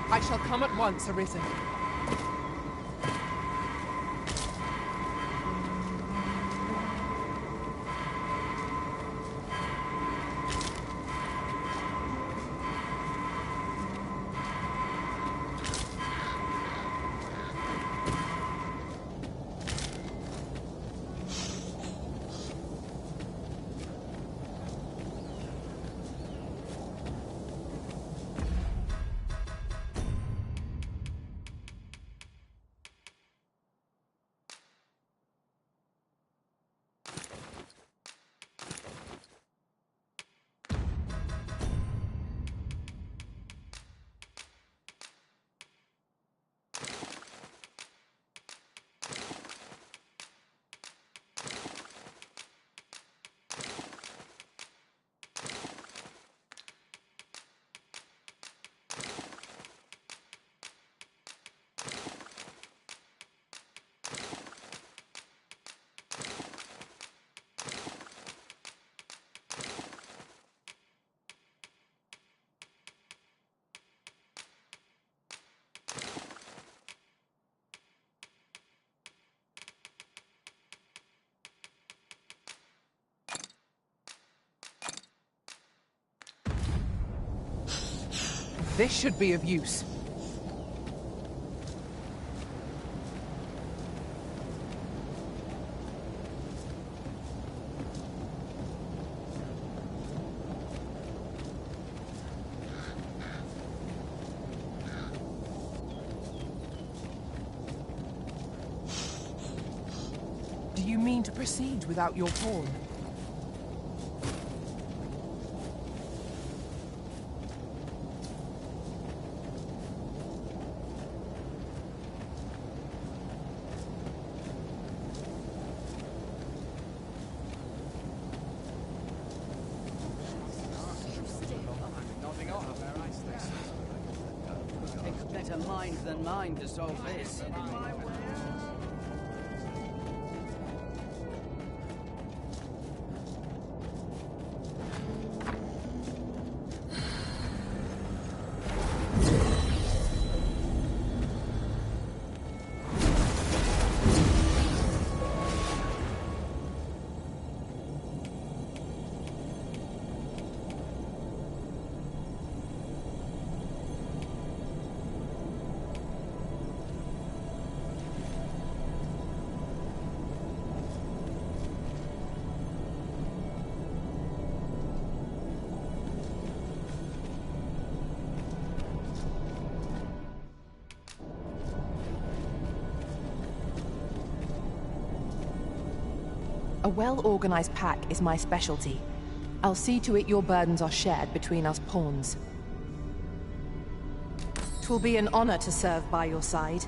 S5: I shall come at once, Arisen. This should be of use. Do you mean to proceed without your pawn?
S11: Takes better mind than mine to solve this.
S5: A well-organized pack is my specialty. I'll see to it your burdens are shared between us pawns. 'Twill be an honor to serve by your side.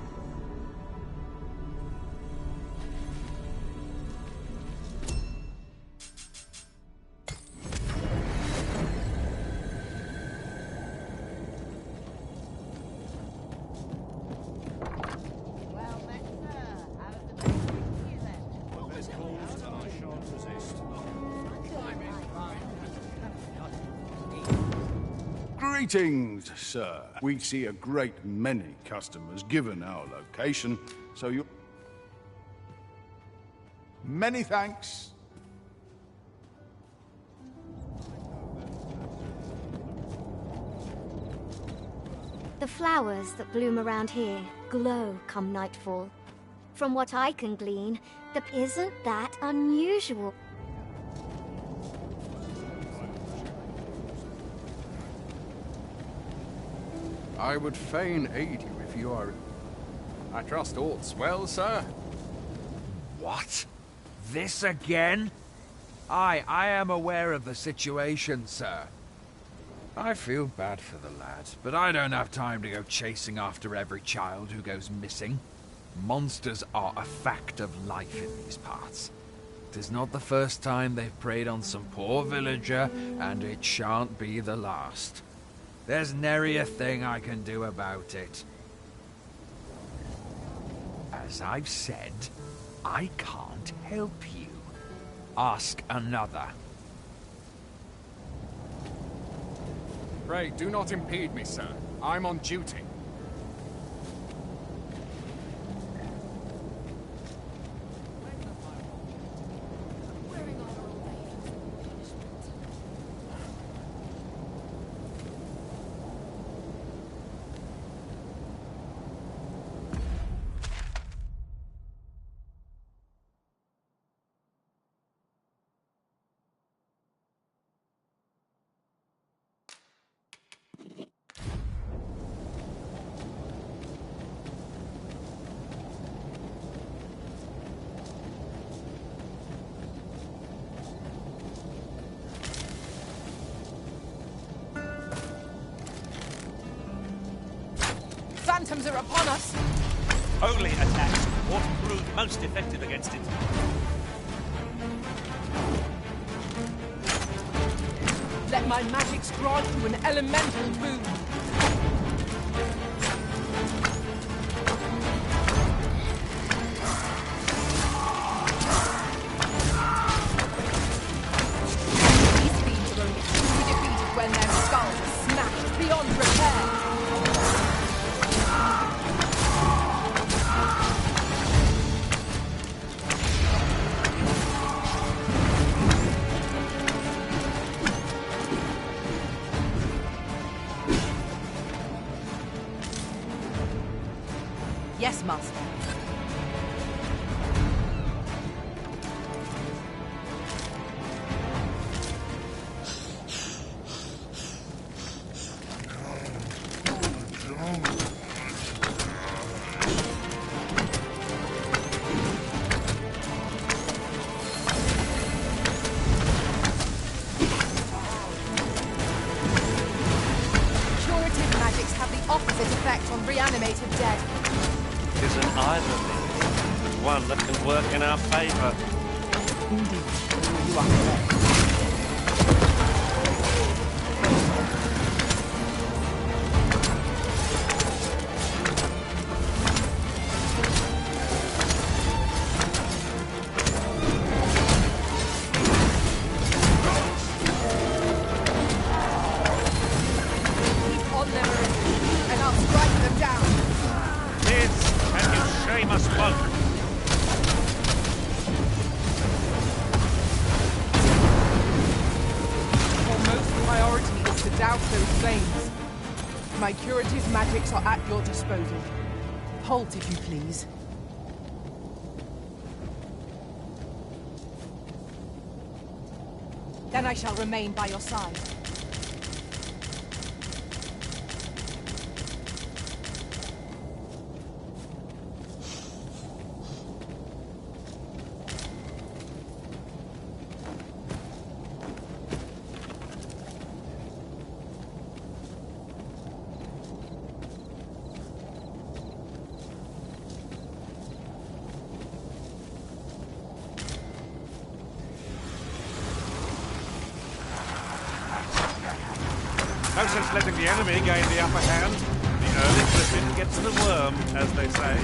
S12: Greetings, sir. We see a great many customers given our location, so you... Many thanks.
S3: The flowers that bloom around here glow come nightfall. From what I can glean, isn't that unusual?
S1: I would fain aid you if you are... I trust all's well, sir.
S14: What? This again? I am aware of the situation, sir.
S1: I feel bad for the lad, but I don't have time to go chasing after every child who goes missing. Monsters are a fact of life in these parts. 'Tis not the first time they've preyed on some poor villager, and it shan't be the last. There's nary a thing I can do about it. As I've said, I can't help you. Ask another.
S23: Pray, do not impede me, sir. I'm on duty.
S5: Phantoms are upon us!
S7: Holy attack ought to prove most effective against it.
S5: Let my magics grant you an elemental boon! These fiends are only truly defeated when their skulls are smashed beyond repair! Yes, Master.
S6: Opposite effect on reanimated dead.
S7: Is an irony, but one that can work in our favour.
S5: Indeed, you are correct. My curative magics are at your disposal. Halt, if you please.
S6: Then I shall remain by your side.
S15: No sense letting the enemy gain the upper hand. The early griffin gets the worm, as they say.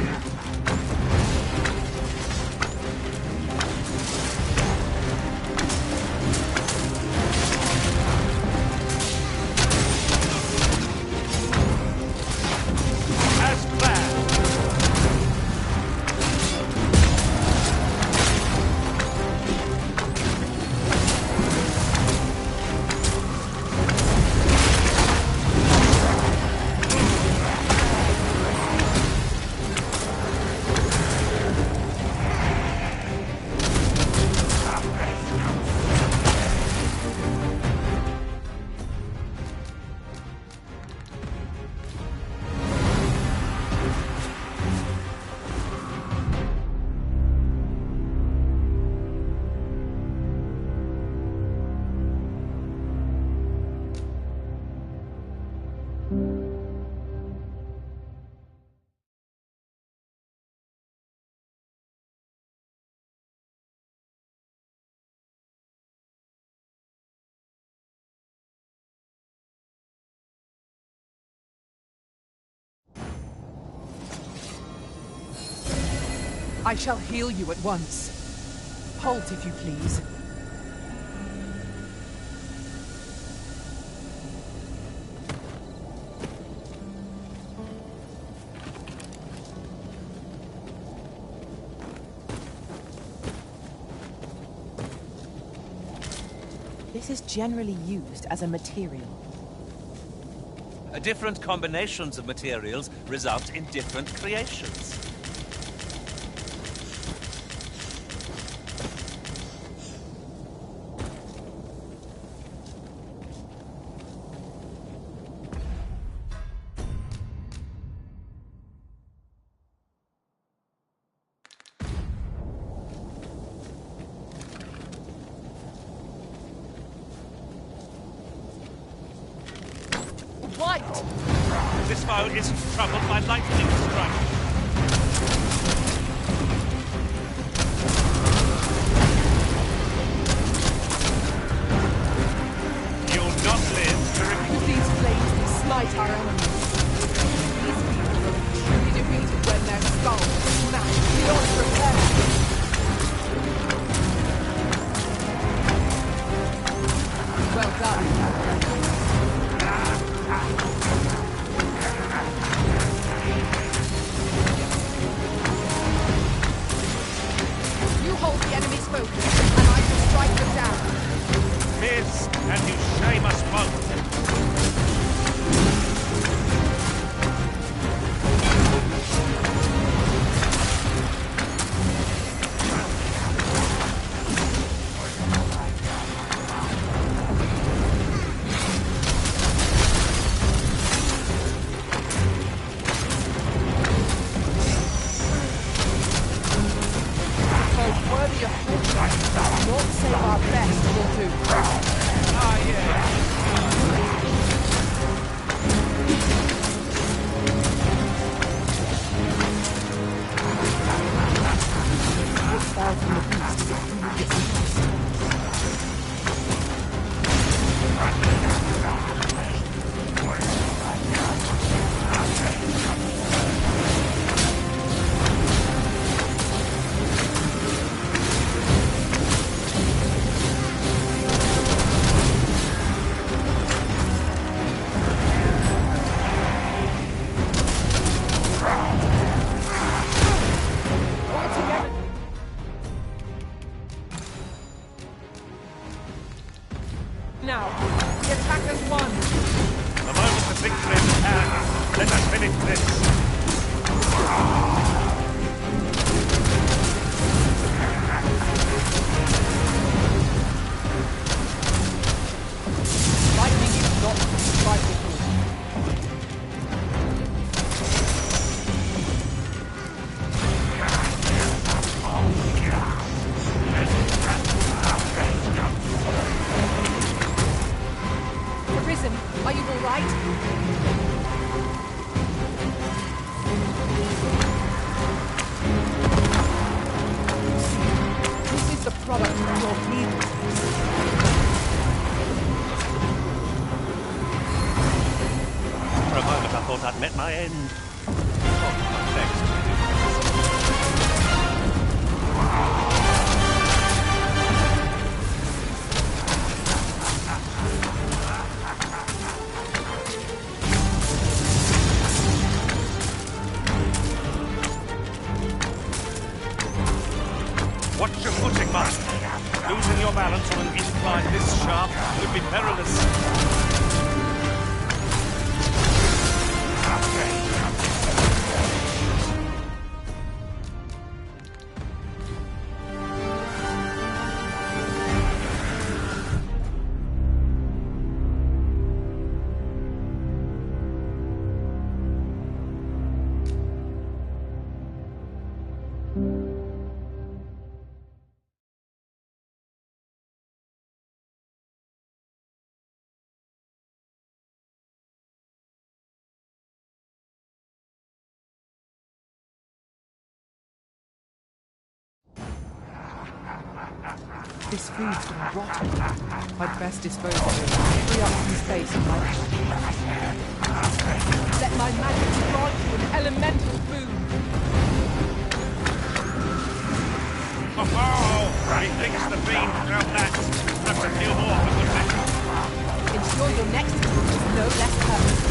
S5: I shall heal you at once. Halt, if you please. This is generally used as a material.
S7: Different combinations of materials result in different creations. This foe isn't troubled by lightning strike. You'll not live to
S5: With these flames we smite our enemies. These people will be truly defeated when their skulls smash beyond repair. Well done. Hold the enemy's focus, and I shall strike them down.
S7: Miss, and you shame us both.
S5: now. The attack has won.
S7: The moment of victory is at hand. Let us finish this.
S5: Lightning is not bicycle. Arisen, are you all right? This is the product of your heedlessness.
S7: For a moment I thought I'd met my end. Oh, thanks. Watch your footing, Master. Losing your balance on an incline this sharp could be perilous.
S5: This food's gonna rot. I'd best dispose of it. Free up some space in my bag. Let my magic grant you an elemental food.
S7: Oh, he thinks the fiend felt that. Perhaps a few more for good measure.
S5: Ensure your next attempt is no less perfect.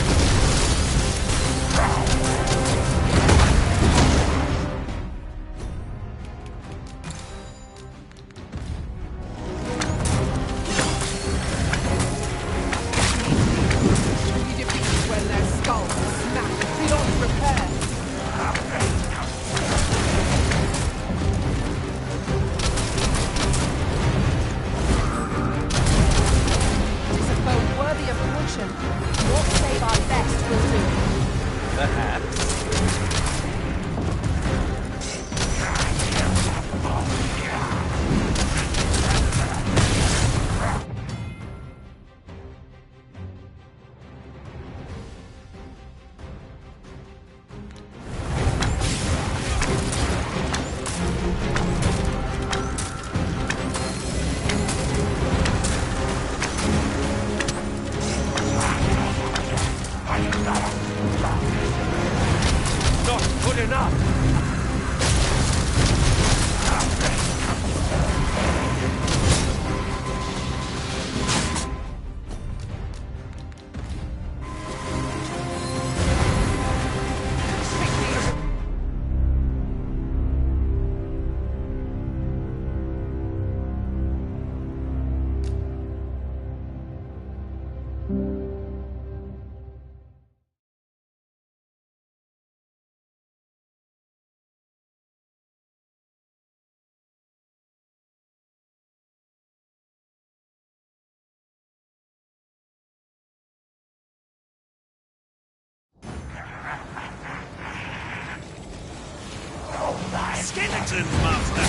S7: Skeletons, Master!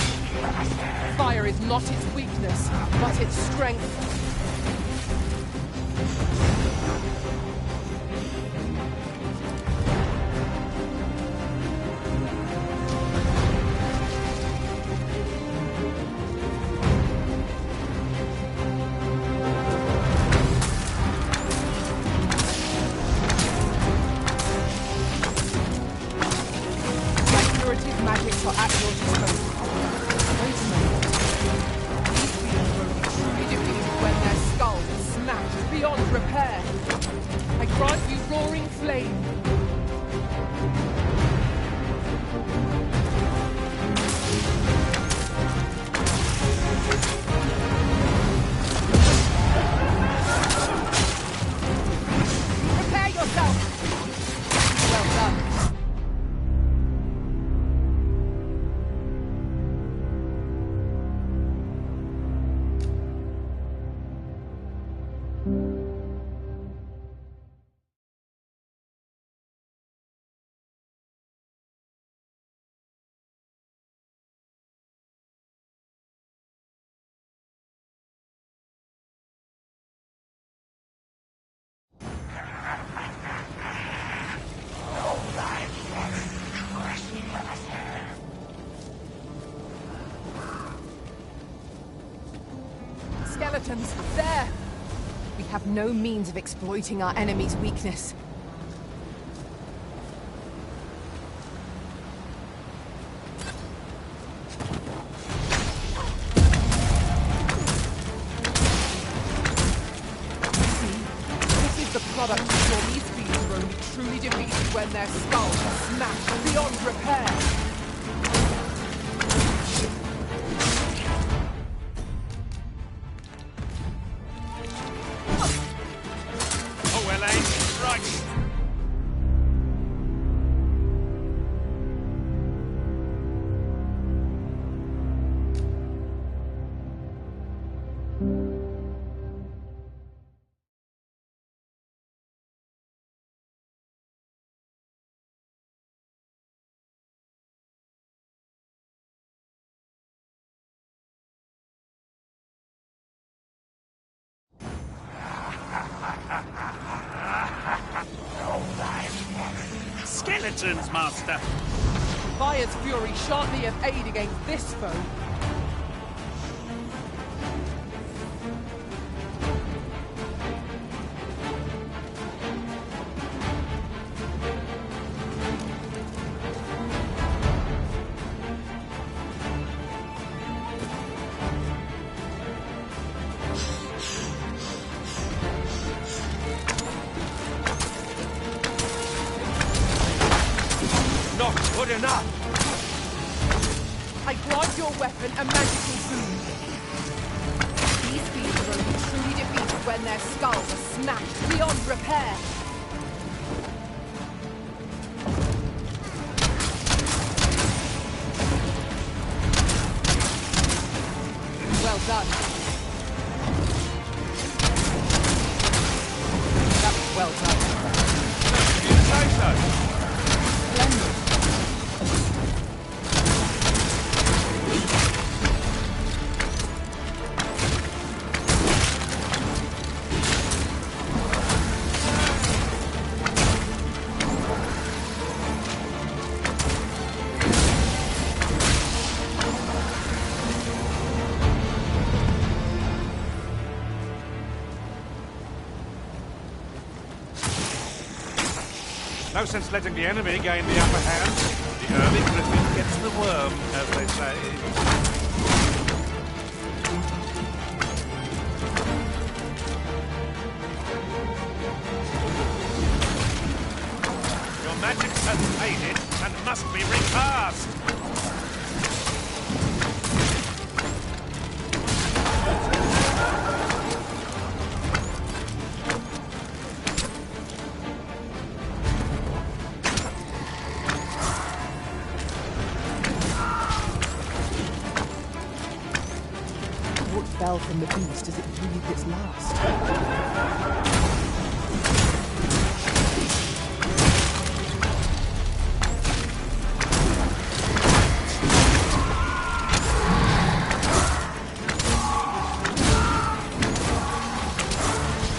S5: Fire is not its weakness, but its strength. Magics are at your disposal. Wait a moment. These beings will be truly defeated when their skeletons! There! We have no means of exploiting our enemy's weakness.
S9: Product ensure these fiends are only truly defeated when their skulls are smashed beyond repair.
S15: Oh, well aimed. Right. Skeletons, Master!
S9: Fire's fury shan't be of aid against this foe.
S15: Not good enough!
S9: I grant your weapon a magical boon. These fiends are only truly defeated when their skulls are smashed beyond repair. Well done. That was well done.
S15: You say so?
S9: Splendid.
S15: No sense letting the enemy gain the upper hand. The early griffin gets the worm, as they say. Your magic has faded and must be recast.
S9: What fell from the beast as it breathed its last?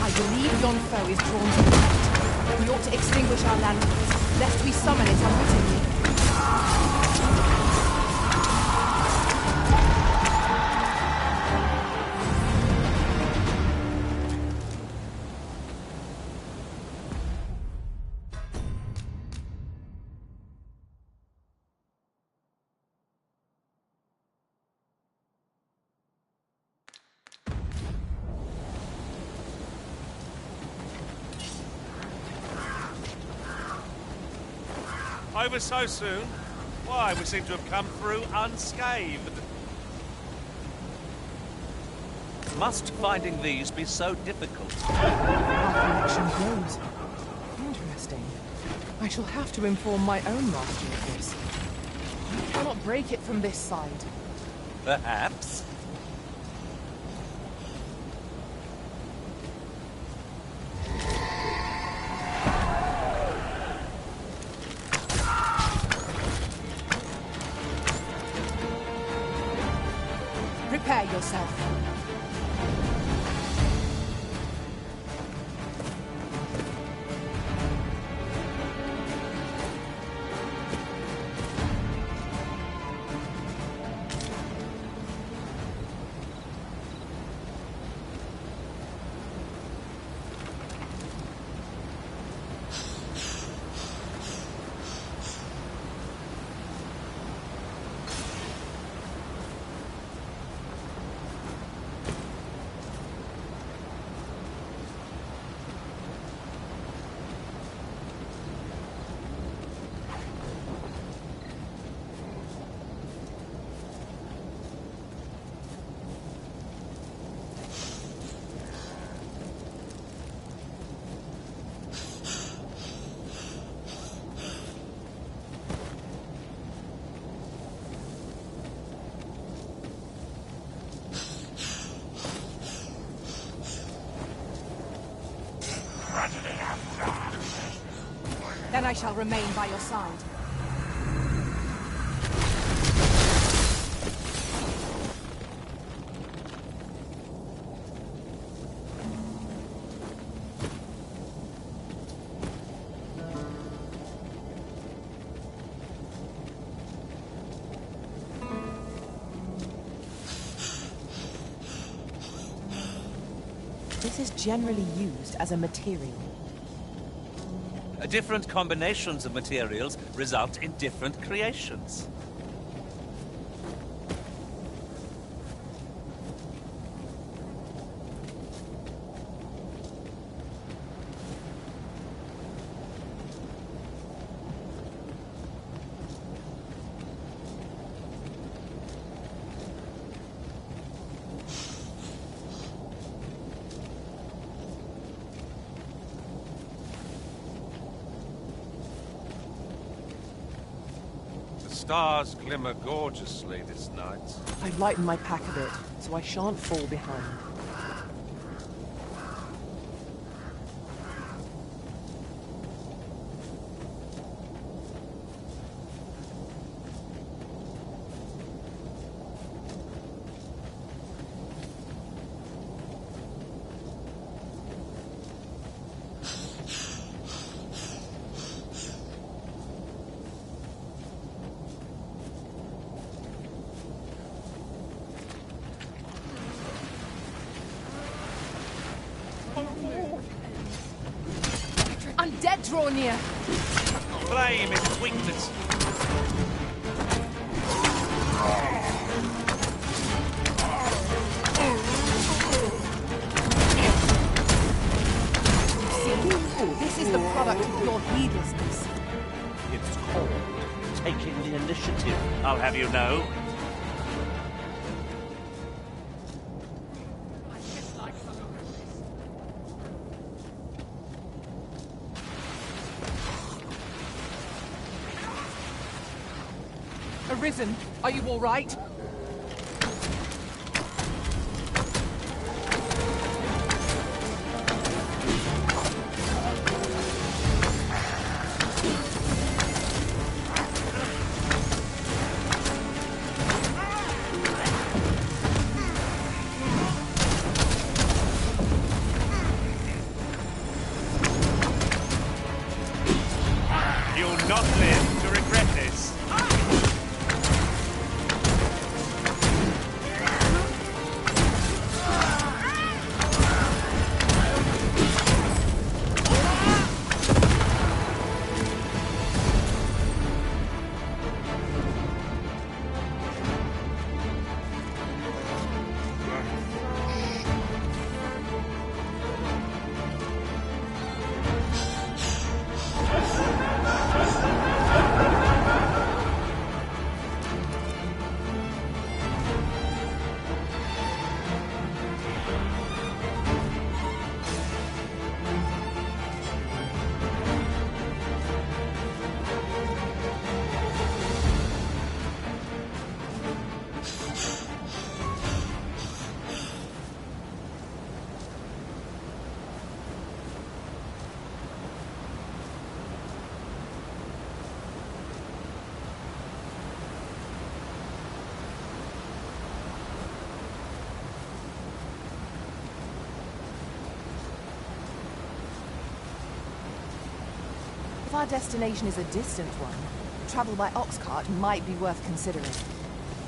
S9: I believe yon foe is drawn to the light. We ought to extinguish our lanterns, lest we summon it unwittingly.
S15: Over so soon? Why, we seem to have come through unscathed.
S4: Must finding these be so difficult?
S5: Our connection grows. Interesting. I shall have to inform my own master of this. I cannot break it from this side.
S4: Perhaps.
S5: Prepare yourself.
S9: Then I shall remain by your side.
S5: This is generally used as a material.
S7: Different combinations of materials result in different creations.
S15: Stars glimmer gorgeously this night.
S5: I've lightened my pack a bit, so I shan't fall behind.
S9: Undead draw near.
S7: Flame is its weakness.
S9: This is the product of your heedlessness.
S7: It's called taking the initiative, I'll have you know.
S9: Arisen, are you all right?
S7: You'll not live to regret this.
S5: If our destination is a distant one, travel by ox cart might be worth considering.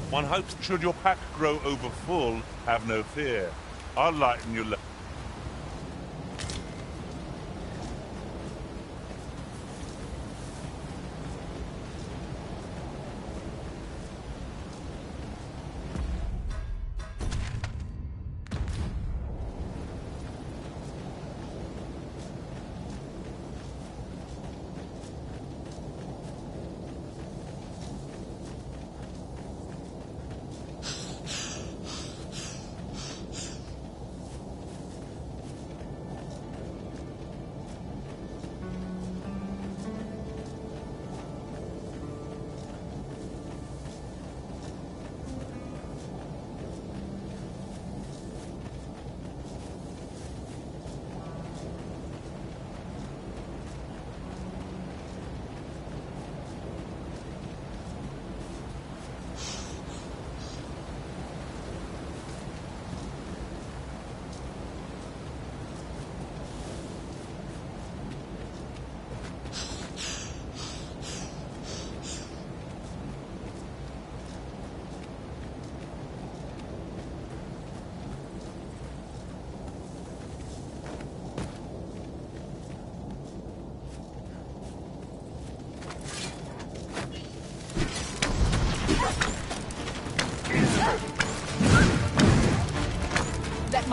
S15: One hopes should your pack grow over full, have no fear. I'll lighten your load.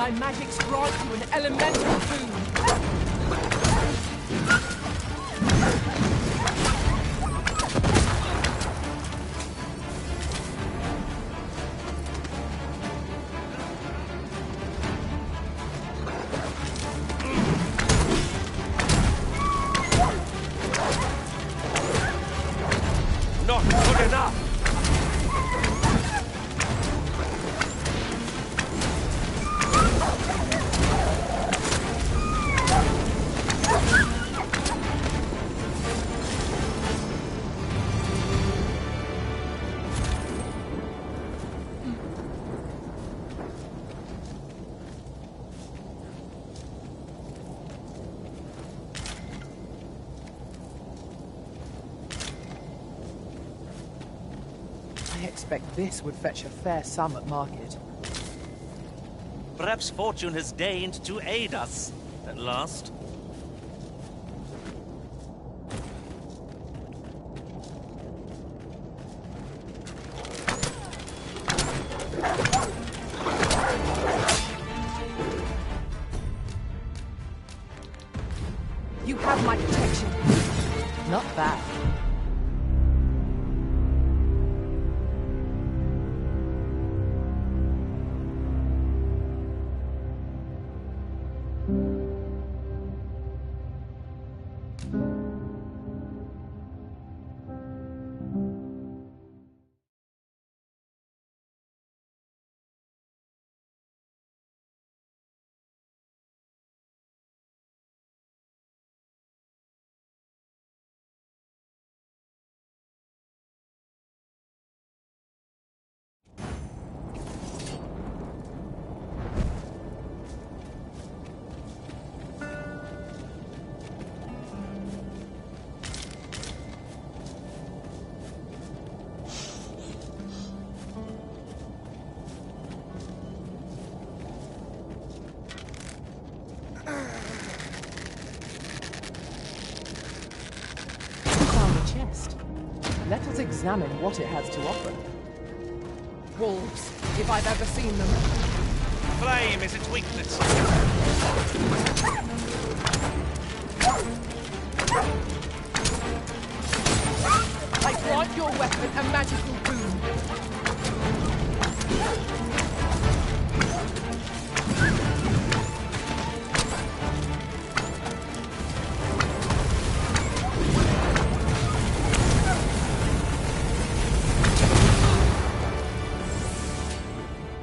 S5: My magics grant you an elemental boon.
S7: Not good enough!
S5: I expect this would fetch a fair sum at market.
S7: Perhaps fortune has deigned to aid us, at last.
S5: You have my protection. Not bad. Let us examine what it has to offer. Wolves, if I've ever seen them.
S7: Flame is its weakness.
S5: I grant your weapon a magical boon.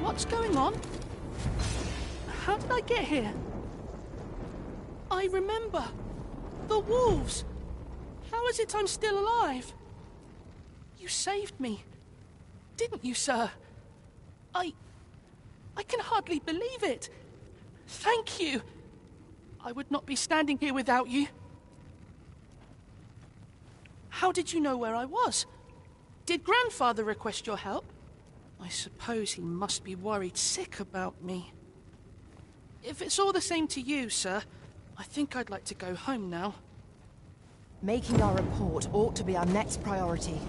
S16: What's going on? How did I get here? I remember. The wolves! How is it I'm still alive? You saved me. Didn't you, sir? I can hardly believe it. Thank you. I would not be standing here without you. How did you know where I was? Did Grandfather request your help? I suppose he must be worried sick about me. If it's all the same to you, sir, I think I'd like to go home now.
S5: Making our report ought to be our next priority.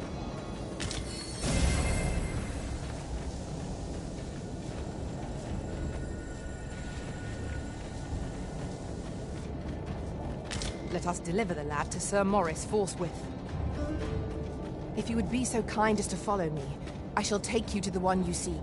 S5: Let us deliver the lad to Sir Maurice forthwith. If you would be so kind as to follow me, I shall take you to the one you seek.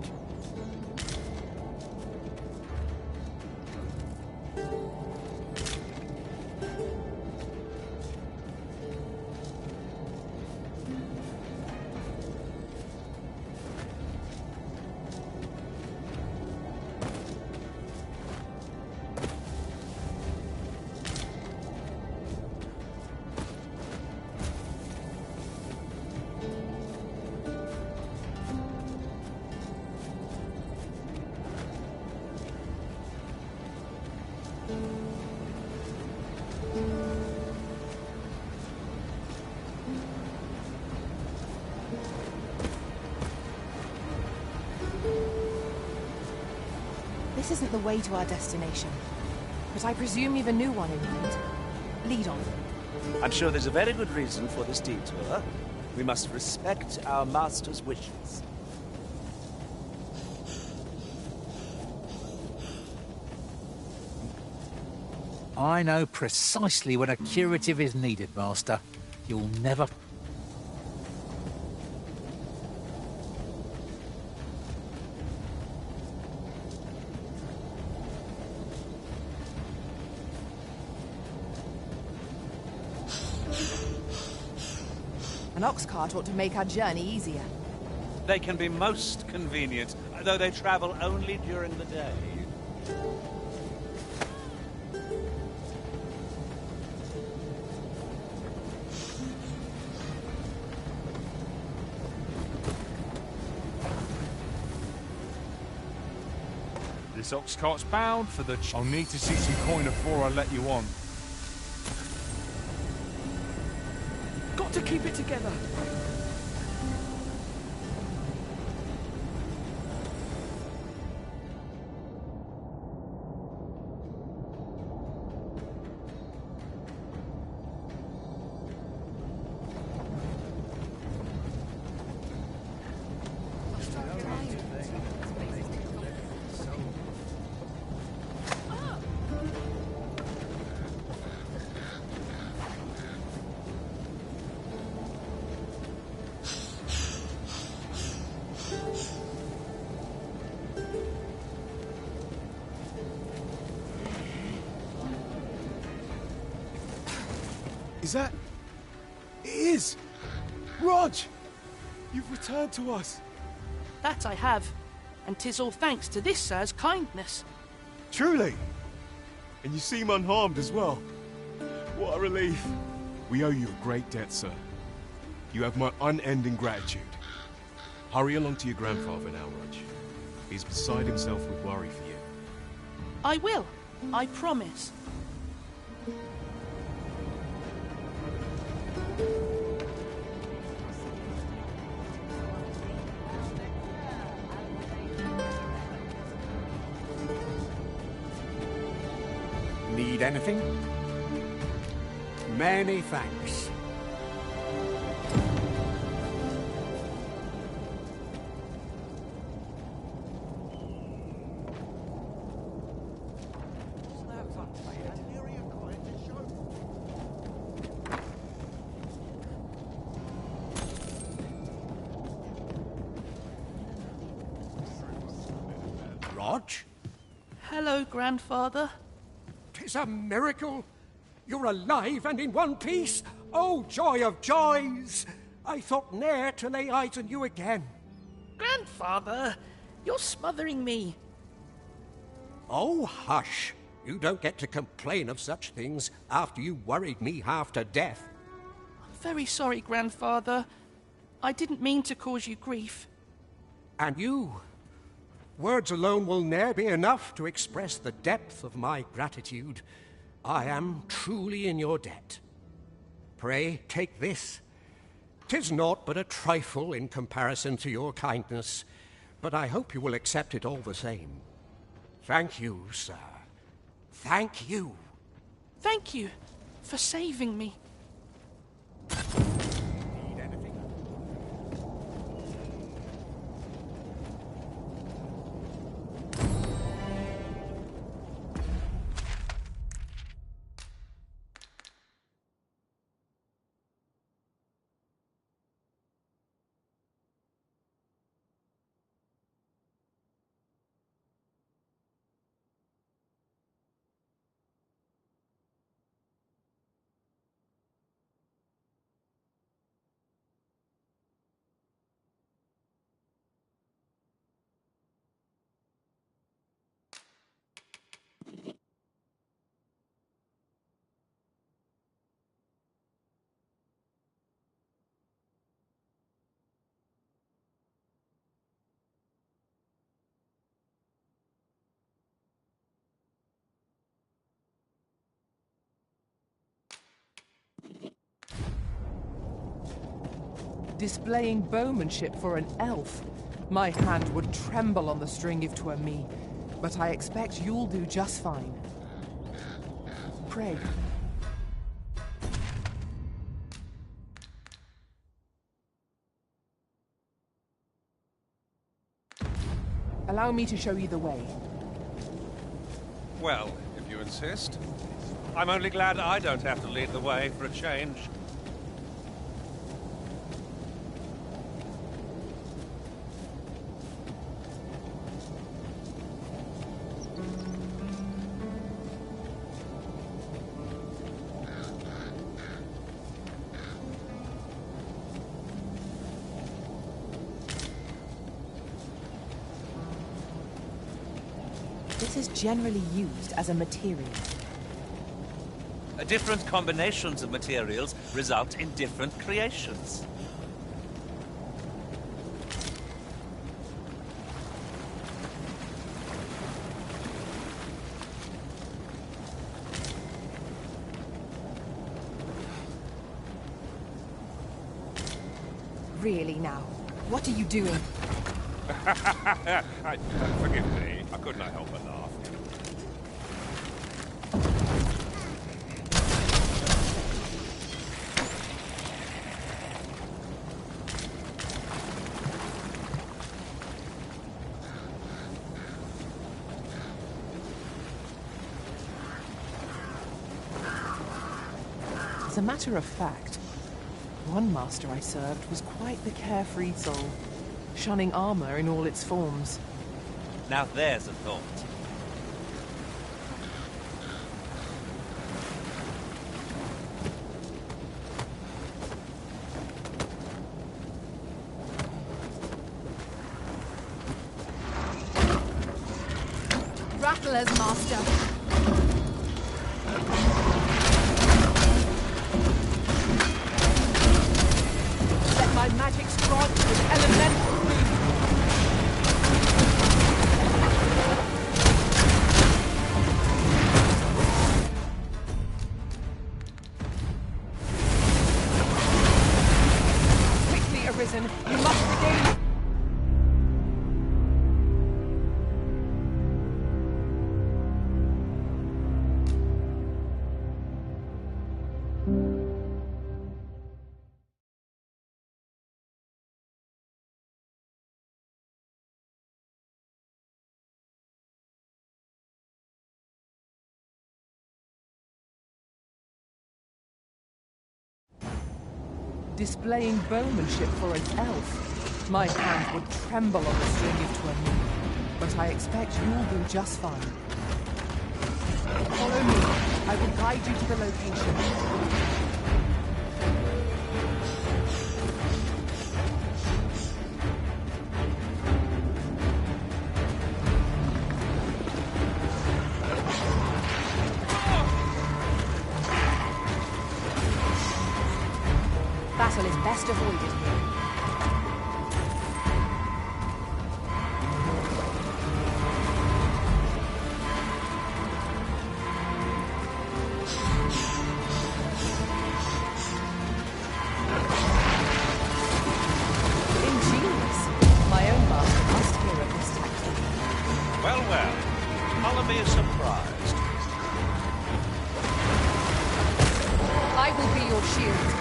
S5: This isn't the way to our destination, but I presume you've a new one in mind. Lead on.
S4: I'm sure there's a very good reason for this detour. We must respect our master's wishes.
S10: I know precisely when a curative is needed, Master. You'll never...
S9: An ox cart ought to make our journey easier.
S7: They can be most convenient, though they travel only during the day.
S15: This ox cart's bound for the... I'll need to see some coin before I let you on.
S16: Got to keep it together.
S18: Is that... It is! Rog! You've returned to us!
S16: That I have, and 'tis all thanks to this sir's kindness.
S18: Truly! And you seem unharmed as well. What a relief. We owe you a great debt, sir. You have my unending gratitude. Hurry along to your grandfather now, Rog. He's beside himself with worry for you.
S16: I will. I promise.
S8: Need anything? Many thanks. Rog?
S16: Hello, grandfather.
S8: 'Tis a miracle. You're alive and in one piece. Oh, joy of joys! I thought ne'er to lay eyes on you again.
S16: Grandfather, you're smothering me.
S8: Oh, hush. You don't get to complain of such things after you worried me half to death.
S16: I'm very sorry, grandfather. I didn't mean to cause you grief.
S8: And you? Words alone will ne'er be enough to express the depth of my gratitude. I am truly in your debt. Pray, take this. 'Tis naught but a trifle in comparison to your kindness, but I hope you will accept it all the same. Thank you, sir. Thank you.
S16: Thank you for saving me.
S8: Need anything?
S5: Displaying bowmanship for an elf. My hand would tremble on the string if 'twere me, but I expect you'll do just fine. Pray. Allow me to show you the way.
S15: Well, if you insist. I'm only glad I don't have to lead the way for a change.
S5: This is generally used as a material.
S7: Different combinations of materials result in different creations.
S5: Really now? What are you doing?
S15: Forgive me. I could not help but laugh.
S5: As a matter of fact, one master I served was quite the carefree soul, shunning armor in all its forms.
S7: Now there's a thought.
S9: Rattlers, master. My magic strike with elemental root. Quickly arisen, you must regain.
S5: Displaying bowmanship for an elf, my hand would tremble on the string if 'twere me. But I expect you'll do just fine. Follow me. I will guide you to the location. Battle is best avoided here. Ingenious. My own master must hear of this tactic.
S7: Well, well. Follow me surprised.
S9: I will be your shield.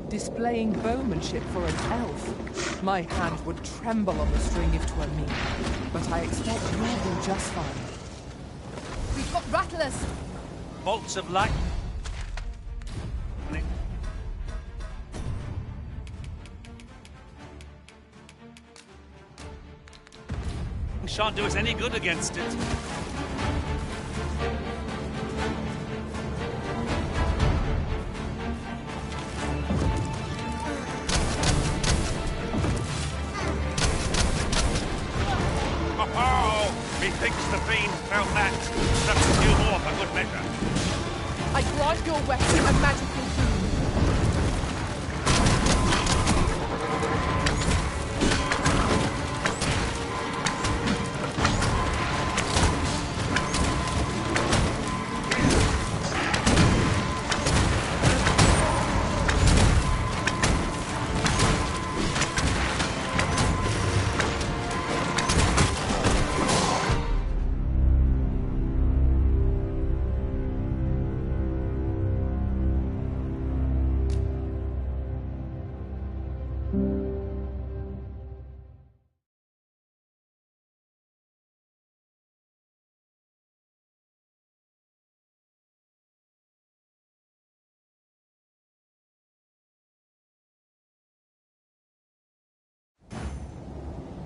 S5: Displaying bowmanship for an elf, my hand would tremble on the string if 'twere me. But I expect you'll do just fine.
S9: We've got rattlers.
S7: Bolts of light. We shan't do us any good against it. Methinks the fiend felt that. Substitute more for good measure.
S9: I grant your weapon a magical boon.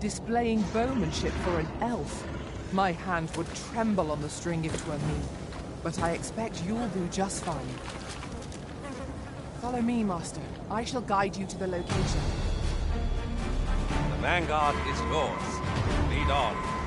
S5: Displaying bowmanship for an elf. My hand would tremble on the string if it were me. But I expect you'll do just fine. Follow me, Master. I shall guide you to the location.
S17: The vanguard is yours. Lead on.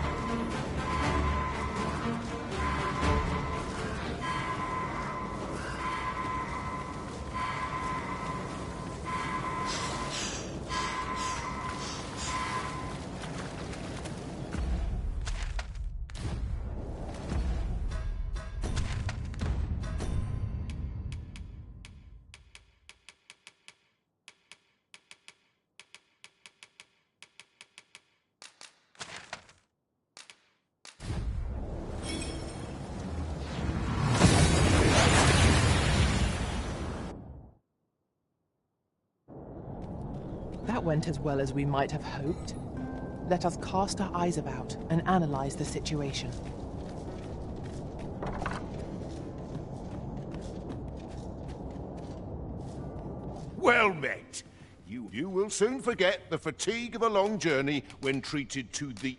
S5: That went as well as we might have hoped. Let us cast our eyes about and analyze the situation.
S2: Well met. You will soon forget the fatigue of a long journey when treated to the...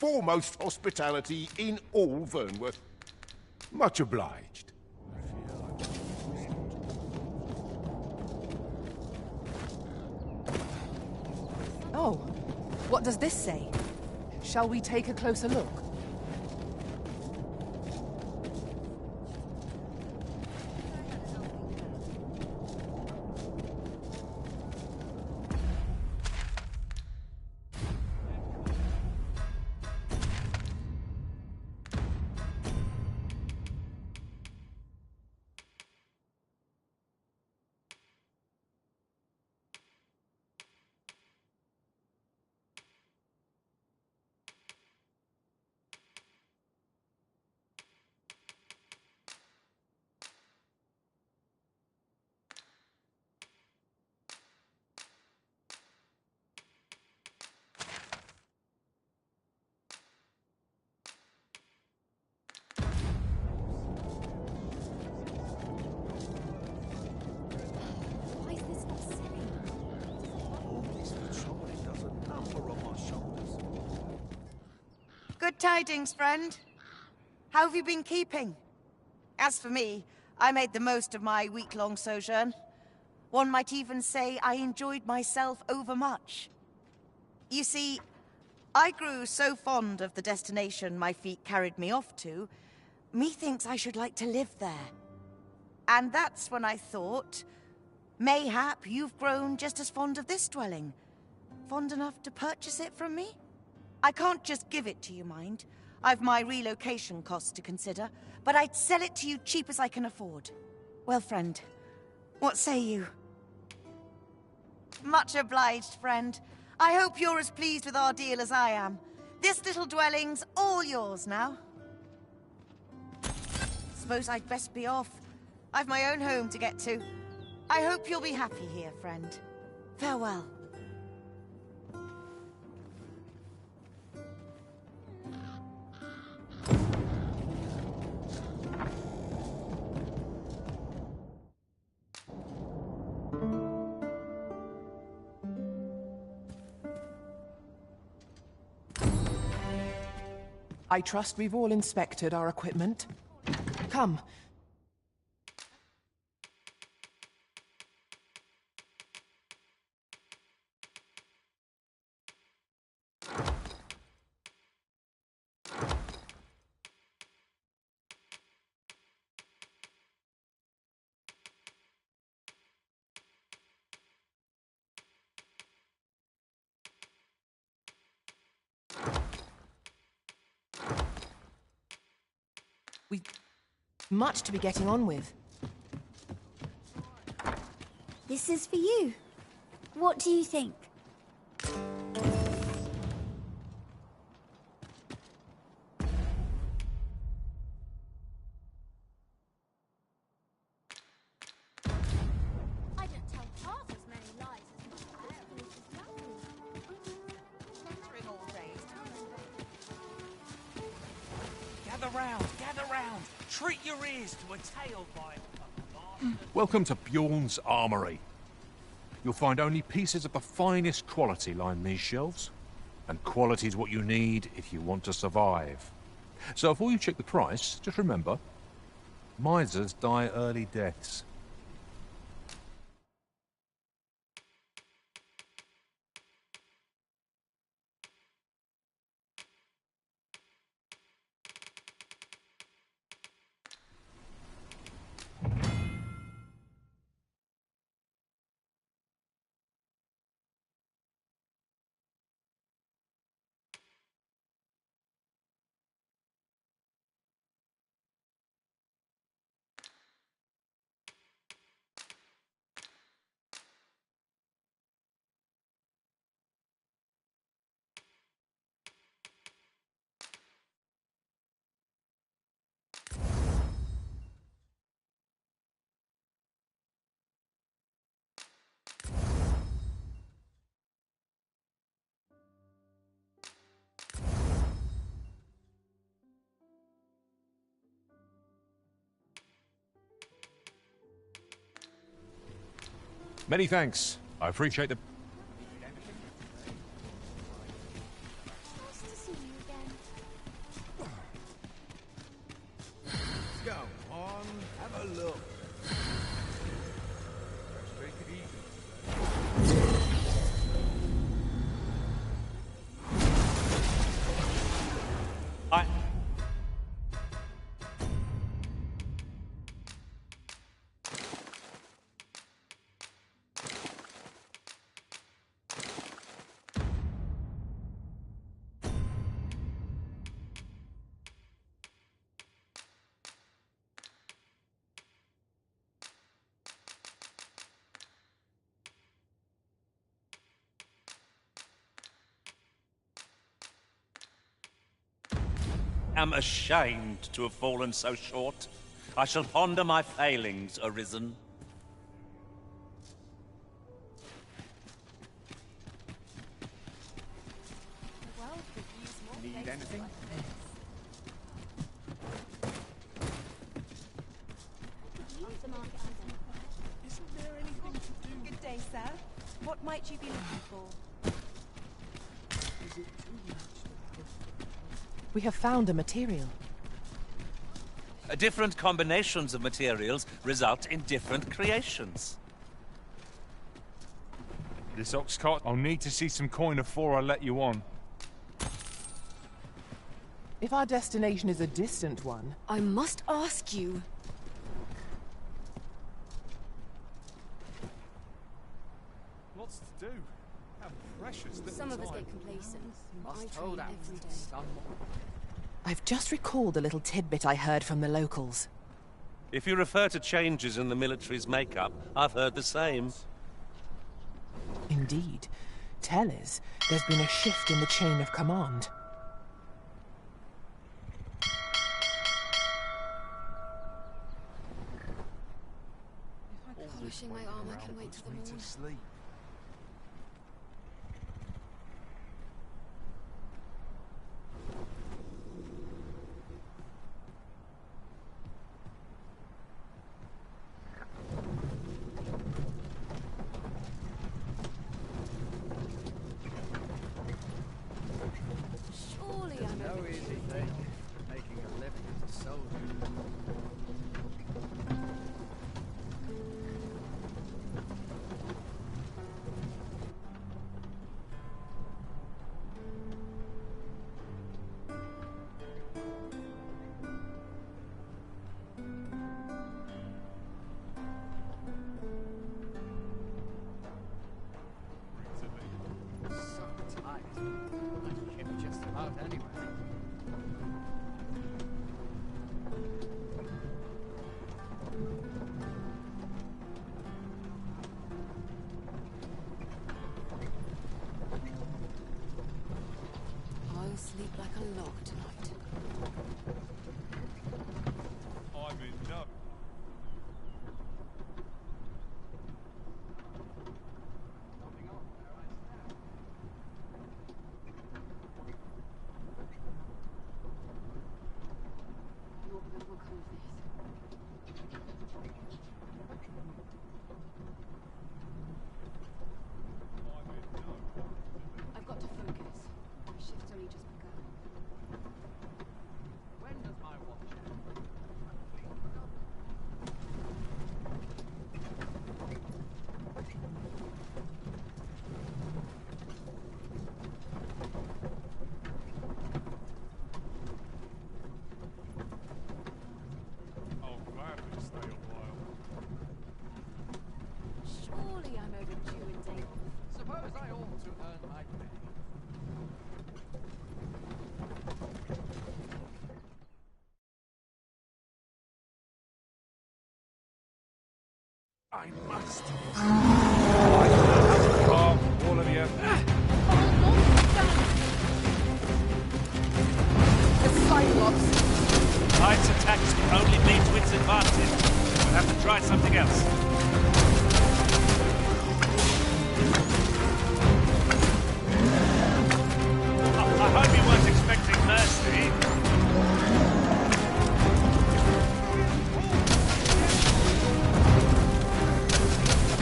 S2: foremost hospitality in all Vernworth. Much obliged.
S5: Oh, what does this say? Shall we take a closer look?
S20: Good tidings, friend. How have you been keeping? As for me, I made the most of my week-long sojourn. One might even say I enjoyed myself overmuch. You see, I grew so fond of the destination my feet carried me off to, methinks I should like to live there. And that's when I thought, mayhap you've grown just as fond of this dwelling. Fond enough to purchase it from me? I can't just give it to you, mind. I've my relocation costs to consider, but I'd sell it to you cheap as I can afford. Well, friend, what say you? Much obliged, friend. I hope you're as pleased with our deal as I am. This little dwelling's all yours now. Suppose I'd best be off. I've my own home to get to. I hope you'll be happy here, friend. Farewell.
S5: I trust we've all inspected our equipment. Come. We've much to be getting on with.
S6: This is for you. What do you think? I don't tell half as many lies as my parents.
S20: Lecturing all day.
S7: Gather round. Treat your ears to a tale by...
S19: Welcome to Bjorn's Armory. You'll find only pieces of the finest quality line these shelves. And quality's what you need if you want to survive. So before you check the price, just remember, misers die early deaths. Many thanks. I appreciate the...
S6: Nice to see you again.
S2: Let's go on, have a look. Let's take it easy.
S7: Am ashamed to have fallen so short. I shall ponder my failings, Arisen.
S23: Need anything?
S13: Isn't there anything to do? Good day, sir. What might you be looking for?
S23: Is it too much?
S5: We have found a material.
S7: Different combinations of materials result in different creations.
S18: This ox cart, I'll need to see some coin before I let you on.
S5: If our destination is a distant one...
S9: I must ask you.
S18: Lots to do. How precious little
S9: Some of us
S18: time.
S9: get complacent. I
S18: Must
S9: train
S18: hold out
S9: every day.
S18: somewhat.
S5: I've just recalled a little tidbit I heard from the locals.
S7: If you refer to changes in the military's makeup, I've heard the same.
S5: Indeed. Tell us, there's been a shift in the chain of command.
S9: Polishing my armor can wait till the morning.
S18: Sleep.
S9: Surely I'm
S11: No easy thing. that anyway.
S9: I'll sleep like a log tonight.
S15: I'm in no.
S9: What will come of this? I've got to focus. My shift's only just begun.
S11: When does my watch end?
S15: I'll gladly stay a while.
S9: Surely I'm overdue a day off.
S11: Suppose I ought to earn my pay.
S15: I must. Oh, all of you.
S9: The Cyclops!
S7: Knight's attacks can only lead to its advantage. We'll have to try something else. Oh, I hope you weren't expecting mercy.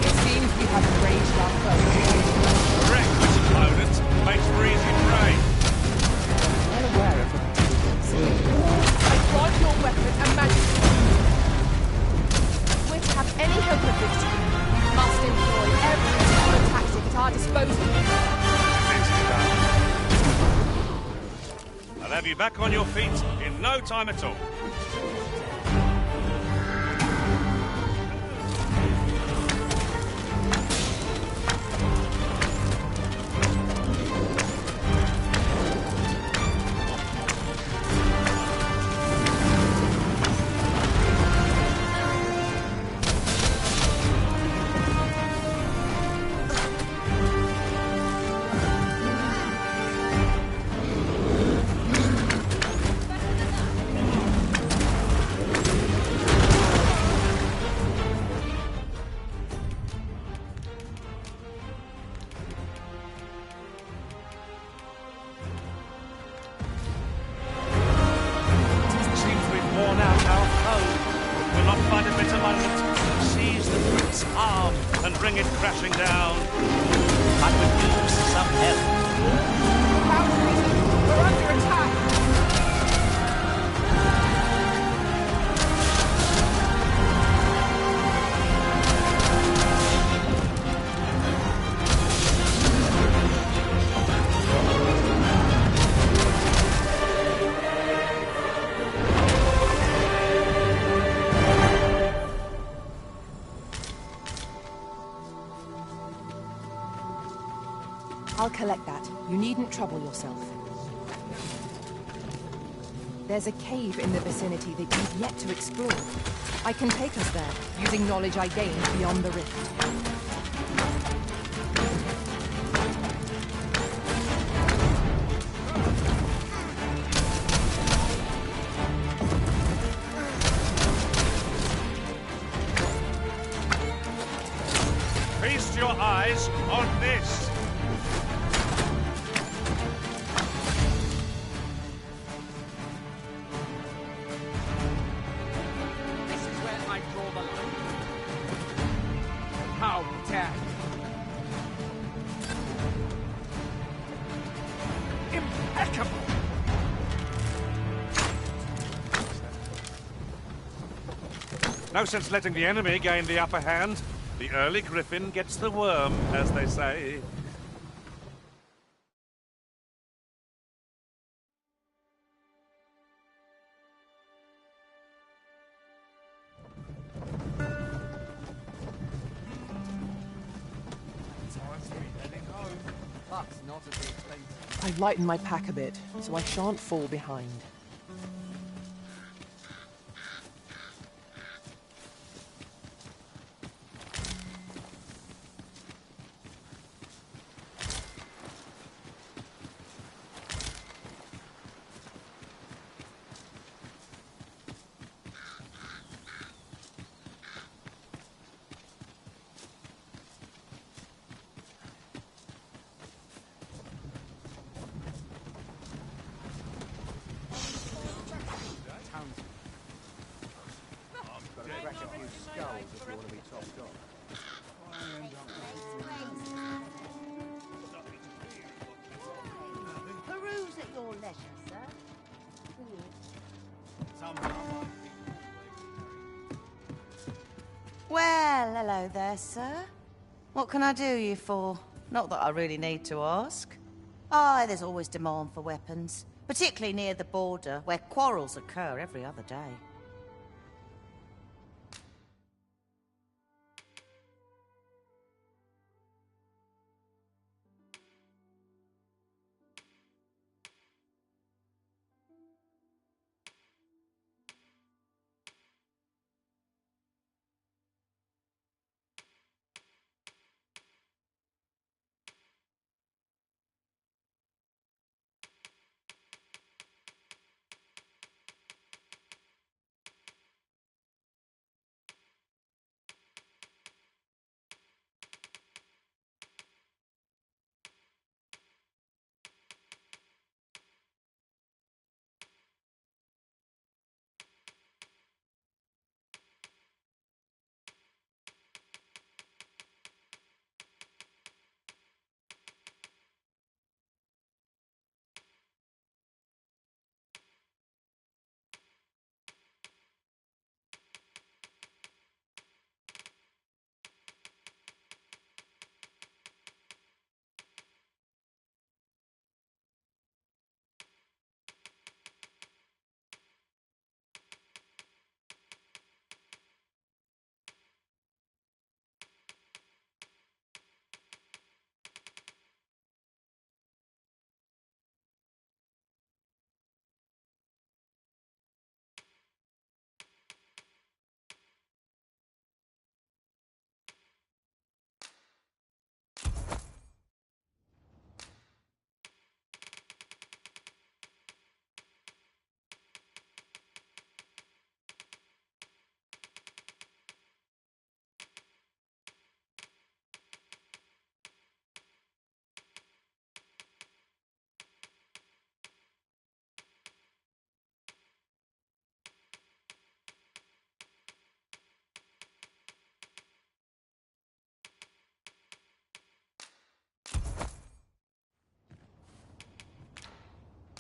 S5: It seems we have arranged our first.
S7: Reckless opponent makes for easy prey.
S5: Well aware of I grant your weapon and magic. If we're to have any hope of victory, we must employ every single tactic at our disposal.
S7: I'll have you back on your feet in no time at all. And bring it crashing down. I could use some help.
S9: We're under attack!
S5: I'll collect that. You needn't trouble yourself. There's a cave in the vicinity that you've yet to explore. I can take us there, using knowledge I gained beyond the rift.
S7: Feast your eyes on this.
S14: This is where I draw the line. How dare you! Impeccable!
S15: No sense letting the enemy gain the upper hand. The early griffin gets the worm, as they say.
S14: Time's
S11: Luck's not at the expense.
S5: I've lightened my pack a bit, so I shan't fall behind.
S20: Peruse at your leisure, sir. Well, hello there, sir. What can I do you for? Not that I really need to ask. Ah, there's always demand for weapons, particularly near the border, where quarrels occur every other day.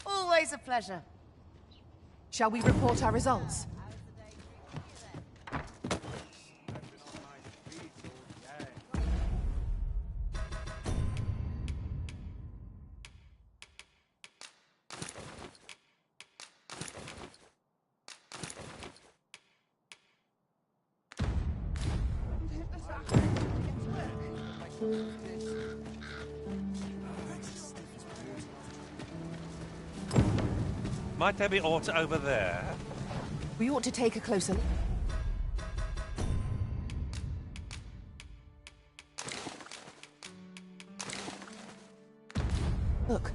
S20: Always a pleasure.
S5: Shall we report our results?
S7: Might there be aught over there?
S5: We ought to take a closer look. Look.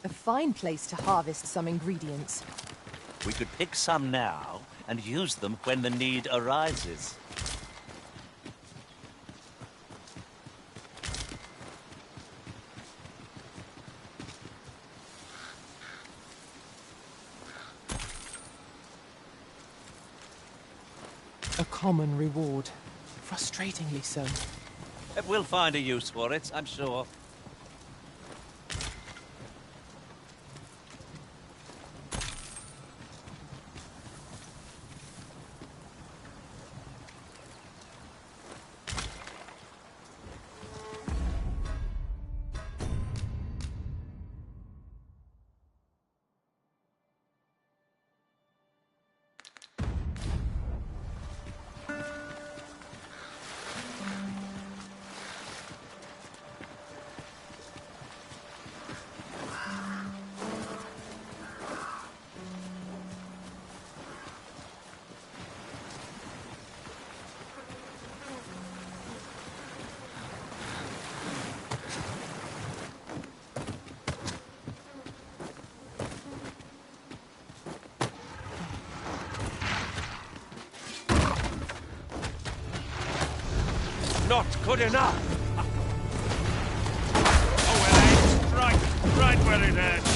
S5: A fine place to harvest some ingredients.
S4: We could pick some now and use them when the need arises.
S5: A common reward. Frustratingly so.
S4: We'll find a use for it, I'm sure.
S17: not good enough.
S15: Oh, well, aimed right where it hurts.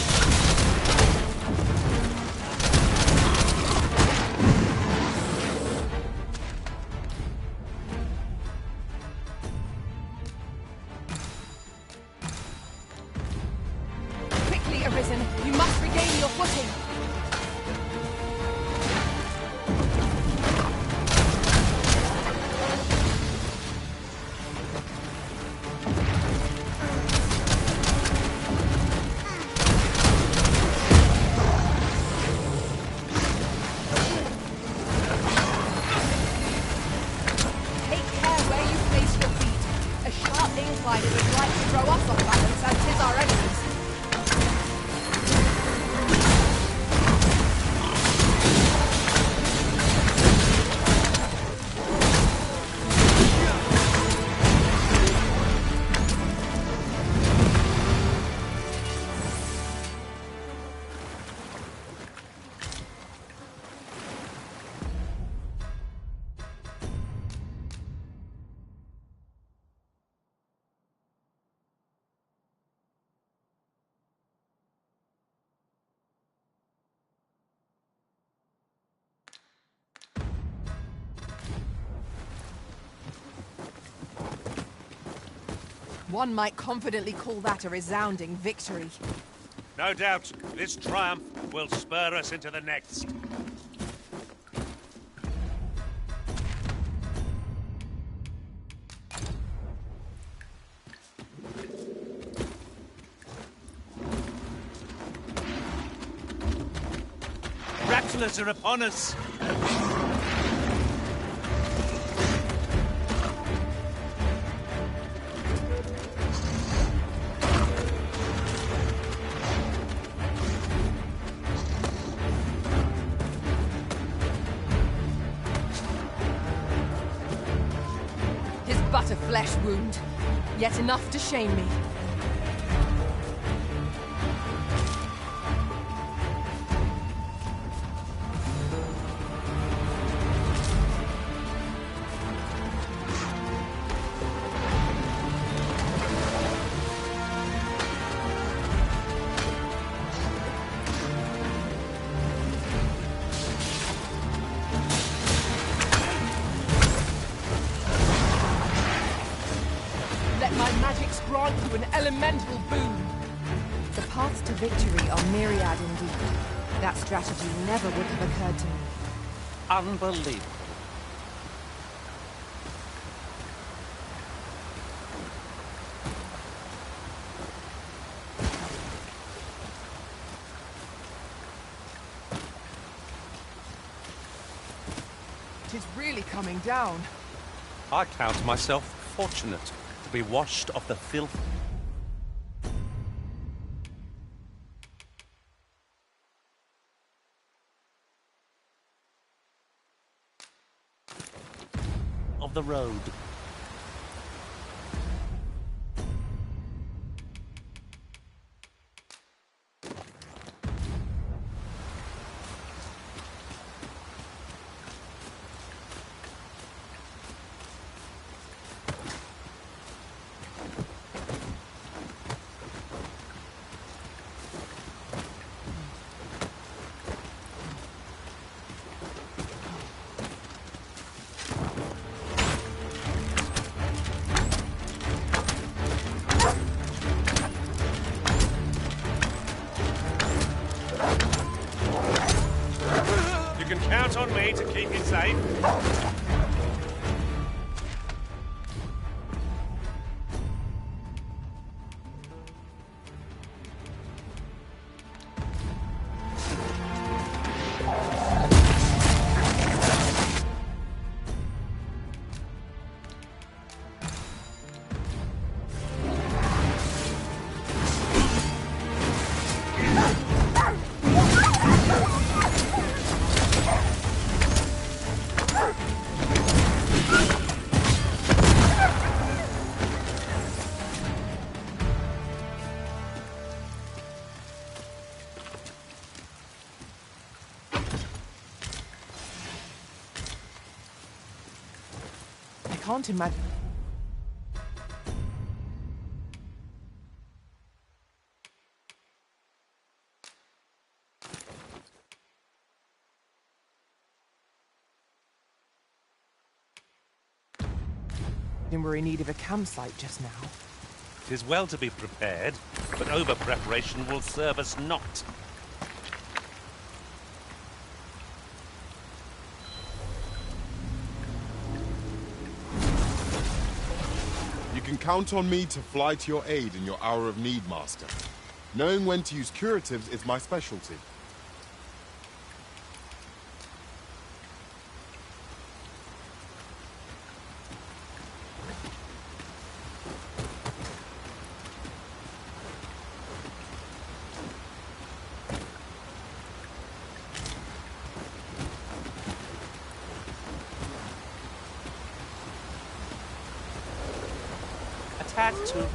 S9: Quickly, Arisen. You must regain your footing. Take care where you place your feet. A sharp incline is as like to throw us off balance as 'tis our enemies. One might confidently call that a resounding victory.
S15: No doubt, this triumph will spur us into the next. Rattlers are upon us!
S9: His but a flesh wound, yet enough to shame me. Let my magics grant you an elemental boon. The paths to victory are myriad indeed. That strategy never would have occurred to me.
S4: Unbelievable.
S9: It is really coming down.
S17: I count myself fortunate to be washed of the filth
S4: of the road.
S15: You can count on me to keep you safe.
S9: I can't imagine.
S5: And we're in need of a campsite just now.
S7: 'Tis well to be prepared, but over-preparation will serve us not.
S18: You can count on me to fly to your aid in your hour of need, Master. Knowing when to use curatives is my specialty.
S7: Attack to...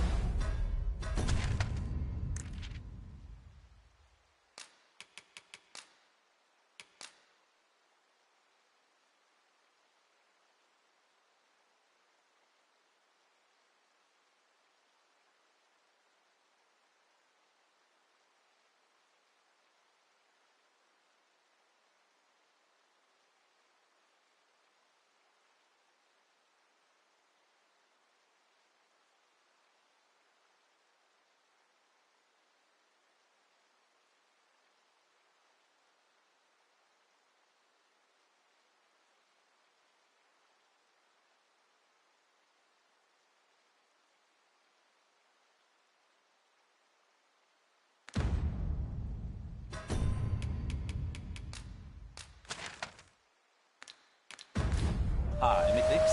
S7: Hi, methinks.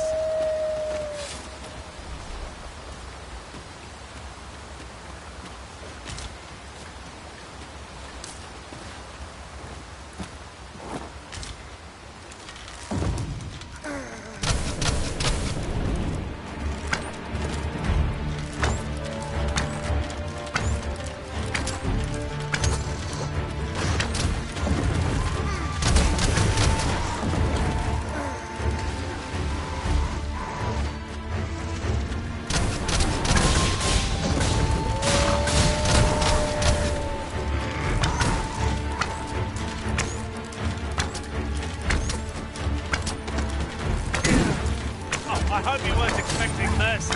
S7: I hope you weren't expecting mercy.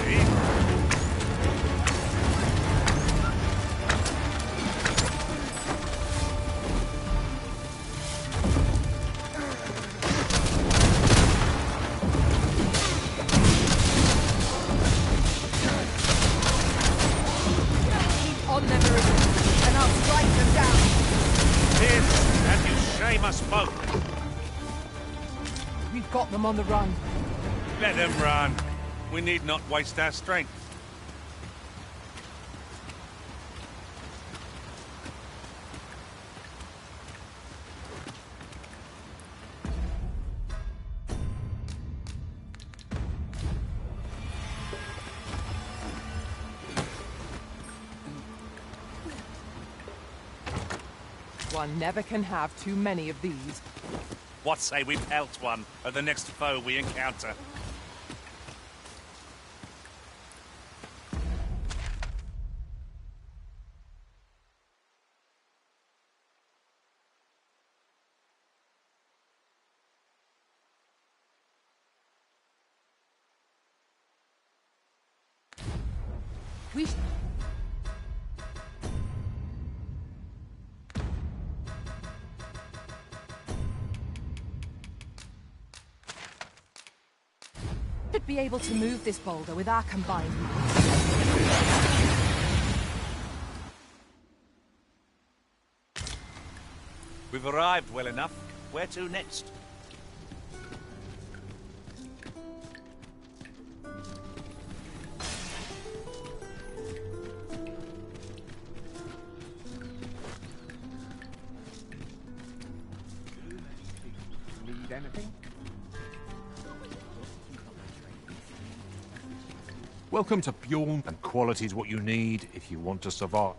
S9: Keep on them, Meridian, and I'll strike them down.
S7: Tis, and you shame us both.
S5: We've got them on the run.
S7: Let them run. We need not waste our strength.
S5: One never can have too many of these.
S7: What say we pelt one of the next foe we encounter?
S5: We... should be able to move this boulder with our combined might.
S7: We've arrived well enough. Where to next?
S11: Need anything?
S15: Welcome to Bjorn, and quality is what you need if you want to survive.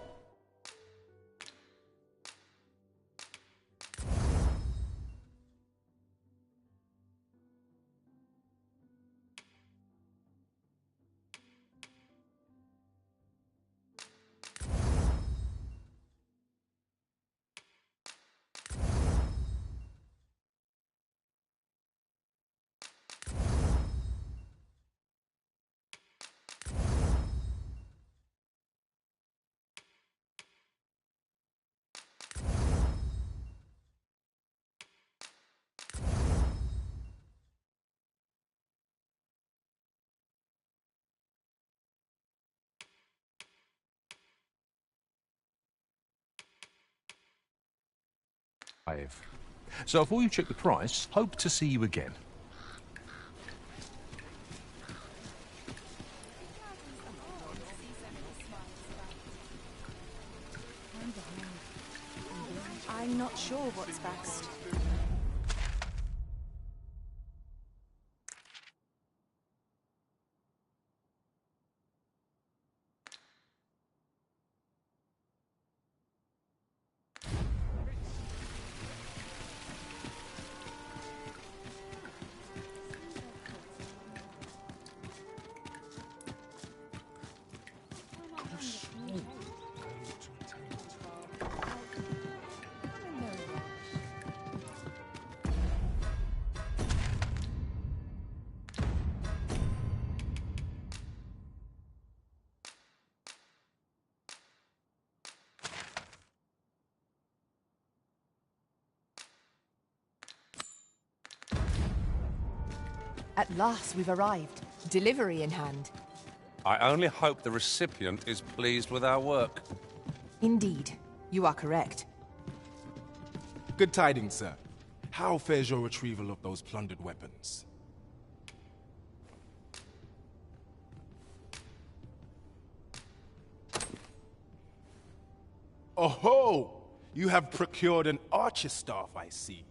S18: So before you check the price, hope to see you again.
S13: I'm not sure what's best.
S5: At last we've arrived. Delivery in hand.
S17: I only hope the recipient is pleased with our work.
S5: Indeed. You are correct.
S18: Good tidings, sir. How fares your retrieval of those plundered weapons? Oh-ho! You have procured an archer's staff, I see.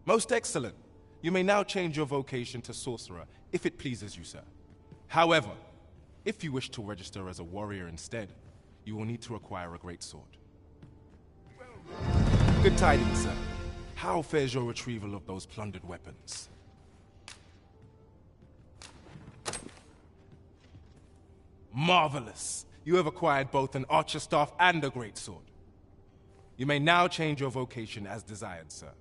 S18: Most excellent. You may now change your vocation to sorcerer, if it pleases you, sir. However, if you wish to register as a warrior instead, you will need to acquire a greatsword. Good tidings, sir. How fares your retrieval of those plundered weapons? Marvelous! You have acquired both an archer staff and a greatsword. You may now change your vocation as desired, sir.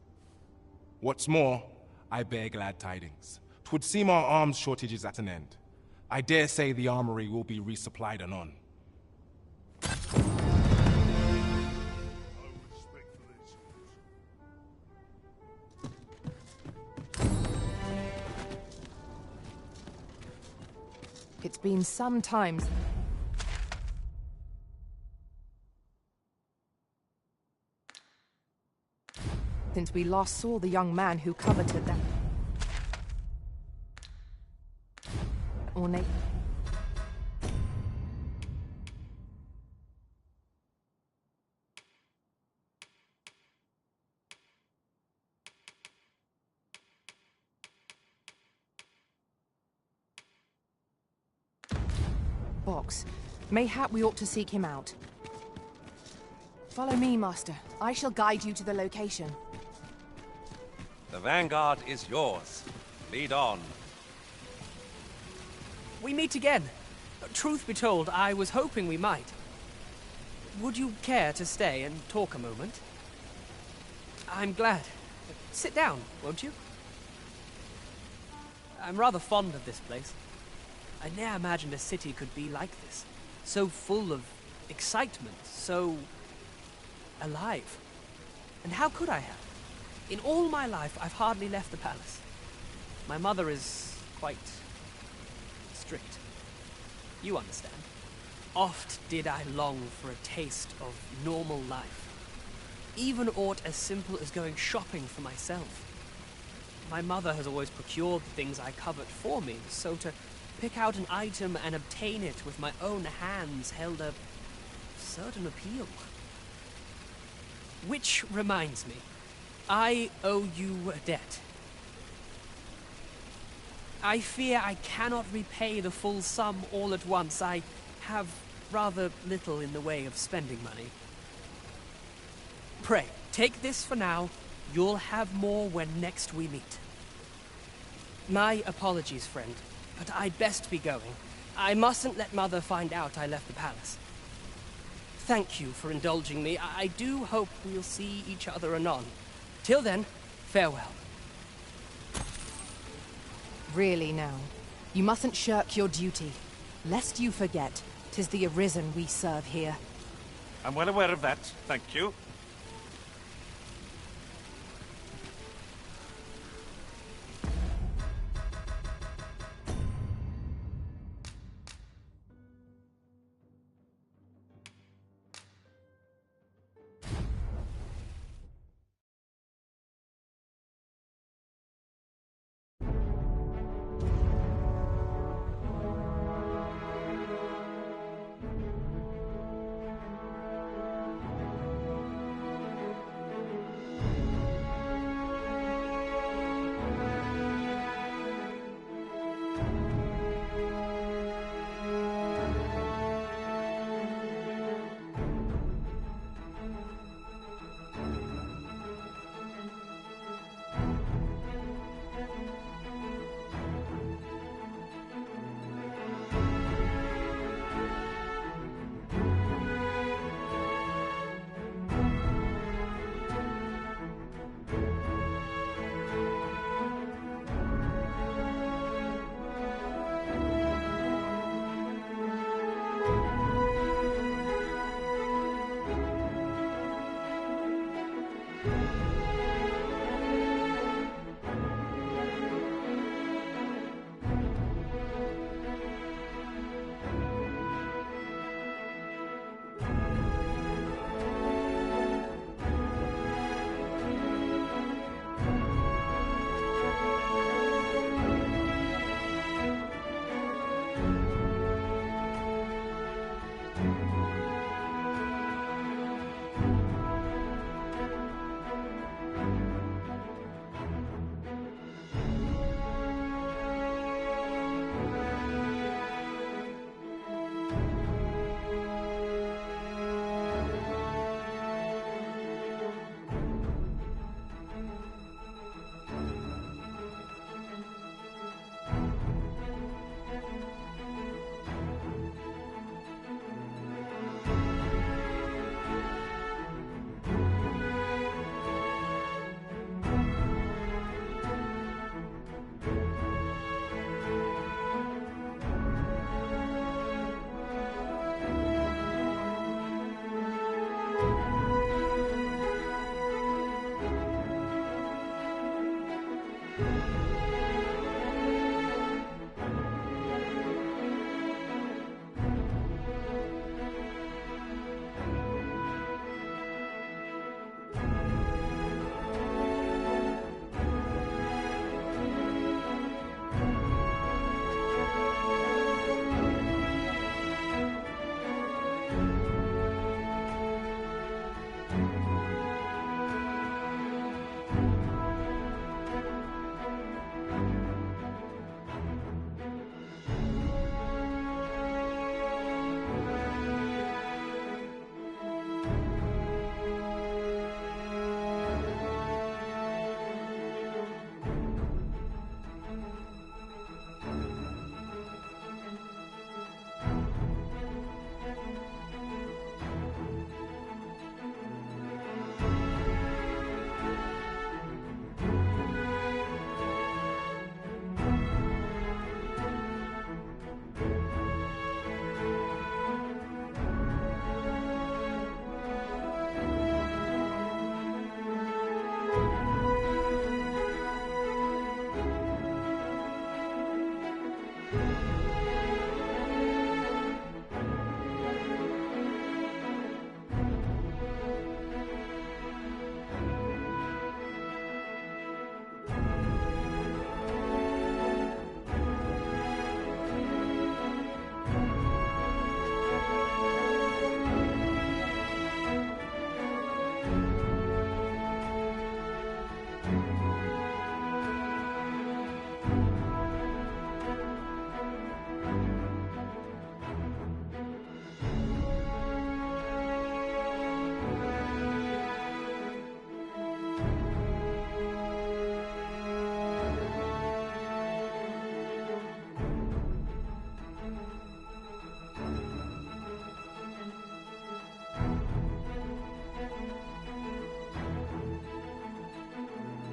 S18: What's more, I bear glad tidings. 'Twould seem our arms shortage is at an end. I dare say the armory will be resupplied anon.
S5: It's been some time since we last saw the young man who coveted that ornate. Box. Mayhap we ought to seek him out. Follow me, Master. I shall guide you to the location.
S17: The vanguard is yours. Lead on.
S16: We meet again. Truth be told, I was hoping we might. Would you care to stay and talk a moment? I'm glad. Sit down, won't you? I'm rather fond of this place. I ne'er imagined a city could be like this. So full of excitement, so alive. And how could I have? In all my life, I've hardly left the palace. My mother is quite strict. You understand. Oft did I long for a taste of normal life. Even aught as simple as going shopping for myself. My mother has always procured the things I covet for me, so to pick out an item and obtain it with my own hands held a certain appeal. Which reminds me, I owe you a debt. I fear I cannot repay the full sum all at once. I have rather little in the way of spending money. Pray, take this for now. You'll have more when next we meet. My apologies, friend, but I'd best be going. I mustn't let Mother find out I left the palace. Thank you for indulging me. I do hope we'll see each other anon. Till then, farewell.
S5: Really now, you mustn't shirk your duty. Lest you forget, 'tis the Arisen we serve here.
S15: I'm well aware of that, thank you.